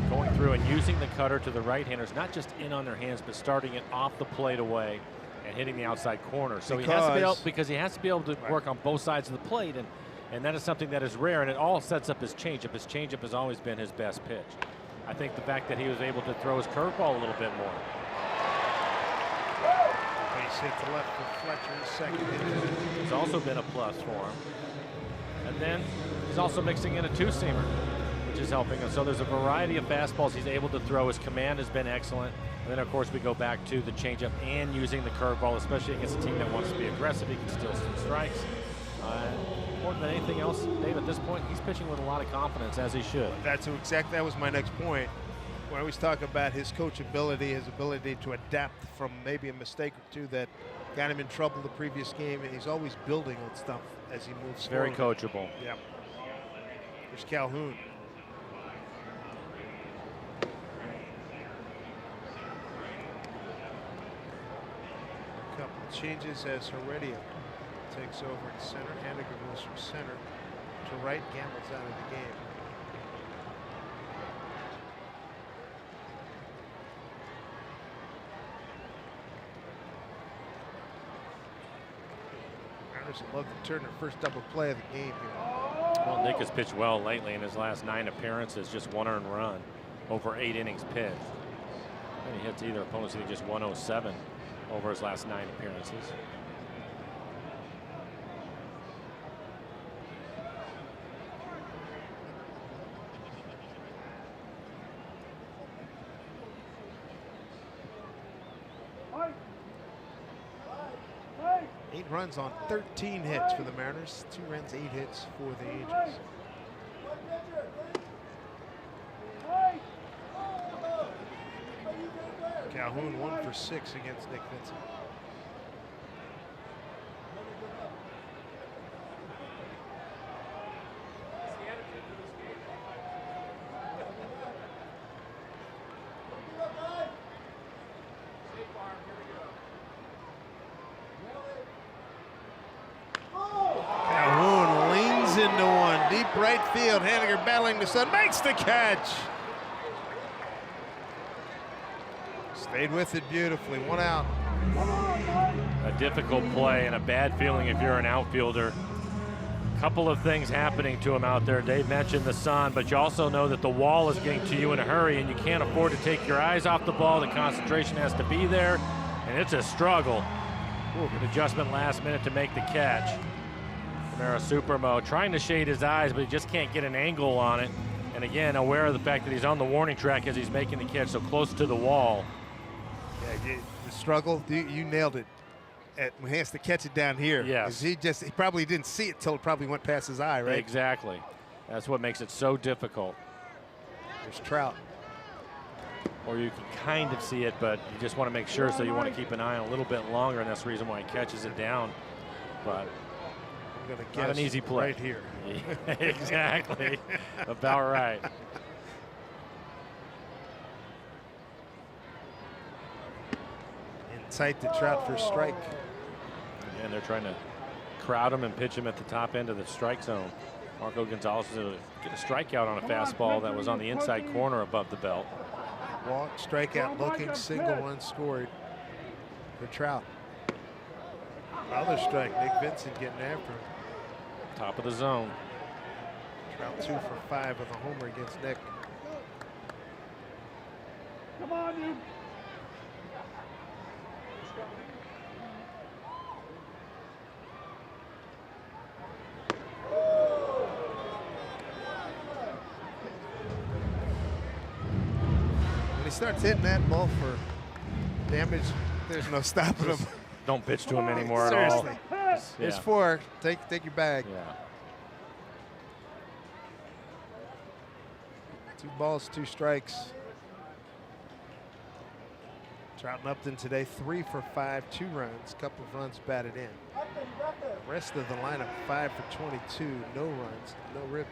going through and using the cutter to the right-handers, not just in on their hands, but starting it off the plate away and hitting the outside corner. So he has to be able to work on both sides of the plate, and that is something that is rare, and it all sets up his changeup. His changeup has always been his best pitch. I think the fact that he was able to throw his curveball a little bit more. Base hit to left for Fletcher's second. It's also been a plus for him. And then he's also mixing in a two-seamer, which is helping him. So there's a variety of fastballs he's able to throw. His command has been excellent. And then, of course, we go back to the changeup and using the curveball, especially against a team that wants to be aggressive. He can steal some strikes. More than anything else, Dave, at this point, he's pitching with a lot of confidence, as he should. That was my next point. When I always talk about his coachability, his ability to adapt from maybe a mistake or two that got him in trouble the previous game, and he's always building on stuff as he moves Very forward. coachable. Yep. There's Calhoun. A couple of changes as Heredia takes over at center. Haniger goes from center to right. Gamble's out of the game. Mariners would love to turn their first double play of the game here. Well, Nick has pitched well lately in his last 9 appearances, just 1 earned run over 8 innings pitched. And he hits either opponent's hitting just 107 over his last 9 appearances. Runs on 13 hits for the Mariners. 2 runs, 8 hits for the Angels. Calhoun 1 for 6 against Nick Vincent. Into one, deep right field. Haniger battling the sun, makes the catch. Stayed with it beautifully, 1 out. A difficult play and a bad feeling if you're an outfielder. Couple of things happening to him out there. Dave mentioned the sun, but you also know that the wall is getting to you in a hurry, and you can't afford to take your eyes off the ball. The concentration has to be there, and it's a struggle. An adjustment last minute to make the catch. Supermo trying to shade his eyes, but he just can't get an angle on it. And again, aware of the fact that he's on the warning track as he's making the catch so close to the wall. Yeah, the struggle, you nailed it. When he has to catch it down here. Yes. He probably didn't see it till it probably went past his eye, right? Exactly. That's what makes it so difficult. There's Trout. Or you can kind of see it, but you just want to make sure, so you want to keep an eye on a little bit longer, and that's the reason why he catches it down. But not an easy play. Right here. Exactly. About right. In tight to Trout for strike. Again, they're trying to crowd him and pitch him at the top end of the strike zone. Marco Gonzalez was able to get a strikeout on a fastball that was on the inside corner above the belt. Walk, strikeout looking, single run scored for Trout. Another strike, Nick Vincent getting after him. Top of the zone. Trout 2 for 5 with a homer against Nick. Come on, you. When he starts hitting that ball for damage, there's no stopping him. Don't pitch to him anymore at all. Seriously. It's 4. Take your bag. Yeah. 2 balls, 2 strikes. Trout and Upton today 3 for 5, 2 runs, couple of runs batted in. The rest of the lineup 5 for 22, no runs, no ribs.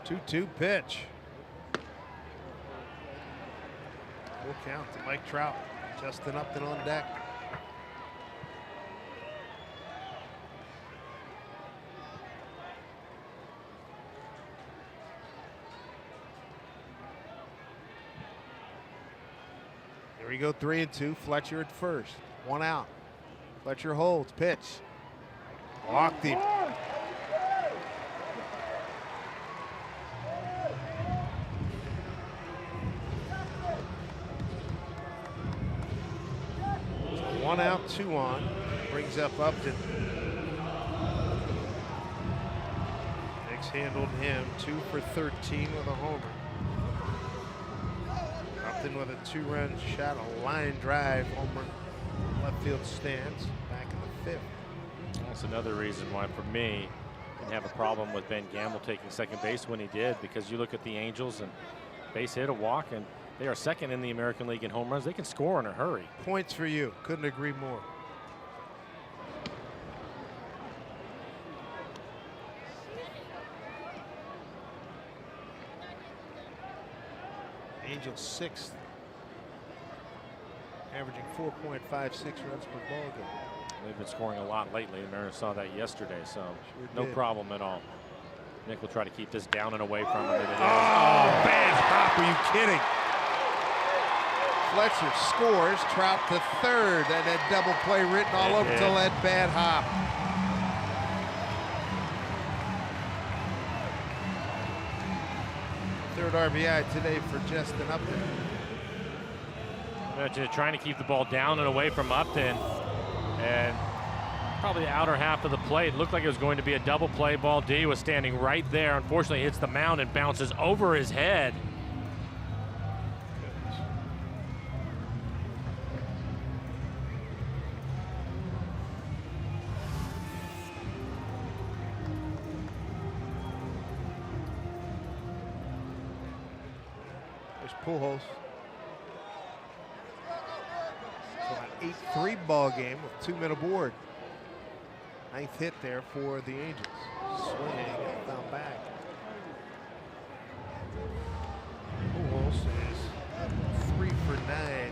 2-2 pitch. Full count to Mike Trout. Justin Upton on deck. Here we go, 3-2. Fletcher at first. 1 out. Fletcher holds. Pitch. Walked him. So 1 out, 2 on. Brings up Upton. Hicks handled him. 2 for 13 with a homer. Upton with a 2-run shot, a line drive homer. Left field stands back in the 5th. That's another reason why, for me, didn't have a problem with Ben Gamble taking second base when he did, because you look at the Angels and base hit, a walk, and they are second in the American League in home runs. They can score in a hurry. Points for you. Couldn't agree more. Angels 6th, averaging 4.56 runs per ball game. They've been scoring a lot lately. The Mariners saw that yesterday, so Sure no did. problem at all. Nick will try to keep this down and away from him. It is. Oh, bad hop. Are you kidding? Fletcher scores. Trout to third, and that double play written all over till that bad hop. Third RBI today for Justin Upton. Imagine trying to keep the ball down and away from Upton, and probably the outer half of the plate. Looked like it was going to be a double play. Ball D was standing right there. Unfortunately, hits the mound and bounces over his head. There's Pujols. So an 8-3 ball game with 2 men aboard. 9th hit there for the Angels. Swing and foul back. Pujols is 3 for 9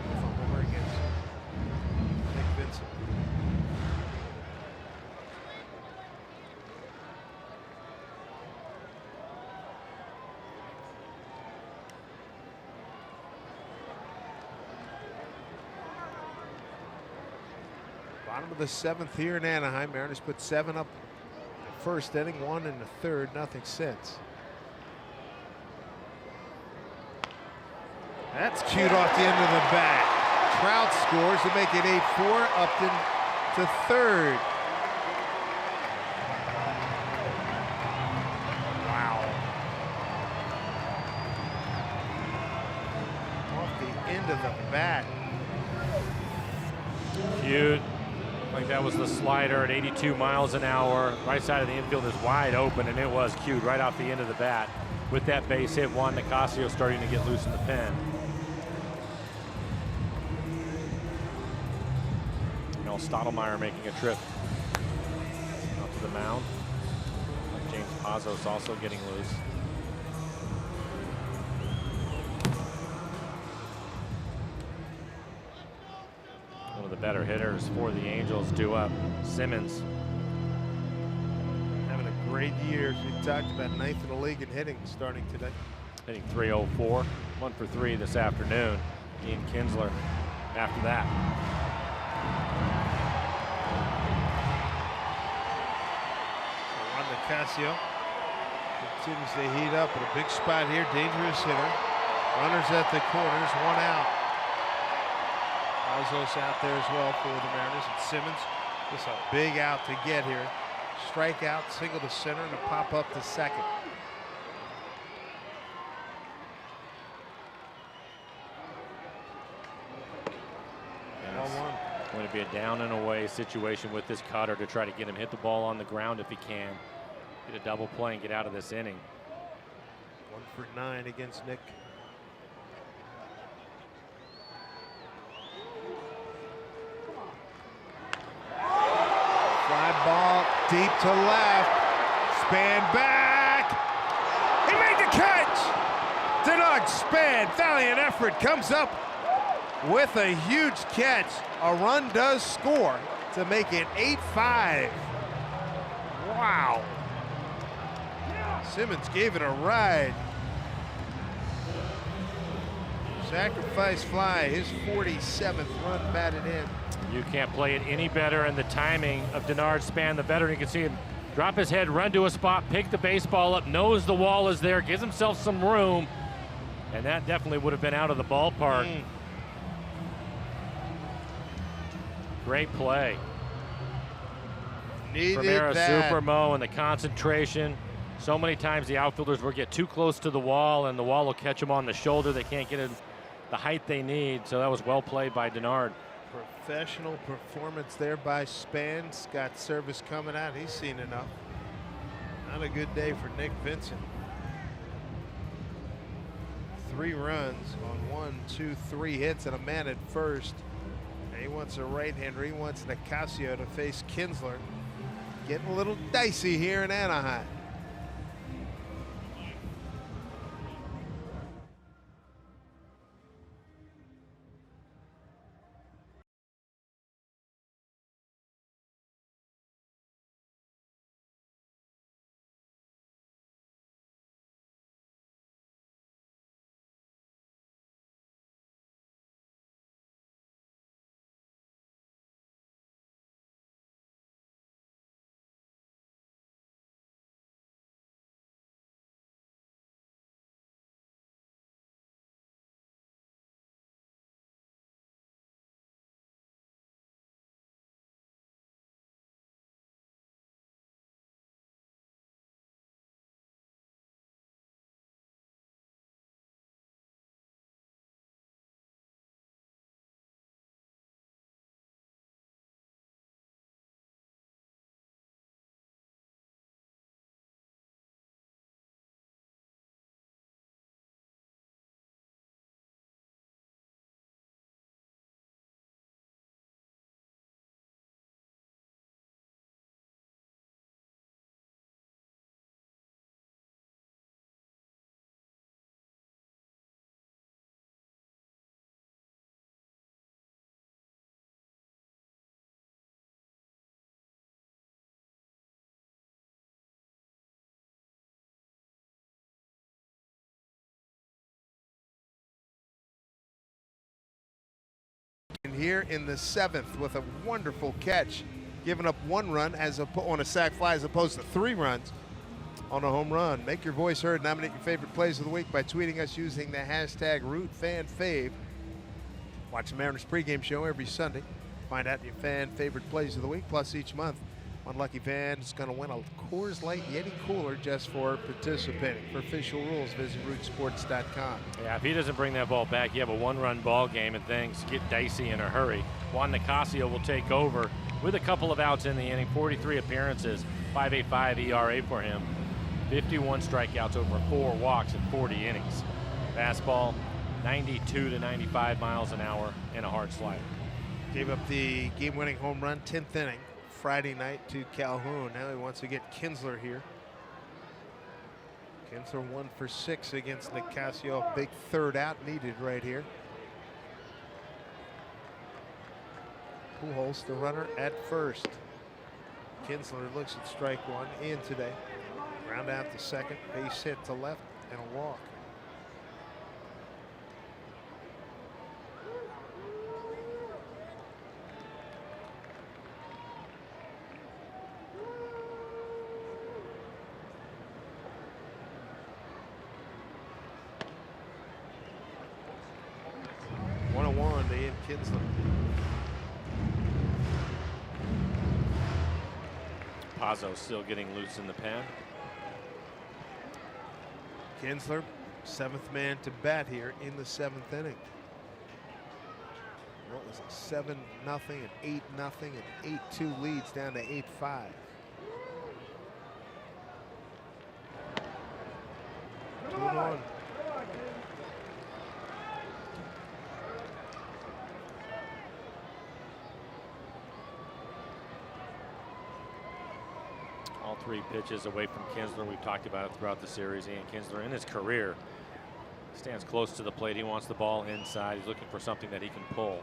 with a homer against Nick Vincent. Bottom of the 7th here in Anaheim. Mariners put 7 up in the first inning, 1 in the third, nothing since. That's cued off the end of the bat. Trout scores to make it 8-4. Upton to third. Wow. Off the end of the bat. Cute. Like that was the slider at 82 miles an hour. Right side of the infield is wide open, and it was cued right off the end of the bat. With that base hit, Juan Nicasio starting to get loose in the pen. You know, Stottlemyre making a trip out to the mound. James Pazos also getting loose. One of the better hitters for the Angels due up. Simmons. Having a great year. As we talked about, 9th in the league in hitting starting today. Hitting .304. 1 for 3 this afternoon. Ian Kinsler after that. Juan Nicasio continues to heat up at a big spot here. Dangerous hitter. Runners at the corners. 1 out. Pazos out there as well for the Mariners. And Simmons, just a big out to get here. Strikeout, single to center, and a pop up to second. Yes. 1-1. Going to be a down and away situation with this cutter to try to get him hit the ball on the ground if he can. Get a double play and get out of this inning. 1 for 9 against Nick. Fly ball deep to left. Span back. He made the Denard Span, valiant effort, comes up with a huge catch. A run does score to make it 8-5. Wow. Simmons gave it a ride. Sacrifice fly, his 47th run batted in. You can't play it any better, and the timing of Denard Span, the veteran. You can see him drop his head, run to a spot, pick the baseball up, knows the wall is there, gives himself some room, and that definitely would have been out of the ballpark. Great play. Needed Primera that. Super Mo, and the concentration. So many times the outfielders will get too close to the wall, and the wall will catch them on the shoulder. They can't get in the height they need, so that was well played by Denard. Professional performance there by Span. Got service coming out. He's seen enough. Not a good day for Nick Vincent. 3 runs on 1, 2, 3 hits and a man at first. And he wants a right-hander. He wants Nicasio to face Kinsler. Getting a little dicey here in Anaheim. Here in the 7th with a wonderful catch, giving up 1 run on a sac fly as opposed to 3 runs on a home run. Make your voice heard. Nominate your favorite plays of the week by tweeting us using the hashtag RootFanFave. Watch the Mariners pregame show every Sunday. Find out your fan favorite plays of the week. Plus, each month, one lucky fan is going to win a Coors Light Yeti cooler just for participating. For official rules, visit rootsports.com. Yeah, if he doesn't bring that ball back, you have a 1-run ball game and things get dicey in a hurry. Juan Nicasio will take over with a couple of outs in the inning. 43 appearances, 5.85 ERA for him. 51 strikeouts over 4 walks in 40 innings. Fastball, 92 to 95 miles an hour, and a hard slider. Gave up the game-winning home run, 10th inning. Friday night to Calhoun. Now he wants to get Kinsler here. Kinsler 1 for 6 against Nicasio. Big 3rd out needed right here. Pujols the runner at first. Kinsler looks at strike 1 in today. Ground out to second, base hit to left, and a walk. Kinsler. Pazzo still getting loose in the pen. Kinsler, 7th man to bat here in the 7th inning. What was it? 7-0 and 8-0 and 8-2 leads down to 8-5. Two on. All 3 pitches away from Kinsler. We've talked about it throughout the series. Ian Kinsler in his career Stands close to the plate. He wants the ball inside. He's looking for something that he can pull.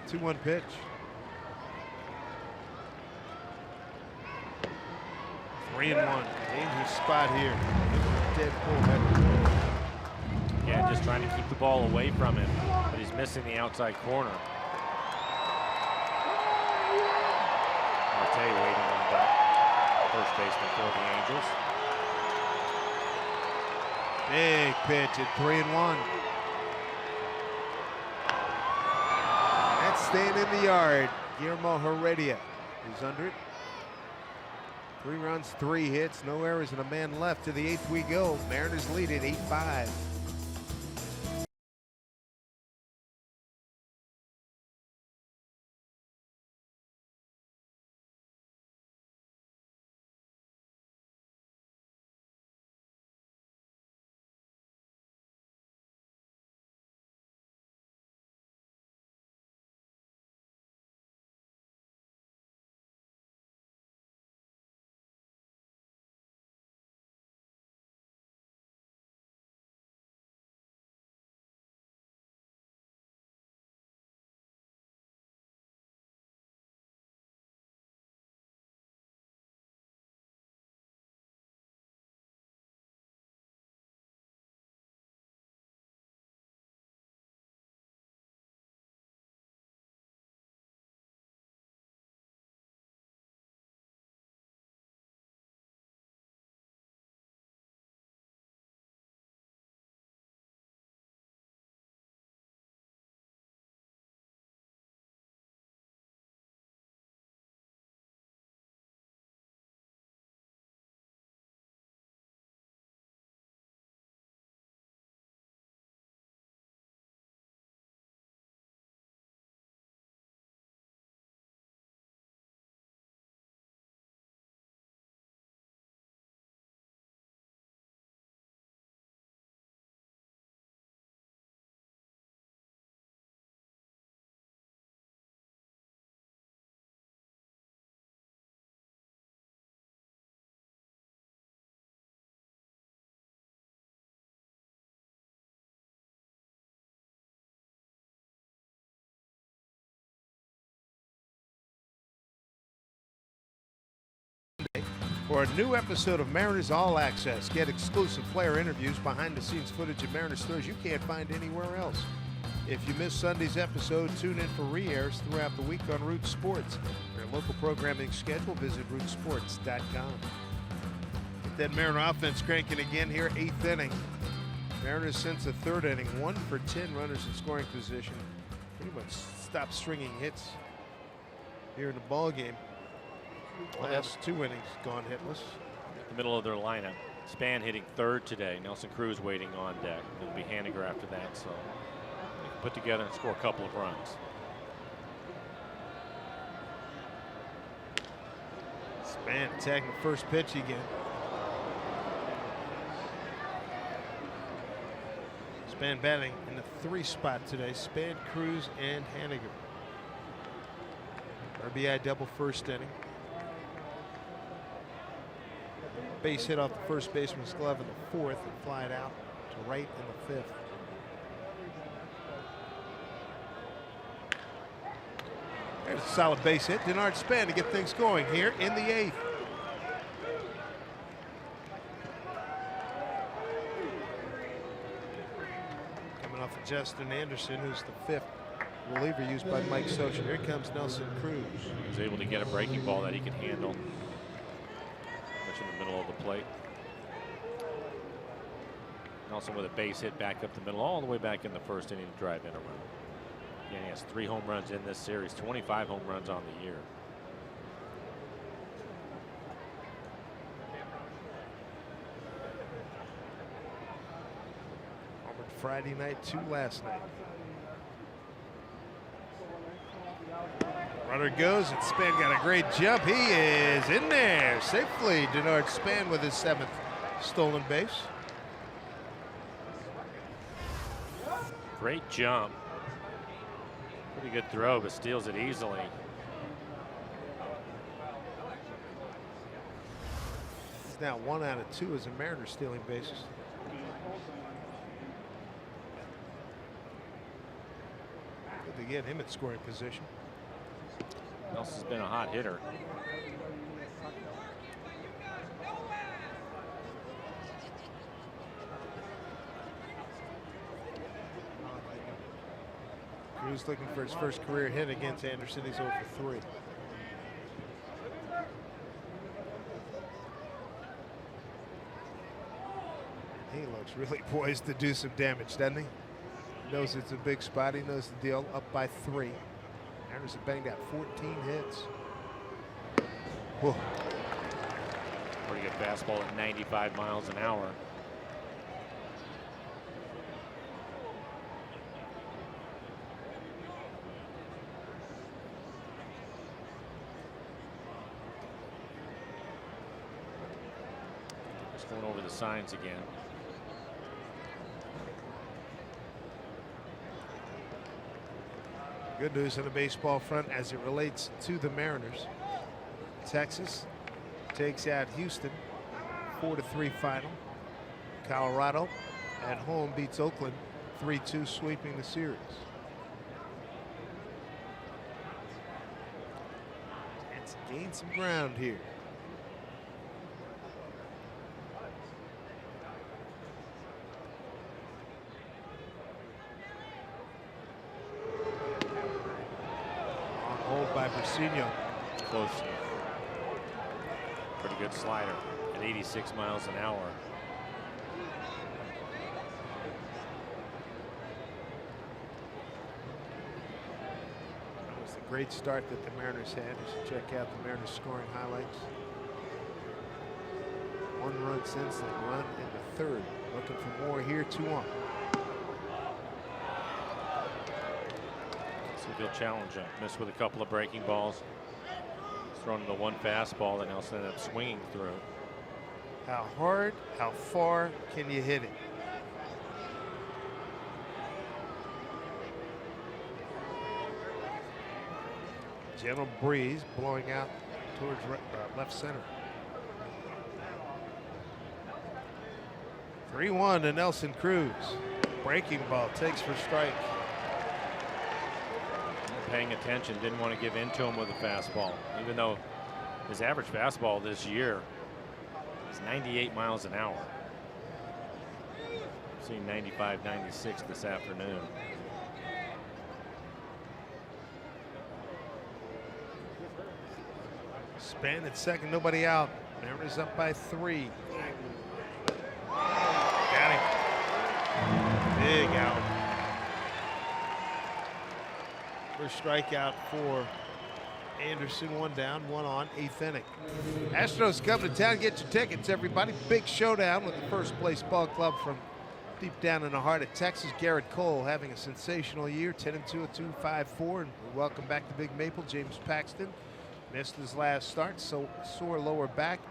2-1 pitch. 3-1. Dangerous spot here. Dead pull. Yeah, just trying to keep the ball away from him, but he's missing the outside corner. Marte waiting on that first baseman for the Angels. Big pitch at 3-1. That's staying in the yard. Guillermo Heredia is under it. 3 runs, 3 hits, no errors, and a man left. To the 8th we go. Mariners lead at 8-5. For a new episode of Mariners All Access, get exclusive player interviews, behind-the-scenes footage of Mariners stories you can't find anywhere else. If you missed Sunday's episode, tune in for re-airs throughout the week on Root Sports. For your local programming schedule, visit rootsports.com. Get that Mariner offense cranking again here, 8th inning. Mariners since the 3rd inning, 1 for 10 runners in scoring position. Pretty much stopped stringing hits here in the ball game. Last 2 innings gone hitless. The middle of their lineup. Span hitting 3rd today. Nelson Cruz waiting on deck. It'll be Haniger after that, so they can put together and score a couple of runs. Span attacking the first pitch again. Span batting in the 3 spot today. Span, Cruz, and Haniger. RBI double first inning. Base hit off the first baseman's glove in the 4th and fly it out to right in the 5th. There's a solid base hit. Denard Span to get things going here in the 8th. Coming off of Justin Anderson, who's the 5th reliever used by Mike Socha. Here comes Nelson Cruz. He's able to get a breaking ball that he can handle. In the middle of the plate. Nelson with a base hit back up the middle, all the way back in the 1st inning to drive in a run. Again, he has 3 home runs in this series, 25 home runs on the year. Homered Friday night, 2 last night. Runner goes, and Span got a great jump. He is in there safely. Denard Span with his 7th stolen base. Great jump. Pretty good throw, but steals it easily. now 1 out of 2 as the Mariners stealing bases. Good to get him in scoring position. Nelson's been a hot hitter. Cruz looking for his first career hit against Anderson. He's 0 for 3. He looks really poised to do some damage, doesn't he? Knows it's a big spot. He knows the deal. Up by 3. Anderson banged out 14 hits. Whoa. Pretty good fastball at 95 miles an hour. Just going over the signs again. Good news on the baseball front as it relates to the Mariners. Texas takes out Houston 4-3 final. Colorado at home beats Oakland 3-2, sweeping the series. It's gained some ground here. By Brasinho. Close. Pretty good slider at 86 miles an hour. That was the great start that the Mariners had. You should check out the Mariners scoring highlights. 1 run since, then run in the 3rd. Looking for more here, 2-1. He'll challenge him. Missed with a couple of breaking balls. He's thrown into 1 fastball that Nelson ended up swinging through. How hard, how far can you hit it? Gentle breeze blowing out towards left center. 3-1 to Nelson Cruz. Breaking ball takes for strike. Paying attention, didn't want to give in to him with a fastball, even though his average fastball this year is 98 miles an hour. Seeing 95, 96 this afternoon. Span at second, nobody out. Mariners up by 3. Got him. Big out. First strikeout for Anderson. 1 down, 1 on, 8th inning. Astros come to town. Get your tickets, everybody. Big showdown with the first place ball club from deep down in the heart of Texas. Garrett Cole having a sensational year. 10-2, a 2.54. And we welcome back to Big Maple. James Paxton missed his last start, so sore lower back.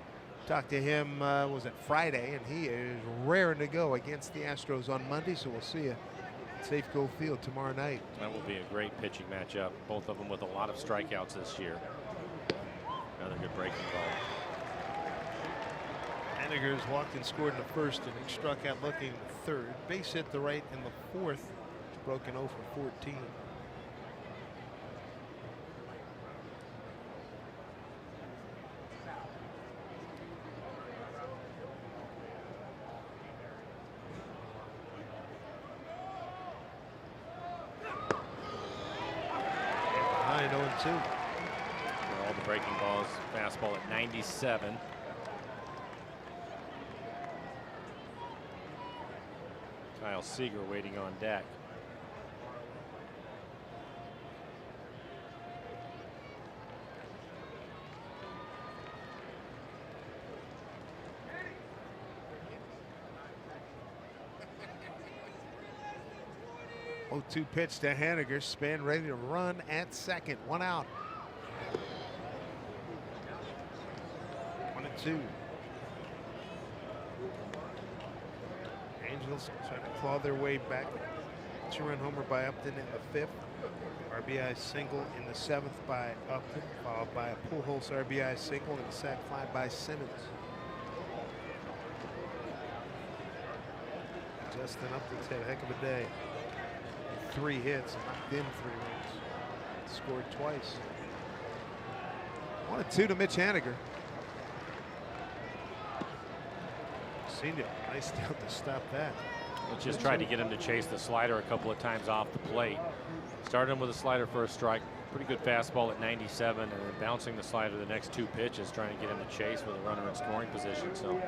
Talked to him, was it Friday, and he is raring to go against the Astros on Monday. So we'll see you. Safeco Field tomorrow night. That will be a great pitching matchup. Both of them with a lot of strikeouts this year. Another good breaking ball. Henniger's walked and scored in the 1st inning, struck out looking in the 3rd. Base hit the right in the 4th. Broken 0 for 14. For all the breaking balls, fastball at 97. Kyle Seager waiting on deck. Oh, 2 pitch to Henniger. Span ready to run at second. 1 out. 1-2. Angels trying to claw their way back. 2-run homer by Upton in the 5th. RBI single in the 7th by Upton, followed by a Pujols RBI single and a sac fly by Simmons. Justin Upton's had a heck of a day. 3 hits, knocked in 3 runs. Scored twice. 1-2 to Mitch Haniger. Senior, nice down to stop that. Let's just try to get him to chase the slider a couple of times off the plate. Started him with a slider for a strike. Pretty good fastball at 97, and then bouncing the slider the next 2 pitches, trying to get him to chase with a runner in scoring position. So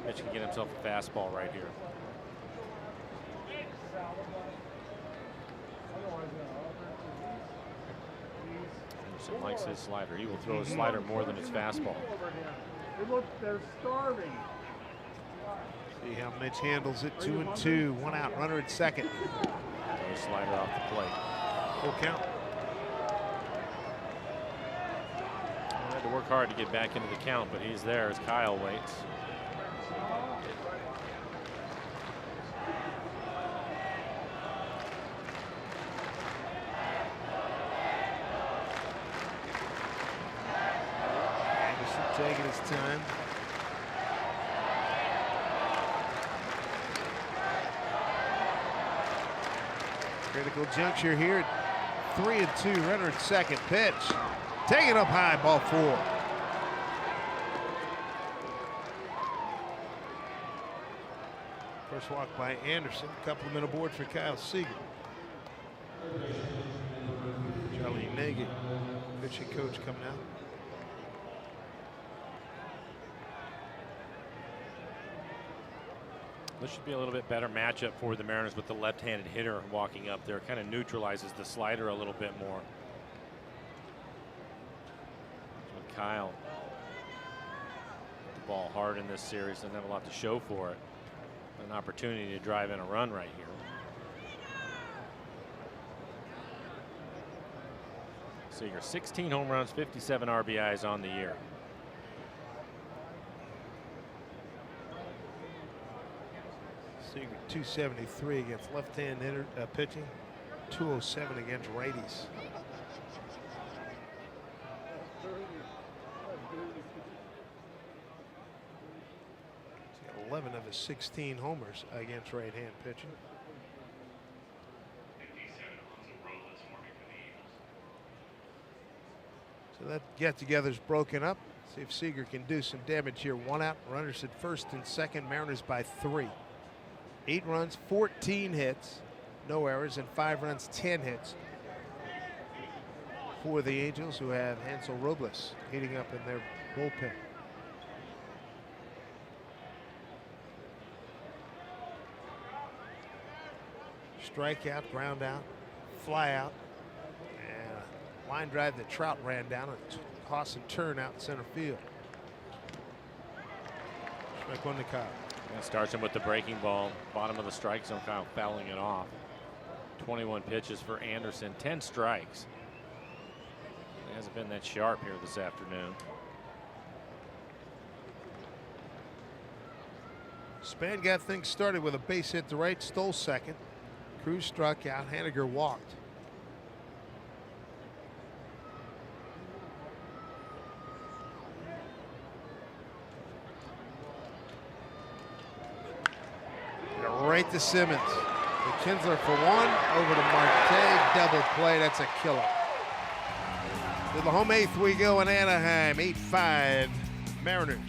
Mitch can get himself a fastball right here. Anderson likes his slider. He will throw his slider more than his fastball. They're starving. See how Mitch handles it. 2-2, 1 out, runner at second. Throw slider off the plate. Full count. He had to work hard to get back into the count, but he's there as Kyle waits. Anderson taking his time. Critical juncture here. 3-2, runner at second. Pitch taken up high, ball 4. First walk by Anderson. Compliment aboard for Kyle Seager. Charlie Nagy, pitching coach, coming out. This should be a little bit better matchup for the Mariners with the left-handed hitter walking up there. Kind of neutralizes the slider a little bit more. And Kyle hit the ball hard in this series. Doesn't have a lot to show for it. An opportunity to drive in a run right here. Seager, 16 home runs, 57 RBIs on the year. Seager 273 against left-hand hitter pitching, 207 against righties. He's got 11 of his 16 homers against right-hand pitching. So that get-together's broken up. See if Seager can do some damage here. 1 out, runners at first and second. Mariners by 3. 8 runs, 14 hits, no errors, and 5 runs, 10 hits for the Angels, who have Hansel Robles heating up in their bullpen. Strikeout, ground out, fly out, and a line drive that Trout ran down, and toss and turn out in center field. Strike 1 to Kyle. And starts him with the breaking ball, bottom of the strike zone, Kyle fouling it off. 21 pitches for Anderson, 10 strikes. He hasn't been that sharp here this afternoon. Span got things started with a base hit to right, stole second. Cruz struck out, Haniger walked. Right to Simmons. McKinsler for 1, over to Marte, double play. That's a killer. To the home 8th we go in Anaheim, 8-5 Mariners.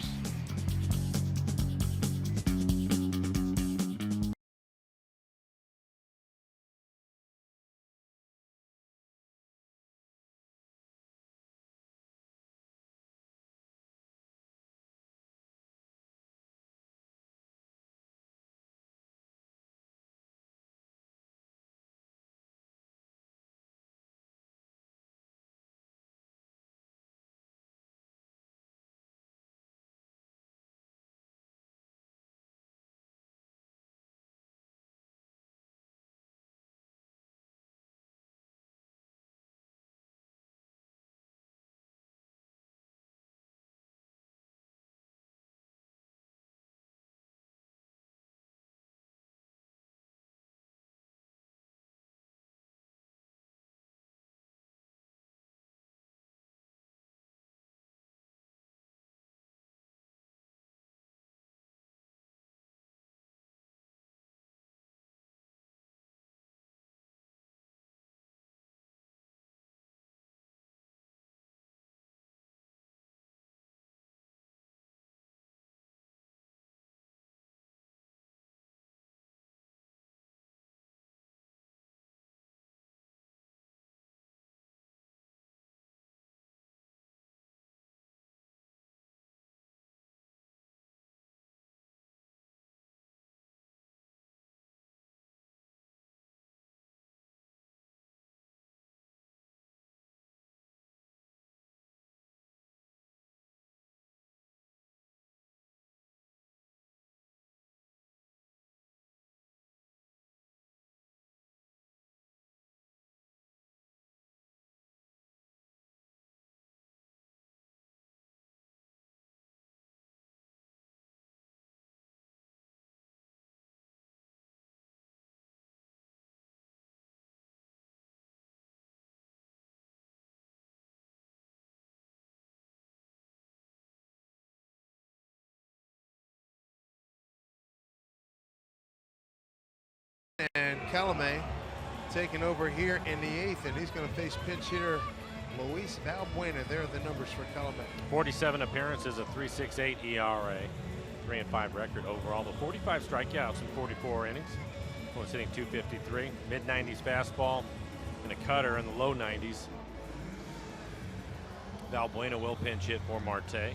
Calumet taking over here in the 8th, and he's going to face pinch hitter Luis Valbuena. There are the numbers for Calumet. 47 appearances, a 3.68 ERA, 3-5 record overall. The 45 strikeouts in 44 innings. One's hitting 253, mid-90s fastball, and a cutter in the low 90s. Valbuena will pinch hit for Marte.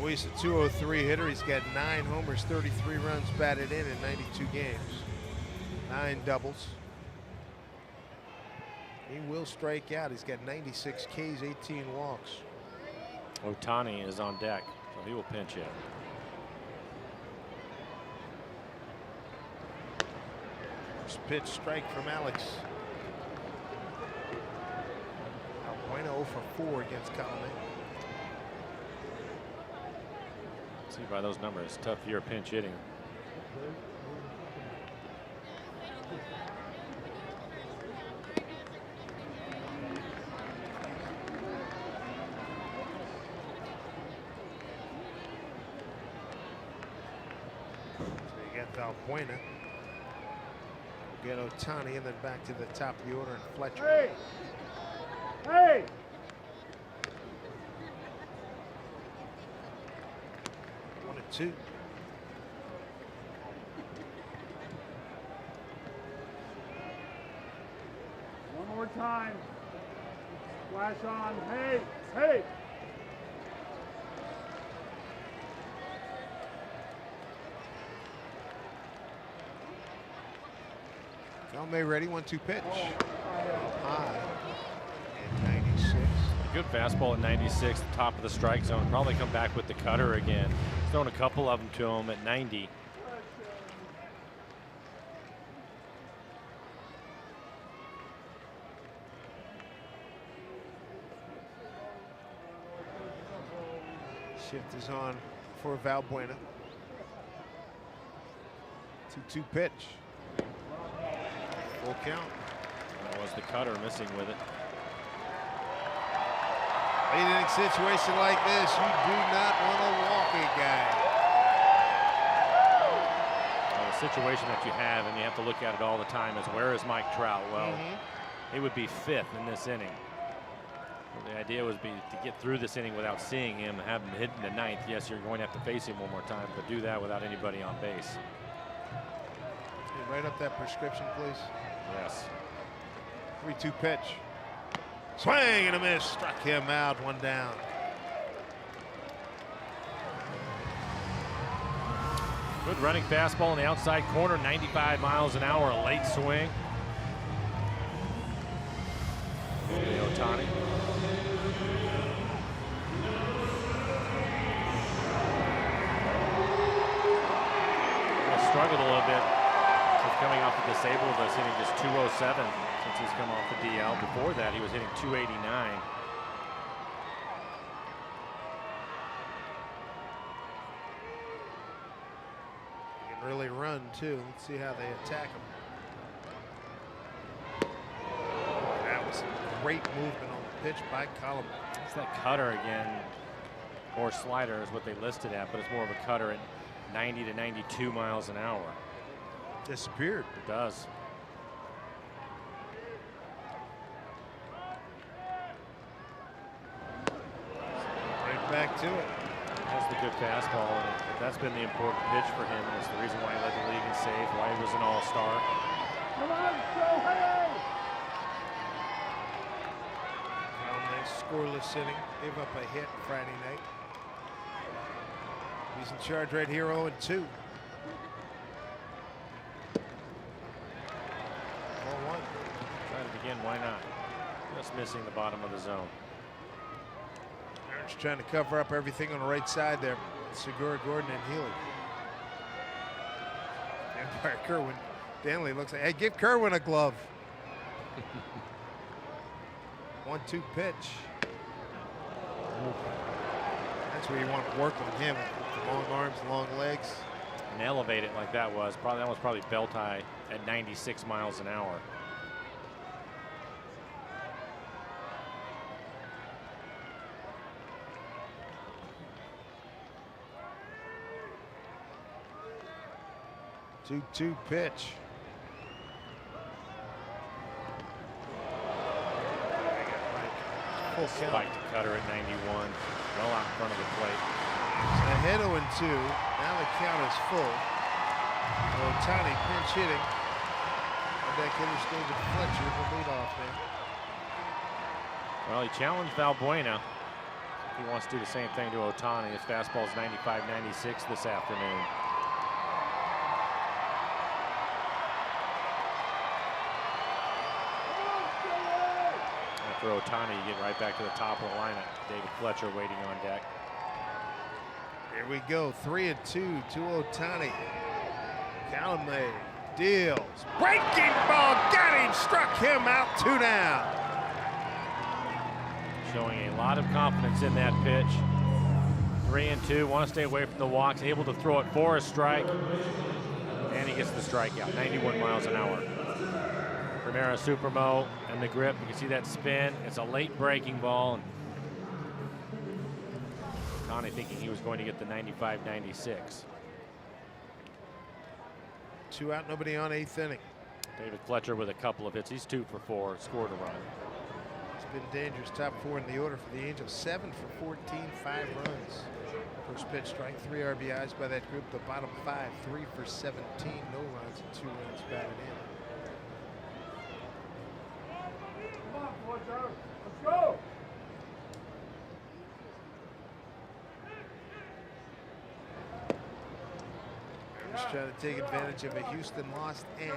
Luis, a 203 hitter. He's got 9 homers, 33 runs batted in 92 games. 9 doubles. He will strike out. He's got 96 Ks, 18 walks. Ohtani is on deck, so he will pinch hit. First pitch strike from Alex. Valbuena 0 for 4 against Calumet. See by those numbers, tough year pinch hitting. Valbuena. Get Ohtani and then back to the top of the order and Fletcher. Hey! Hey! One and two. One more time. Flash on. Hey! Hey! Calumet ready, 1-2 pitch. High at 96. A good fastball at 96, the top of the strike zone. Probably come back with the cutter again. Thrown a couple of them to him at 90. Shift is on for Valbuena. 2-2 pitch. Full count. That was the cutter missing with it. Late inning situation like this, you do not want to walk a guy. Well, the situation that you have, and you have to look at it all the time, is where is Mike Trout? Well, he would be 5th in this inning. Well, the idea was to get through this inning without seeing him, have him hit in the 9th. Yes, you're going to have to face him one more time, but do that without anybody on base. Hey, write up that prescription, please. Yes. 3-2 pitch. Swing and a miss. Struck him out. 1 down. Good running fastball in the outside corner. 95 miles an hour. A late swing. Ohtani. Struggled a little bit. Coming off the disabled list, hitting just 207 since he's come off the DL. Before that, he was hitting 289. He can really run too. Let's see how they attack him. That was a great movement on the pitch by Calumet. It's that cutter again, or slider is what they listed at, but it's more of a cutter at 90 to 92 miles an hour. Disappeared. It does. Right back to it. That's the good fastball, and that's been the important pitch for him. And it's the reason why he led the league in saves, why he was an all-star. Come on, Shohei! Nice scoreless inning. Gave up a hit Friday night. He's in charge right here, 0-2. 0-1. Try it again, why not? Just missing the bottom of the zone. Aaron's trying to cover up everything on the right side there. Segura, Gordon, and Healy. Empire Kerwin. Danley looks like, hey, give Kerwin a glove. 1-2 pitch. That's where you want to work on him. Long arms, long legs. And elevate it like that was. That was probably belt high at 96 miles an hour. 2-2 pitch. Full count. Spiked to cutter at 91. Well out in front of the plate. Ahead 0-2. Now the count is full. Ohtani pinch hitting. And that hitter's David Fletcher, the leadoff man. Well, he challenged Valbuena. He wants to do the same thing to Ohtani. His fastball's 95-96 this afternoon. After Ohtani, you get right back to the top of the lineup. David Fletcher waiting on deck. Here we go, 3-2 to Ohtani. Calumet deals. Breaking ball, got him, struck him out, 2 down. Showing a lot of confidence in that pitch. 3-2, want to stay away from the walks, able to throw it for a strike. And he gets the strikeout, 91 miles an hour. Primera Supermo and the grip, you can see that spin. It's a late breaking ball. And Ohtani thinking he was going to get the 95-96. 2 out, nobody on, 8th inning. David Fletcher with a couple of hits. He's 2 for 4, scored a run. It's been dangerous. Top 4 in the order for the Angels. 7 for 14, 5 runs. First pitch strike, 3 RBIs by that group. The bottom 5, 3 for 17, no runs and 2 runs batted in. Come on, Fletcher. Let's go. Just trying to take advantage of a Houston loss and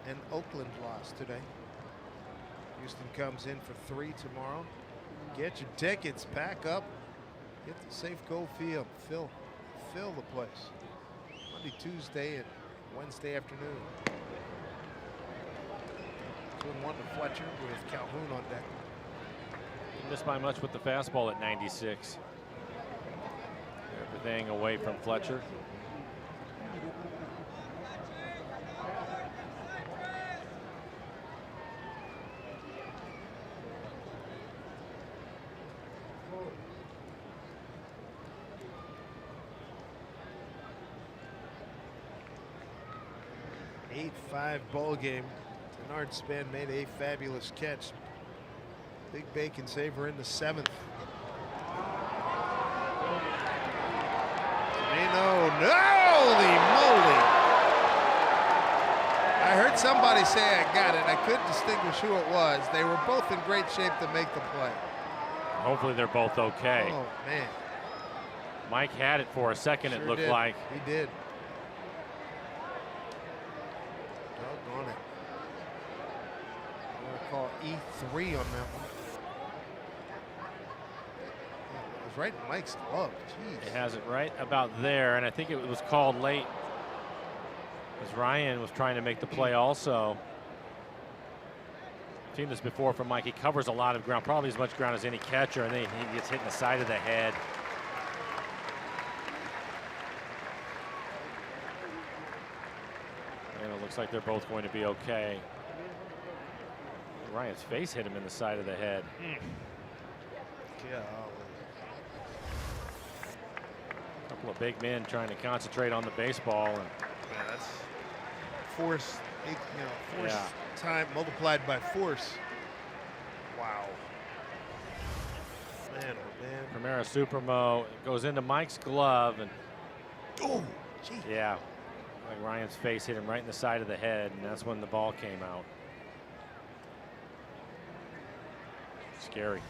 an Oakland loss today. Houston comes in for 3 tomorrow. Get your tickets, pack up, get to Safeco Field, fill the place. Monday, Tuesday, and Wednesday afternoon. 2-1 to Fletcher with Calhoun on deck. Didn't miss by much with the fastball at 96. Everything away from Fletcher. Five ball game. Denard Span made a fabulous catch. Big Bacon saver in the 7th. Holy moly! I heard somebody say I got it. I couldn't distinguish who it was. They were both in great shape to make the play. Hopefully they're both okay. Oh man! Mike had it for a second. Sure it looked did. like He did. Doggone it. I'm going to call E3 on that one. It was right in Mike's glove. Jeez. it has it right about there, and I think it was called late as Ryan was trying to make the play also. I've seen this before from Mike. He covers a lot of ground, probably as much ground as any catcher, and then he gets hit in the side of the head. And it looks like they're both going to be okay. Ryan's face hit him in the side of the head. Golly. A couple of big men trying to concentrate on the baseball. And Man, that's force, force Yeah. time multiplied by force. Wow. Man, oh man. Primera Supermo goes into Mike's glove, and Oh, gee. yeah, like Ryan's face hit him right in the side of the head, and that's when the ball came out. Scary.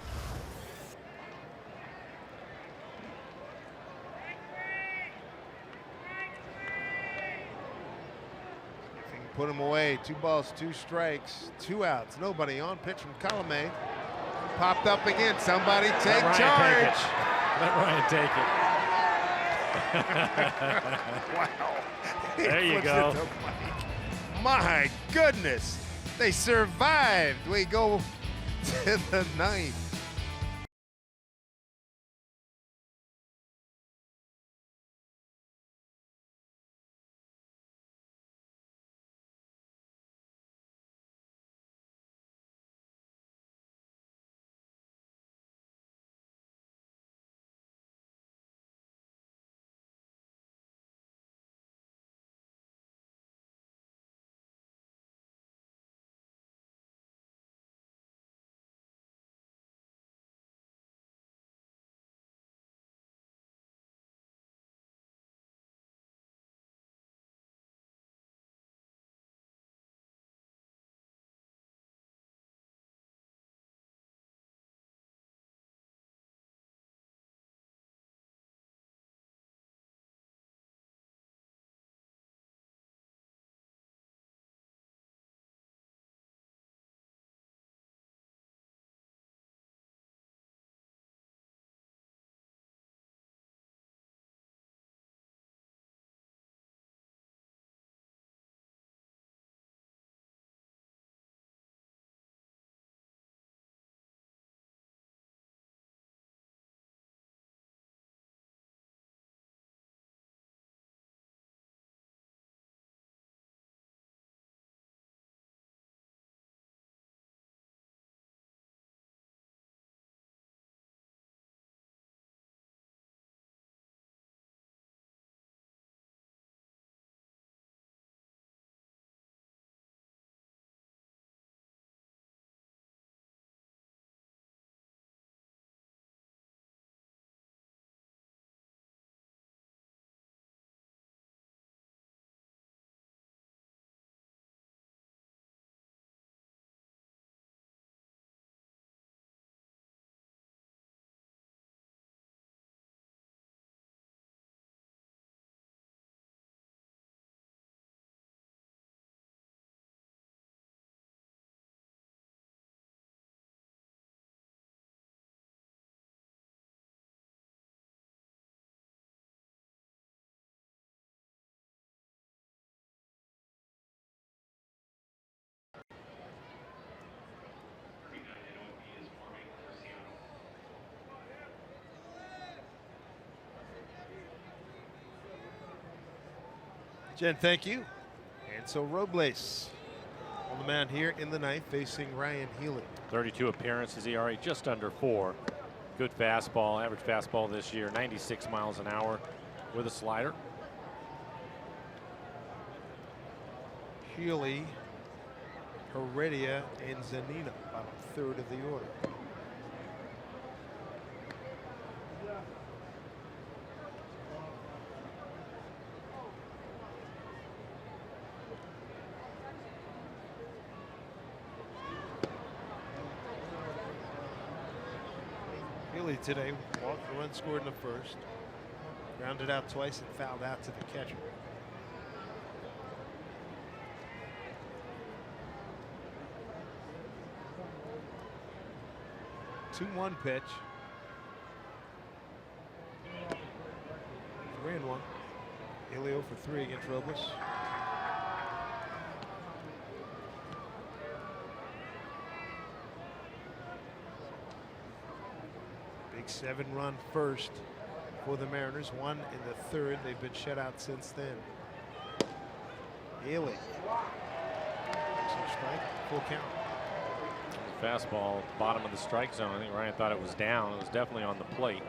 If you can put him away, 2 balls, 2 strikes, 2 outs, nobody on. Pitch from Calumet. Popped up again. Somebody take charge. Let Ryan take it. Wow. There He you flips go. it to Mike. My goodness. They survived. We go to the 9th. Jen, thank you. And so Robles on the mound here in the ninth, facing Ryan Healy. 32 appearances, ERA just under 4. Good fastball, average fastball this year, 96 miles an hour with a slider. Healy, Heredia, and Zanino, about a third of the order. Healy today walked the run scored in the first, grounded out twice and fouled out to the catcher. 2-1 pitch. 3-1. Healy 0 for 3 against Robles. Big 7-run first for the Mariners. 1 in the third. They've been shut out since then. Healy. Strike, full count. Fastball, bottom of the strike zone. I think Ryan thought it was down. It was definitely on the plate.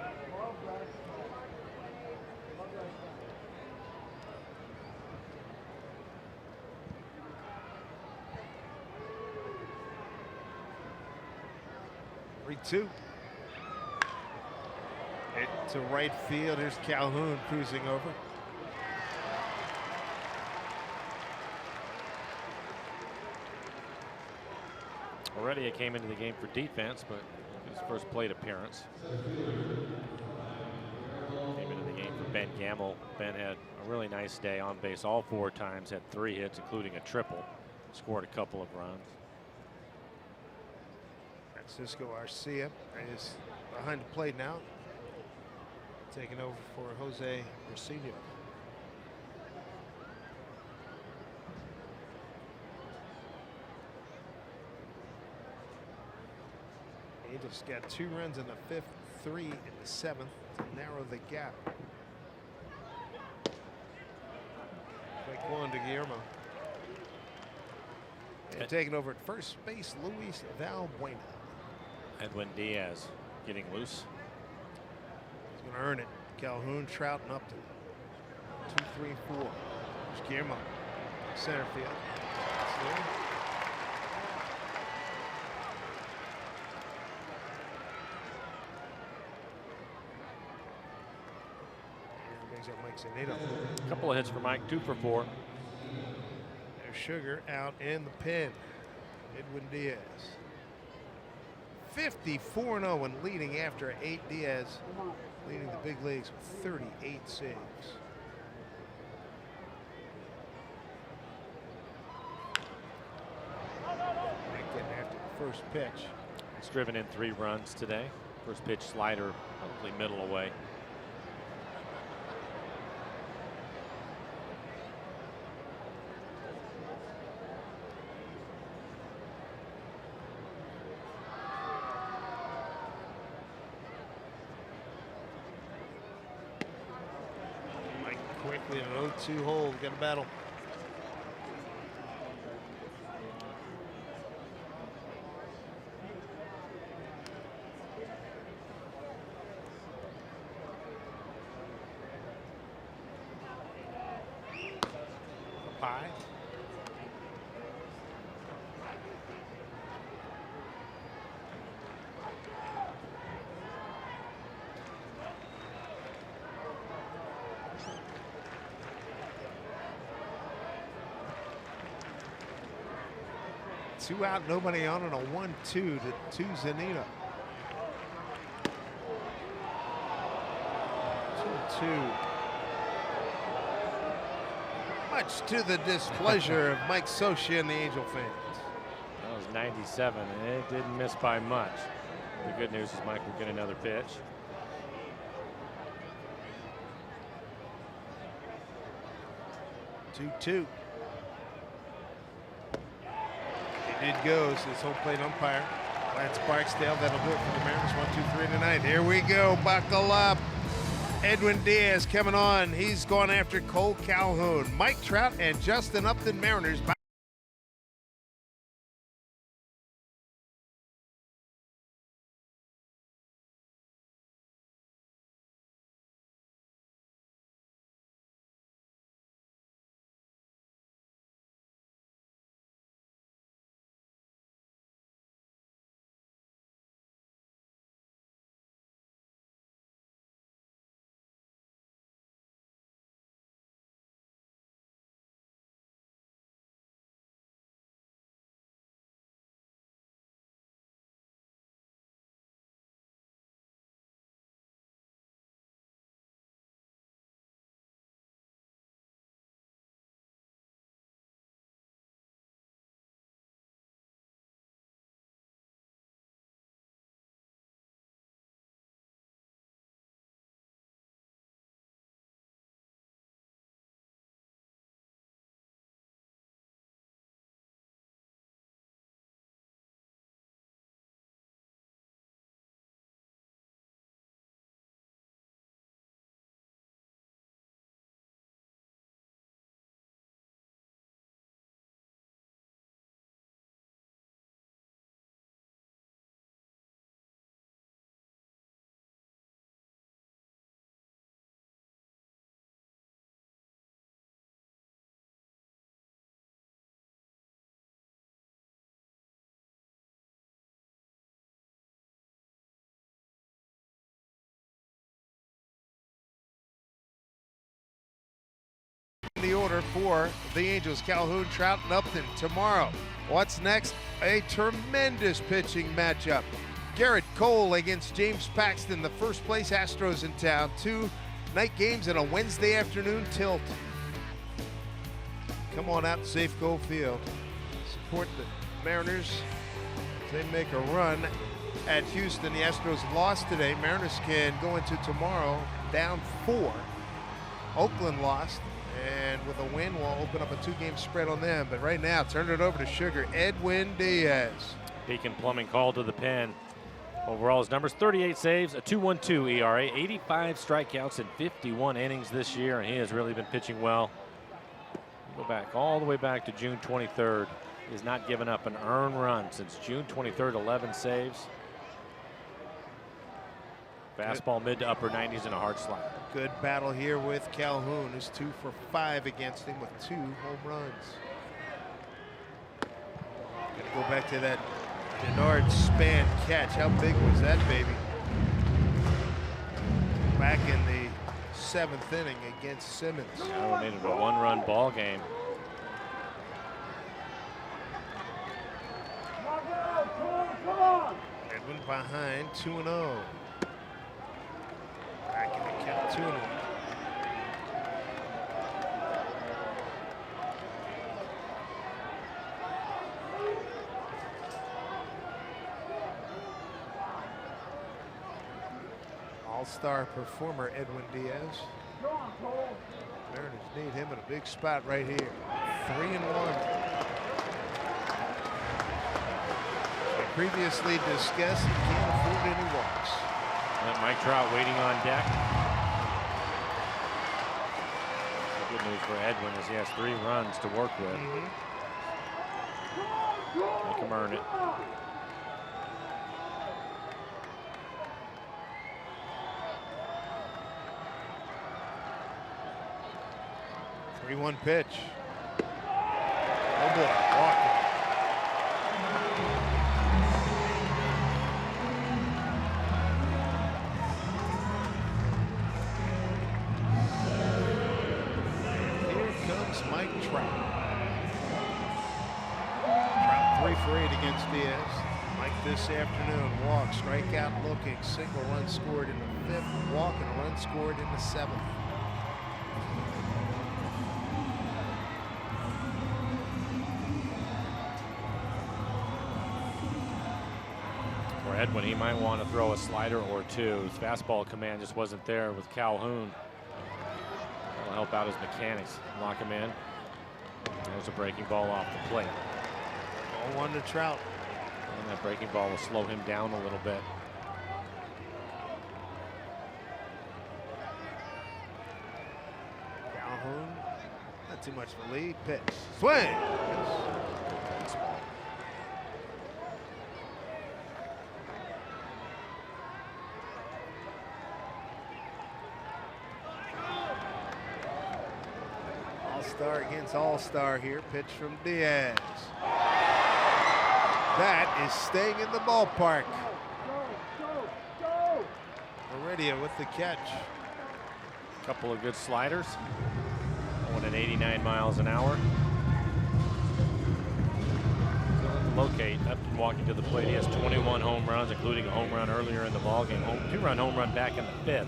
Two. Hit to right field. Here's Calhoun cruising over. Already it came into the game for defense, but his first plate appearance. Came into the game for Ben Gamble. Ben had a really nice day on base all 4 times, had 3 hits, including a triple. Scored a couple of runs. Francisco Arcia is behind the plate now, taking over for Jose Urcino. Angels got 2 runs in the 5th, 3 in the 7th to narrow the gap. Quick one to Guillermo. And taking over at first base, Luis Valbuena. Edwin Diaz getting loose. He's going to earn it. Calhoun, Trout, and Upton. 2, 3, 4. There's Guillermo. Center field. And brings up Mike Zanino. A couple of hits for Mike, 2 for 4. There's Sugar out in the pen. Edwin Diaz. 54-0 and leading after 8. Diaz leading the big leagues with 38 saves. Getting after the first pitch. He's driven in 3 runs today. First pitch slider, probably middle away. Quickly an 0-2 hold. Got a battle. Pie. Two out, nobody on, and a 1-2 to Zanino. 2-2. Much to the displeasure of Mike Socia and the Angel fans. That was 97, and it didn't miss by much. The good news is Mike will get another pitch. Two. It goes. His home plate umpire, Lance Barksdale. That'll do it for the Mariners. 1, 2, 3 tonight. Here we go. Buckle up. Edwin Diaz coming on. He's going after Cole Calhoun. Mike Trout and Justin Upton, Mariners. The order for the Angels: Calhoun, Trout, and Upton tomorrow. What's next? A tremendous pitching matchup. Garrett Cole against James Paxton, the first place Astros in town. 2 night games and a Wednesday afternoon tilt. Come on out to Safeco Field. Support the Mariners as they make a run at Houston. The Astros lost today. Mariners can go into tomorrow down 4. Oakland lost, and with a win, we'll open up a 2-game spread on them. But right now, turn it over to Sugar, Edwin Diaz. Beacon Plumbing called to the pen. Overall, his numbers: 38 saves, a 2.12 ERA, 85 strikeouts in 51 innings this year, and he has really been pitching well. Go back all the way back to June 23rd. He has not given up an earned run since June 23rd. 11 saves. Fastball mid to upper 90s and a hard slide. Good battle here with Calhoun, who's 2 for 5 against him with 2 home runs. Gonna go back to that Denard Span catch. How big was that, baby? Back in the 7th inning against Simmons. Now we made it a 1-run ball game. Come on! Edwin behind 2-0. Back in the count, 2-0. All-star performer Edwin Diaz. Mariners need him in a big spot right here. 3-1. Previously discussed, he can't afford any walks. And Mike Trout waiting on deck. The good news for Edwin is he has 3 runs to work with. Make him earn it. One pitch. Oh boy, walking. Here comes Mike Trout. Trout 3 for 8 against Diaz. Mike this afternoon, walk, strikeout looking, single run scored in the 5th, walk and a run scored in the 7th. Edwin, he might want to throw a slider or 2. His fastball command just wasn't there with Calhoun. That'll help out his mechanics. Lock him in. There's a breaking ball off the plate. 0-1 to Trout. And that breaking ball will slow him down a little bit. Not too much of a lead. Pitch. Swing. All-star against all-star here. Pitch from Diaz. That is staying in the ballpark. Heredia with the catch. Couple of good sliders. Going at 89 miles an hour. Locate up and walking to the plate. He has 21 home runs, including a home run earlier in the ballgame. Two-run home run back in the 5th.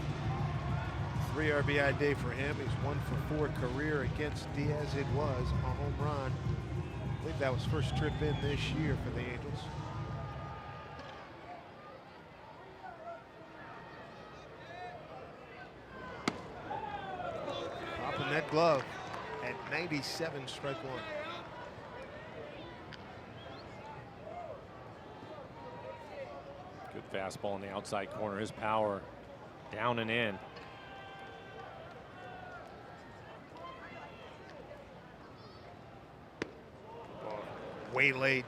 3 RBI day for him. He's 1 for 4 career against Diaz. It was a home run. I believe that was first trip in this year for the Angels. Popping that glove at 97, strike 1. Good fastball in the outside corner. His power down and in. Way late.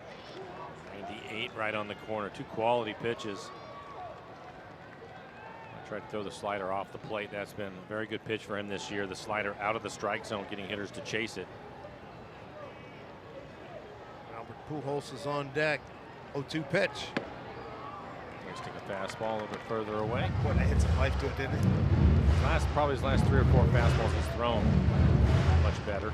98 right on the corner. 2 quality pitches. I tried to throw the slider off the plate. That's been a very good pitch for him this year. The slider out of the strike zone, getting hitters to chase it. Albert Pujols is on deck. 0-2 pitch. Wasting a fastball a little bit further away. Boy, that hit some life to it, didn't it? Probably his last 3 or 4 fastballs he's thrown. Much better.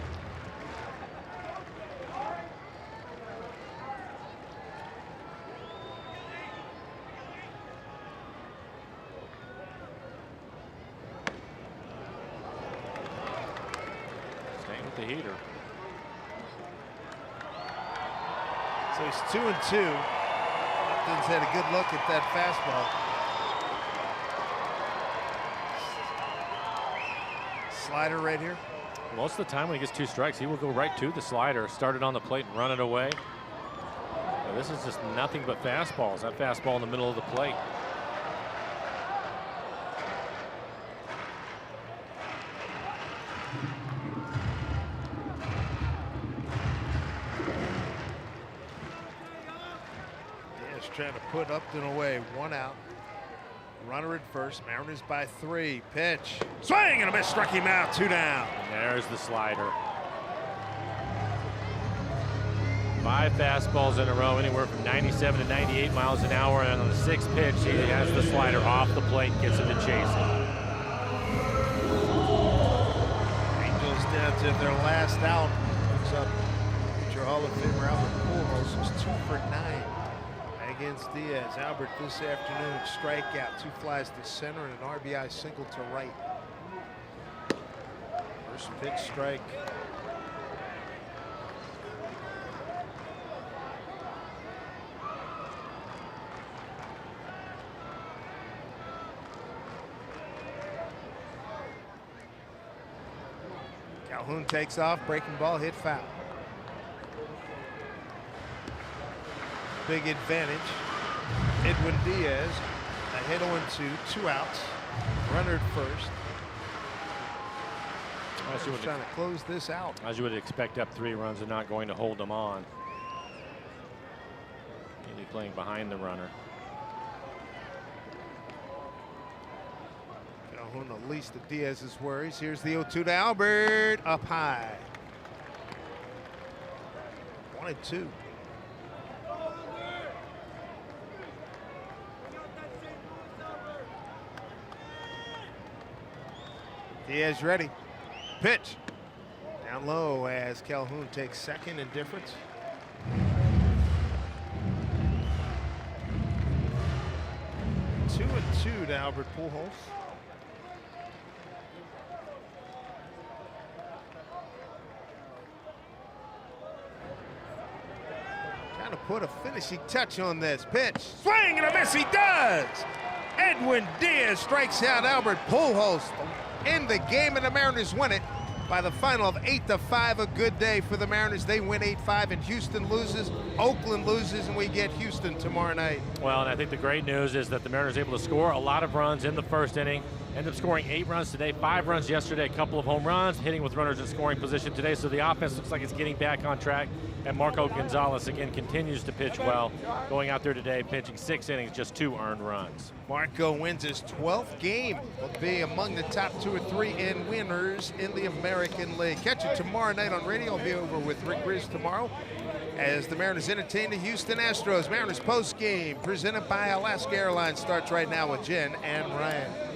Staying with the heater. So he's 2-2. Upton's had a good look at that fastball. Slider right here. Most of the time when he gets 2 strikes, he will go right to the slider, start it on the plate and run it away. Now, this is just nothing but fastballs. That fastball in the middle of the plate. Trying to put Upton away. 1 out. Runner at first. Mariners by 3. Pitch. Swing and a miss. Struck him out. 2 down. And there's the slider. 5 fastballs in a row, anywhere from 97 to 98 miles an hour. And on the 6th pitch, he has the slider off the plate, gets him to chase it. Angels down to their last out. Picks up future Hall of Famer Albert Pujols, who's 2 for 9. Against Diaz. Albert this afternoon, strikeout, 2 flies to center and an RBI single to right. First pitch strike. Calhoun takes off, breaking ball, hit foul. Big advantage. Edwin Diaz ahead 0-2, 2 outs. Runner at first. Trying to close this out. As you would expect, up 3 runs and not going to hold them on. Maybe playing behind the runner. Calhoun the least of Diaz's worries. Here's the 0-2 to Albert. Up high. 1-2. Diaz ready. Pitch. Down low as Calhoun takes second in difference. Two and 2 to Albert Pujols. Trying to put a finishing touch on this. Pitch. Swing and a miss. He does. Edwin Diaz strikes out Albert Pujols in the game, and the Mariners win it by the final of 8-5. A good day for the Mariners. They win 8-5, and Houston loses. Oakland loses, and we get Houston tomorrow night. Well, and I think the great news is that the Mariners are able to score a lot of runs in the first inning. Ended up scoring 8 runs today, 5 runs yesterday, a couple of home runs, hitting with runners in scoring position today. So the offense looks like it's getting back on track. And Marco Gonzalez, again, continues to pitch well. Going out there today, pitching 6 innings, just 2 earned runs. Marco wins his 12th game. Will be among the top 2 or 3 in winners in the American League. Catch it tomorrow night on radio. I'll be over with Rick Grizz tomorrow as the Mariners entertain the Houston Astros. Mariners post game presented by Alaska Airlines starts right now with Jen and Ryan.